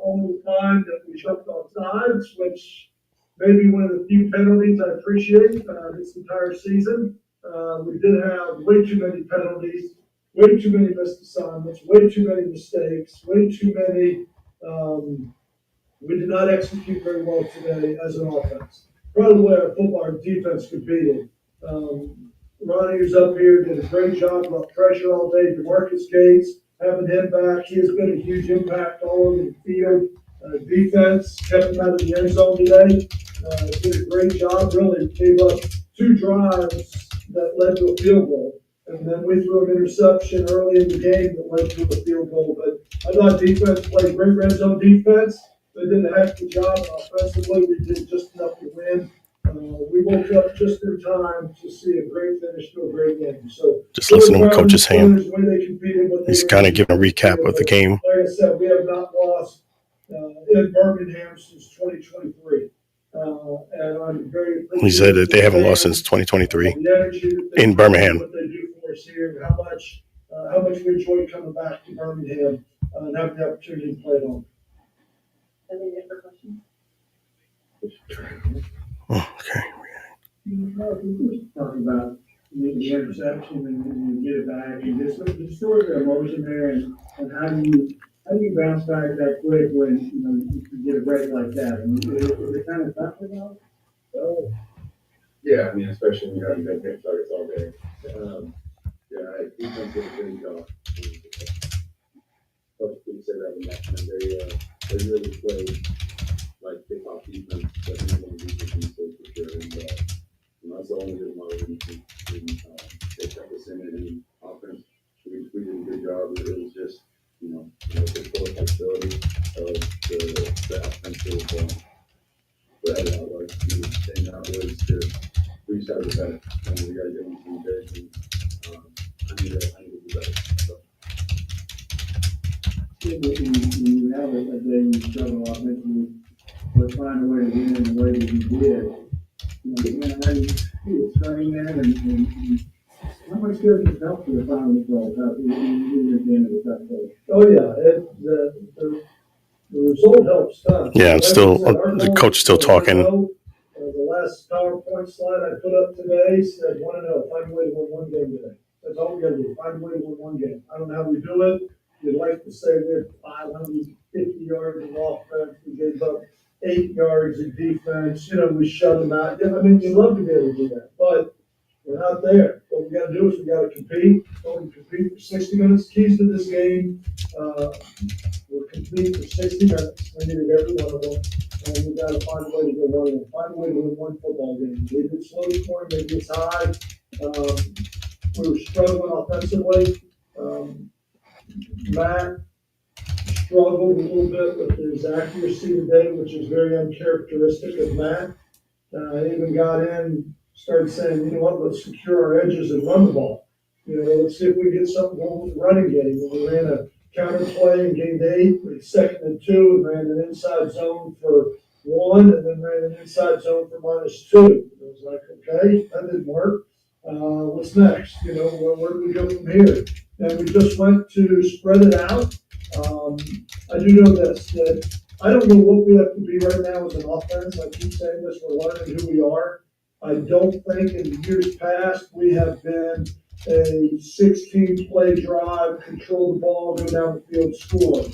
[SPEAKER 11] Only time that we jumped on sides, which may be one of the few penalties I appreciate this entire season. We did have way too many penalties, way too many missed assignments, way too many mistakes, way too many. We did not execute very well today as an offense. Probably the way our defense competed. Ronnie, who's up here, did a great job of pressure all day. DeMarcus Gates, having him back, he has been a huge impact all over the field. Defense kept him out of the end zone today. Did a great job, really gave up 2 drives that led to a field goal. And then we threw an interception early in the game that led to a field goal. But I thought defense played great red zone defense. They did a heck of a job offensively. We did just enough to win. We woke up just in time to see a great finish to a great game. So
[SPEAKER 2] just listen to what Coach is saying. He's kind of giving a recap of the game.
[SPEAKER 11] Like I said, we have not lost in Birmingham since 2023. And I'm very.
[SPEAKER 2] He said that they haven't lost since 2023 in Birmingham.
[SPEAKER 11] What they do for us here, and how much we enjoy coming back to Birmingham and having the opportunity to play at home.
[SPEAKER 6] Any other questions?
[SPEAKER 2] Okay.
[SPEAKER 10] Talking about the interception and you get it back and just sort of emotion there and how do you bounce back that quick when you get a break like that? Is it kind of tough about?
[SPEAKER 8] Yeah, especially when you have big hit targets all day. Defense did a great job. Coach did say that in that they really played like hip-hop defense, but they don't do defense for sure. And that's the only reason why we didn't take up us in any offense. We did a good job. It was just, the full flexibility of the offensive whatever that was. And that was just, we just got to be better. And we got to get on some big and I need to do better. So.
[SPEAKER 10] When you have a day you struggle offensively, but find a way to win in the way that you did, how do you explain that and how much does it help for the final result? How do you at the end of the tough day?
[SPEAKER 11] Oh yeah, the result helps tough.
[SPEAKER 2] Yeah, the coach is still talking.
[SPEAKER 11] The last PowerPoint slide I put up today said 1-0, find a way to win one game today. That's all we got to do, find a way to win one game. I don't know how we do it. You'd like to say we had 550 yards of offense. We gave up 8 yards of defense. We shut them out. You'd love to be able to do that, but we're not there. What we got to do is we got to compete. We compete for 60 minutes. Keys to this game, we're competing for 60 minutes. We needed every one of them. And we got to find a way to go one of them. Find a way to win one football game. Maybe it's slow scoring, maybe it's high. We were struggling offensively. Matt struggled a little bit with his accuracy today, which is very uncharacteristic of Matt. He even got in, started saying, let's secure our edges and run the ball. Let's see if we get something going with the running game. And we ran a counter play and gained 8, we 2nd and 2, and ran an inside zone for 1, and then ran an inside zone for -2. It was like, okay, that didn't work. What's next? Where do we go from here? And we just went to spread it out. I do know this, that I don't know what we have to be right now as an offense. I keep saying this, we're learning who we are. I don't think in years past we have been a 16-play drive, control the ball, go down the field, score.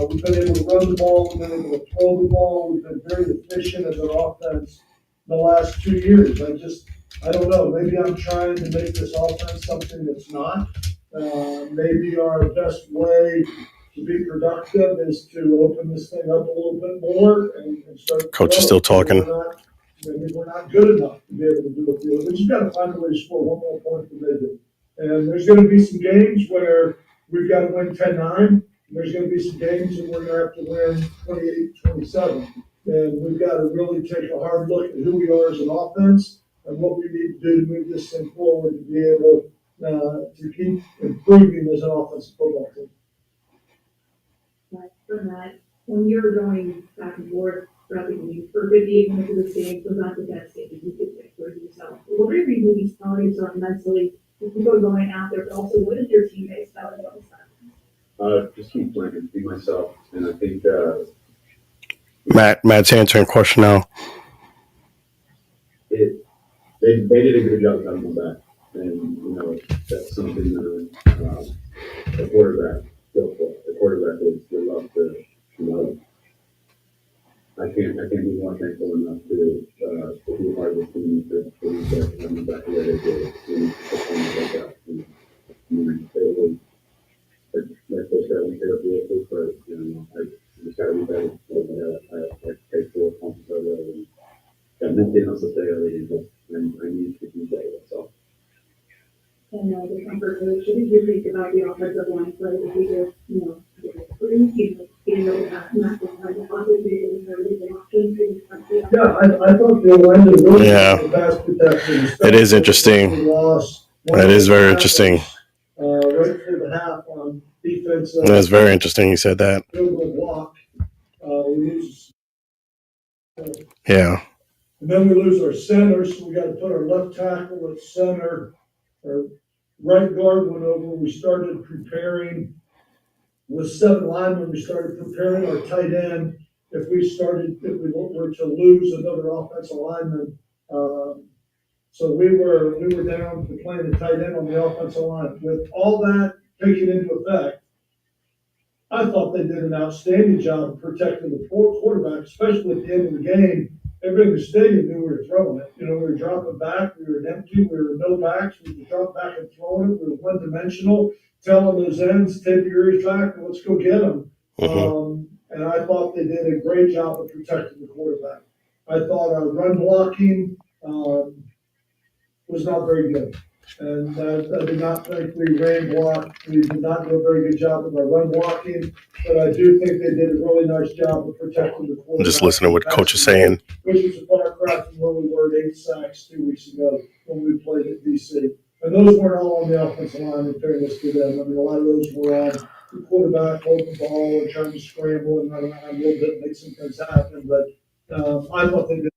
[SPEAKER 11] We've been able to run the ball, we've been able to throw the ball, we've been very efficient as an offense the last 2 years. I don't know, maybe I'm trying to make this offense something that's not. Maybe our best way to be productive is to open this thing up a little bit more and start.
[SPEAKER 2] Coach is still talking.
[SPEAKER 11] Maybe we're not good enough to be able to do it. But you've got to find a way to score one more point than they do. And there's going to be some games where we've got to win 10-9. There's going to be some games that we're going to have to win 28-27. And we've got to really take a hard look at who we are as an offense and what we need to do to move this thing forward to be able to keep improving as an offensive football team.
[SPEAKER 12] But from that, when you're going back and forth throughout the game, for 58 minutes of this game, was not the best game you could pick for yourself. What are your moving qualities on mentally, if you go going out there, but also what is your teammates telling you on the side?
[SPEAKER 8] Just keep playing, be myself, and I think
[SPEAKER 2] Matt's answering question now.
[SPEAKER 8] they did a good job coming back, and that's something the quarterback built for. The quarterback would love to. I can't be more thankful enough to be a part of the team for these guys coming back the way they did. Performing like that. Like they said, we did a beautiful, but I just got to be better. I take 4 points already. Got nothing else to say other than I need to be better. That's all.
[SPEAKER 12] And the comfort coach, what did you think about the offensive line play? Did you
[SPEAKER 11] I thought the line really
[SPEAKER 2] Yeah.
[SPEAKER 11] pass protection.
[SPEAKER 2] It is interesting. That is very interesting.
[SPEAKER 11] Right through the half on defense.
[SPEAKER 2] That's very interesting. You said that.
[SPEAKER 11] Block. We lose.
[SPEAKER 2] Yeah.
[SPEAKER 11] And then we lose our center, so we got to put our left tackle at center. Our right guard went over. We started preparing with 7 linemen. We started preparing our tight end. If we were to lose another offensive lineman, so we were down to playing the tight end on the offensive line. With all that taken into effect, I thought they did an outstanding job of protecting the quarterback, especially at the end of the game. Everybody in the stadium knew we were throwing it. We were dropping back, we were empty, we were no backs, we were dropping back and throwing it. We were one-dimensional, telling those ends, take your ears back, and let's go get them. And I thought they did a great job of protecting the quarterback. I thought our run blocking was not very good. And I did not think we ran blocked. We did not do a very good job of our run blocking, but I do think they did a really nice job of protecting the quarterback.
[SPEAKER 2] Just listening to what Coach is saying.
[SPEAKER 11] Which was a far cry from where we were at 8 sacks 2 weeks ago when we played at DC. And those weren't all on the offensive line, in fairness to them. I mean, a lot of those were on the quarterback holding the ball and trying to scramble and run around a little bit and make some things happen. But I thought they did.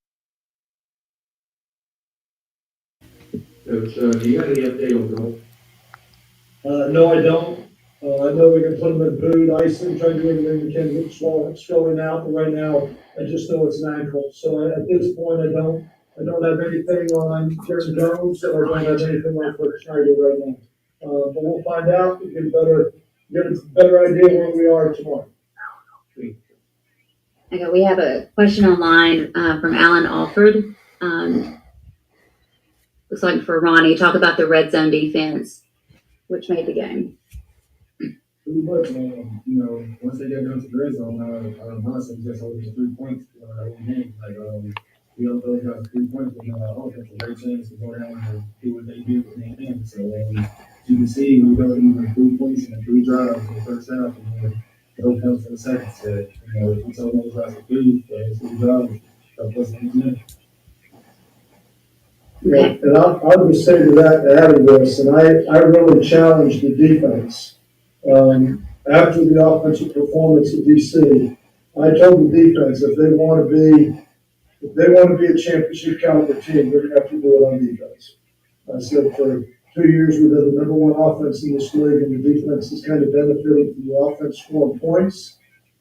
[SPEAKER 9] Coach, do you have any update on goal?
[SPEAKER 11] No, I don't. I know we can put them in boot, ice them, try to do anything we can get swelling out, but right now I just know it's an ankle. So at this point, I don't have anything on Karen Jones, or I don't have anything on Coach Schneider right now. But we'll find out. We'll get a better idea where we are tomorrow.
[SPEAKER 13] Okay, we have a question online from Alan Alford. Looks like for Ronnie, talk about the red zone defense, which made the game.
[SPEAKER 10] Pretty much, once they get down to the red zone, honestly, just holding the 3 points the whole game. We don't really have 3 points, but offense a great chance to go down and do what they do with their hands. So you can see we go even 3 points and 3 drives in the first half, and then it all comes for the second. So if we tell those guys to do, it's a good job. Help us in the end.
[SPEAKER 11] Yeah, and I would just say to that, adding this, and I really challenged the defense. After the offensive performance at DC, I told the defense if they want to be a championship caliber team, they're going to have to do it on defense. I said for 2 years we've been the number 1 offense in this league, and the defense has kind of benefited from the offense scoring points.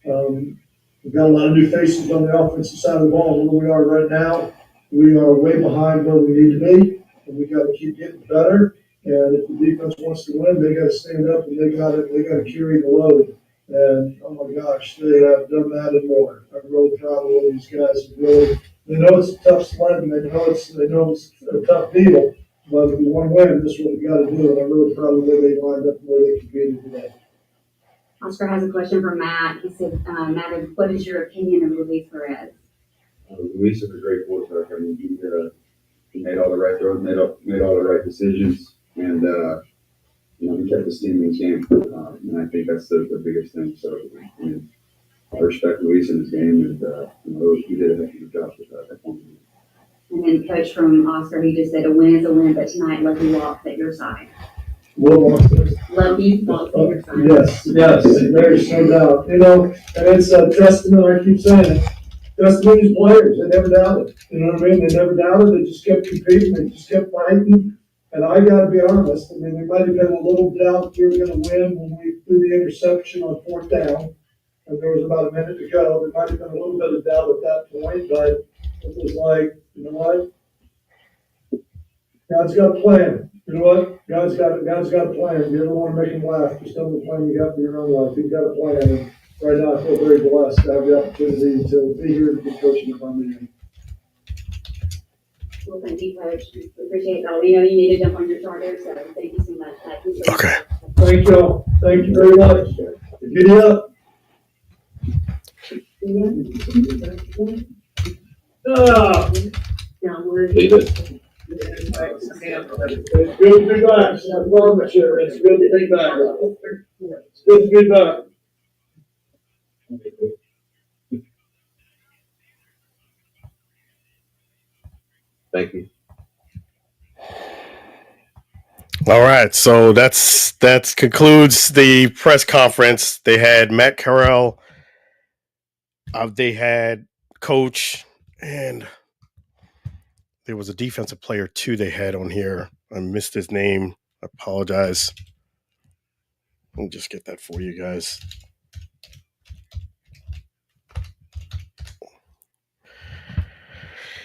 [SPEAKER 11] We've got a lot of new faces on the offensive side of the ball. Where we are right now, we are way behind where we need to be, and we got to keep getting better. And if the defense wants to win, they got to stand up and they got to carry the load. And oh my gosh, they have done that and more. I'm really proud of all these guys. They know it's a tough sled, and they know it's a tough deal. But if we want to win, this is what we got to do. And I'm really proud of the way they lined up and where they competed today.
[SPEAKER 13] Oscar has a question for Matt. He said, Matt, what is your opinion of Luis Perez?
[SPEAKER 8] Luis is a great quarterback. I mean, he made all the right throws, made all the right decisions, and he kept his team in camp, and I think that's the biggest thing. So, I respect Luis in his game, and he did a heck of a job with that.
[SPEAKER 13] And then coach from Oscar, he just said a win is a win, but tonight Lucky walked at your side. Lucky walked at your side.
[SPEAKER 11] Yes, there's no doubt. And it's a testament, I keep saying it, testament to these players. They never doubted. You know what I mean? They never doubted. They just kept competing. They just kept fighting. And I got to be honest. I mean, there might have been a little doubt we were going to win when we threw the interception on 4th down. And there was about a minute to go. There might have been a little bit of doubt at that point, but it was like, you know what? God's got a plan. You know what? God's got a plan. You ever want to make him laugh, just tell him the plan you got for your own life. He's got a plan. And right now I feel very blessed to have the opportunity to be here and be coaching the Birmingham.
[SPEAKER 13] Well, thank you, Coach. We appreciate it all. We know you need to jump on your charter, so thank you so much.
[SPEAKER 2] Okay.
[SPEAKER 11] Thank you all. Thank you very much. Get it up.
[SPEAKER 8] David.
[SPEAKER 11] It's good to be back. It's good to be back. It's good to be back.
[SPEAKER 8] Thank you.
[SPEAKER 2] All right, so that concludes the press conference. They had Matt Carroll, they had coach, and there was a defensive player too they had on here. I missed his name. I apologize. Let me just get that for you guys.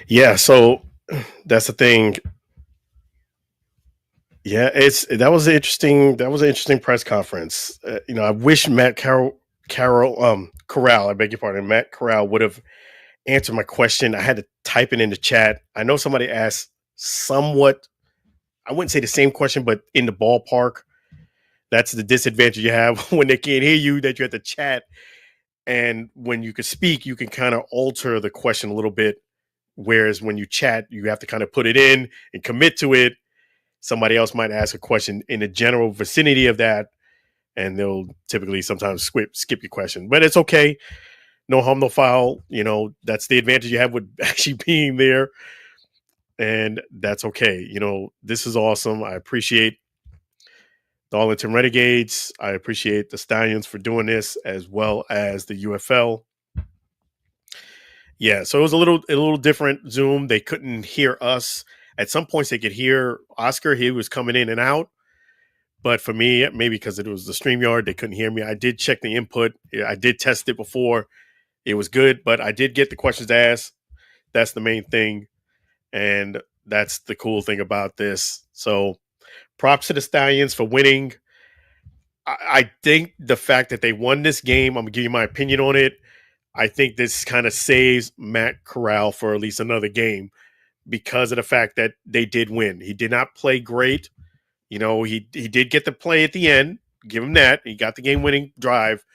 [SPEAKER 2] Yeah, so that's the thing. Yeah, that was an interesting press conference. I wish Matt Corral, I beg your pardon, Matt Corral would have answered my question. I had to type it in the chat. I know somebody asked somewhat, I wouldn't say the same question, but in the ballpark. That's the disadvantage you have when they can't hear you, that you have to chat. And when you can speak, you can kind of alter the question a little bit. Whereas when you chat, you have to kind of put it in and commit to it. Somebody else might ask a question in the general vicinity of that, and they'll typically sometimes skip your question. But it's okay. No harm, no foul. That's the advantage you have with actually being there. And that's okay. This is awesome. I appreciate the Arlington Renegades. I appreciate the Stallions for doing this, as well as the UFL. Yeah, so it was a little different Zoom. They couldn't hear us. At some points, they could hear Oscar. He was coming in and out. But for me, maybe because it was the StreamYard, they couldn't hear me. I did check the input. I did test it before. It was good, but I did get the questions asked. That's the main thing. And that's the cool thing about this. So props to the Stallions for winning. I think the fact that they won this game, I'm going to give you my opinion on it. I think this kind of saves Matt Corral for at least another game because of the fact that they did win. He did not play great. He did get the play at the end. Give him that. He got the game-winning drive.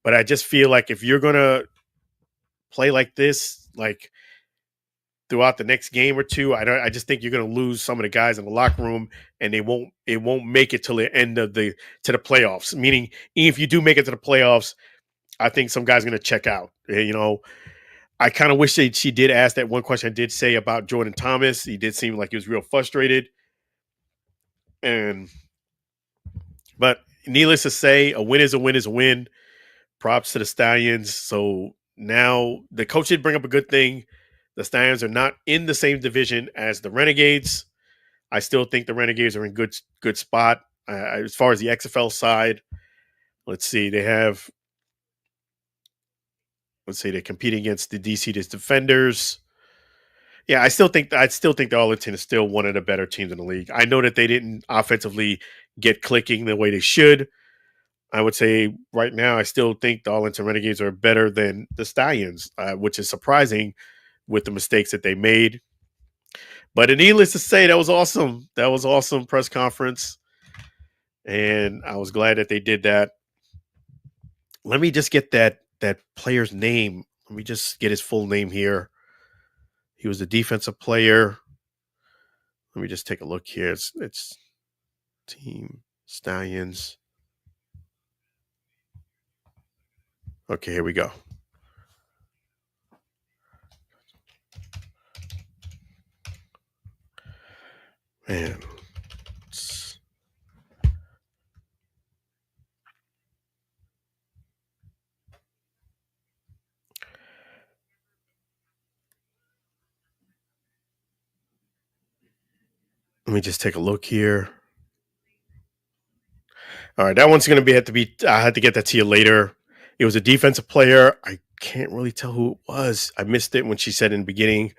[SPEAKER 2] But I just feel like if you're going to play like this, like throughout the next game or two, I just think you're going to lose some of the guys in the locker room, and it won't make it till the end of the playoffs. Meaning, if you do make it to the playoffs, I think some guys are going to check out. I kind of wish she did ask that one question I did say about Jordan Thomas. He did seem like he was real frustrated. But needless to say, a win is a win is a win. Props to the Stallions. So now the coach did bring up a good thing. The Stallions are not in the same division as the Renegades. I still think the Renegades are in good spot. As far as the XFL side, let's see. They're competing against the DC Defenders. Yeah, I still think the Arlington is still one of the better teams in the league. I know that they didn't offensively get clicking the way they should. I would say right now, I still think the Arlington Renegades are better than the Stallions, which is surprising with the mistakes that they made. But needless to say, that was awesome. That was awesome press conference. And I was glad that they did that. Let me just get that player's name. Let me just get his full name here. He was a defensive player. Let me just take a look here. It's team Stallions. Okay, here we go. Man. Let me just take a look here. All right, that one's going to have to be. I had to get that to you later. It was a defensive player. I can't really tell who it was. I missed it when she said in the beginning.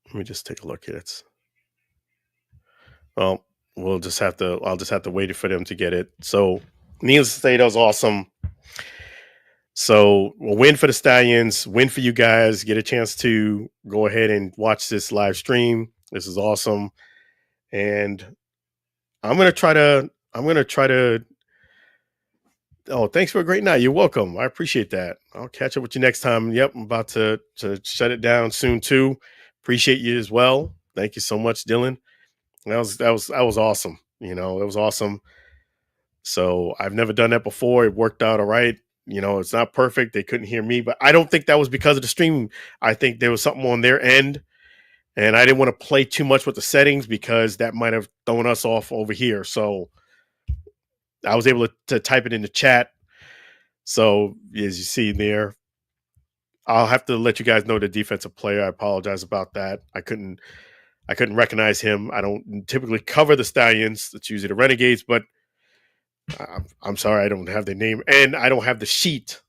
[SPEAKER 2] Let me just take a look here. Well, I'll just have to wait for them to get it. So, needless to say, that was awesome. So, a win for the Stallions, win for you guys. Get a chance to go ahead and watch this live stream. This is awesome. And I'm going to try to oh, thanks for a great night. You're welcome. I appreciate that. I'll catch up with you next time. Yep, I'm about to shut it down soon too. Appreciate you as well. Thank you so much, Dylan. That was awesome. You know, it was awesome. So I've never done that before. It worked out all right. You know, it's not perfect. They couldn't hear me, but I don't think that was because of the stream. I think there was something on their end, and I didn't want to play too much with the settings because that might have thrown us off over here. So I was able to type it in the chat. So as you see there, I'll have to let you guys know the defensive player. I apologize about that. I couldn't recognize him. I don't typically cover the Stallions. It's usually the Renegades, but I'm sorry, I don't have their name, and I don't have the sheet.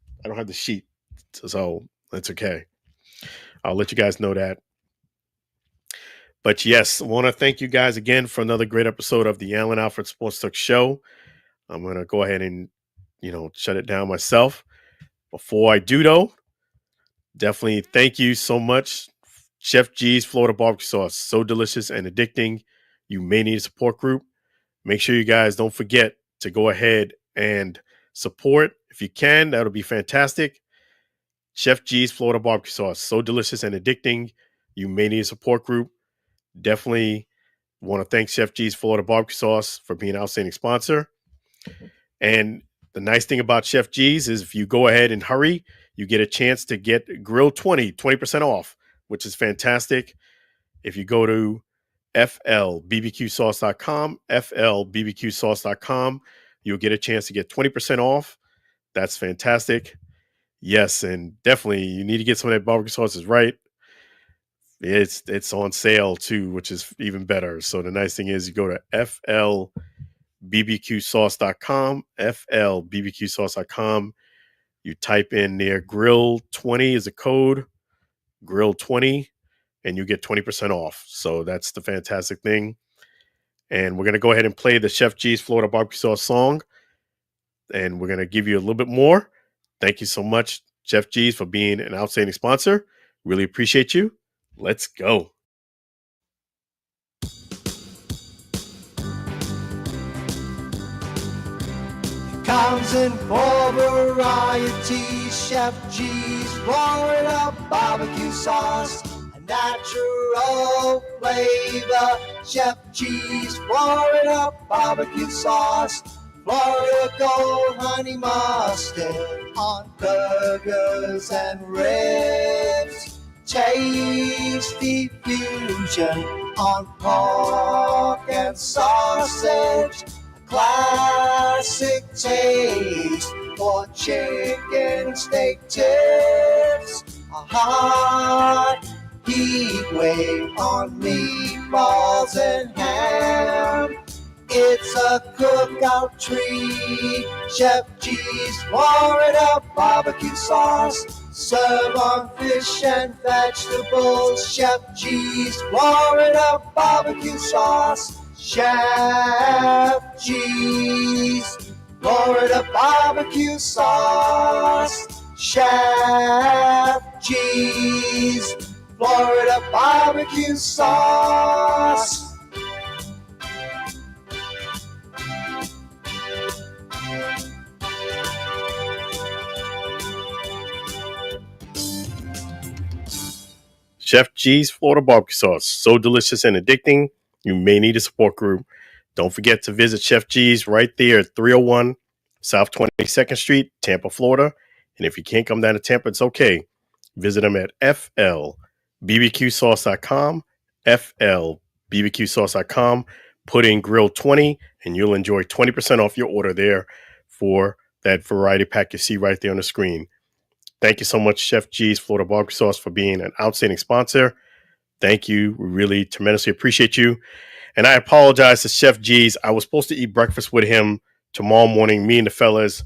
[SPEAKER 2] So that's okay. I'll let you guys know that. But yes, I want to thank you guys again for another great episode of the Alford Sports Talk Show. I'm going to go ahead and, shut it down myself. Before I do, though, definitely thank you so much. Chef G's Florida Barbecue Sauce, so delicious and addicting. You may need a support group. Make sure you guys don't forget to go ahead and support. If you can, that'll be fantastic. Chef G's Florida Barbecue Sauce, so delicious and addicting. You may need a support group. Definitely want to thank Chef G's Florida Barbecue Sauce for being an outstanding sponsor. And the nice thing about Chef G's is if you go ahead and hurry, you get a chance to get Grill 20% off, which is fantastic. If you go to flbbqsauce.com, flbbqsauce.com, you'll get a chance to get 20% off. That's fantastic. Yes, and definitely you need to get some of that barbecue sauce. Is right. It's on sale too, which is even better. So the nice thing is you go to flbbqsauce.com, flbbqsauce.com. You type in there Grill 20 is a code, Grill 20, and you get 20% off. So that's the fantastic thing. And we're going to go ahead and play the Chef G's Florida Barbecue Sauce song. And we're going to give you a little bit more. Thank you so much, Chef G's, for being an outstanding sponsor. Really appreciate you. Let's go.
[SPEAKER 1] Comes in four varieties. Chef G's Florida barbecue sauce, a natural flavor. Chef G's Florida barbecue sauce, Florida Gold Honey Mustard on burgers and ribs. Tasty fusion on pork and sausage. Classic taste for chicken steak tips. A hot heat wave on meatballs and ham. It's a cookout treat. Chef G's Florida barbecue sauce. Serve on fish and vegetables. Chef G's Florida barbecue sauce. Chef G's Florida barbecue sauce. Chef G's Florida barbecue sauce.
[SPEAKER 2] Chef G's Florida Barbecue Sauce, so delicious and addicting. you may need a support group. Don't forget to visit Chef G's right there at 301 South 22nd Street, Tampa, Florida. And if you can't come down to Tampa, it's okay. Visit them at flbbqsauce.com, flbbqsauce.com. Put in grill 20 and you'll enjoy 20% off your order there for that variety pack you see right there on the screen. Thank you so much, Chef G's Florida Barbecue Sauce, for being an outstanding sponsor. Thank you. We really tremendously appreciate you. And I apologize to Chef G's. I was supposed to eat breakfast with him tomorrow morning, me and the fellas.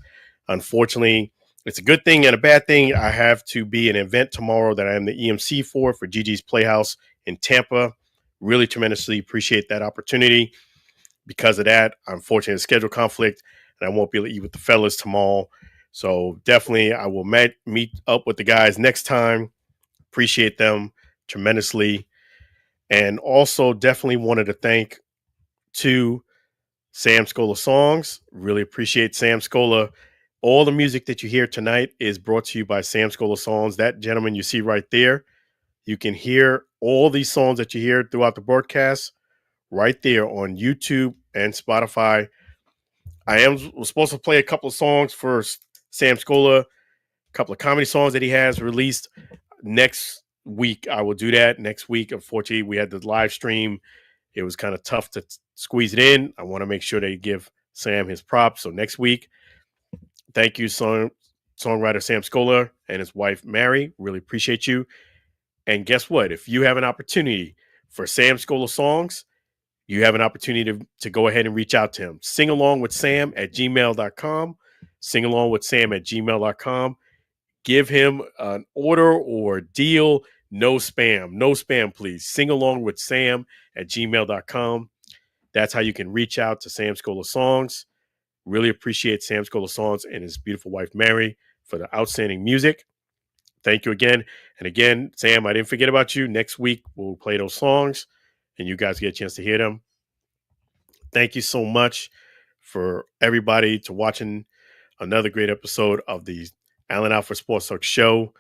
[SPEAKER 2] Unfortunately, it's a good thing and a bad thing. I have to be at an event tomorrow that I am the EMC for Gigi's Playhouse in Tampa. Really tremendously appreciate that opportunity. Because of that, unfortunately, a schedule conflict, and I won't be able to eat with the fellas tomorrow. So definitely, I will meet up with the guys next time. Appreciate them tremendously. And also definitely wanted to thank to Sam Scola Songs. Really appreciate Sam Scola. All the music that you hear tonight is brought to you by Sam Scola Songs. That gentleman you see right there. You can hear all these songs that you hear throughout the broadcast right there on YouTube and Spotify. I was supposed to play a couple of songs for Sam Scola, a couple of comedy songs that he has released. Next week, I will do that. Next week, unfortunately, we had the live stream. It was kind of tough to squeeze it in. I want to make sure they give Sam his props. So next week, thank you, songwriter Sam Scola and his wife, Mary. Really appreciate you. And guess what? If you have an opportunity for Sam Scola Songs, you have an opportunity to go ahead and reach out to him. Sing along with Sam at gmail.com. Sing along with Sam at gmail.com. Give him an order or deal. No spam. No spam, please. Sing along with Sam at gmail.com. That's how you can reach out to Sam Scola Songs. Really appreciate Sam Scola Songs and his beautiful wife, Mary, for the outstanding music. Thank you again. And again, Sam, I didn't forget about you. Next week, we'll play those songs and you guys get a chance to hear them. Thank you so much for everybody to watching another great episode of the Alan Alford Sports Talk Show,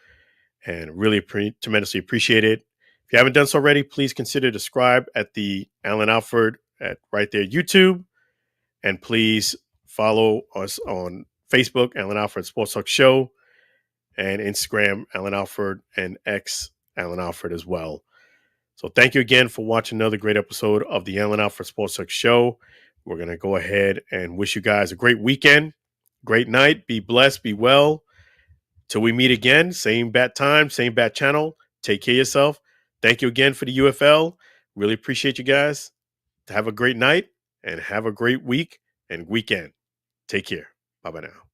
[SPEAKER 2] and really tremendously appreciate it. If you haven't done so already, please consider subscribe at the Alan Alford at right there YouTube, and please follow us on Facebook, Alan Alford Sports Talk Show, and Instagram, Alan Alford, and X, Alan Alford as well. So thank you again for watching another great episode of the Alan Alford Sports Talk Show. We're going to go ahead and wish you guys a great weekend, great night. Be blessed, be well. Till we meet again, same bat time, same bat channel. Take care of yourself. Thank you again for the UFL. Really appreciate you guys. Have a great night and have a great week and weekend. Take care. Bye-bye now.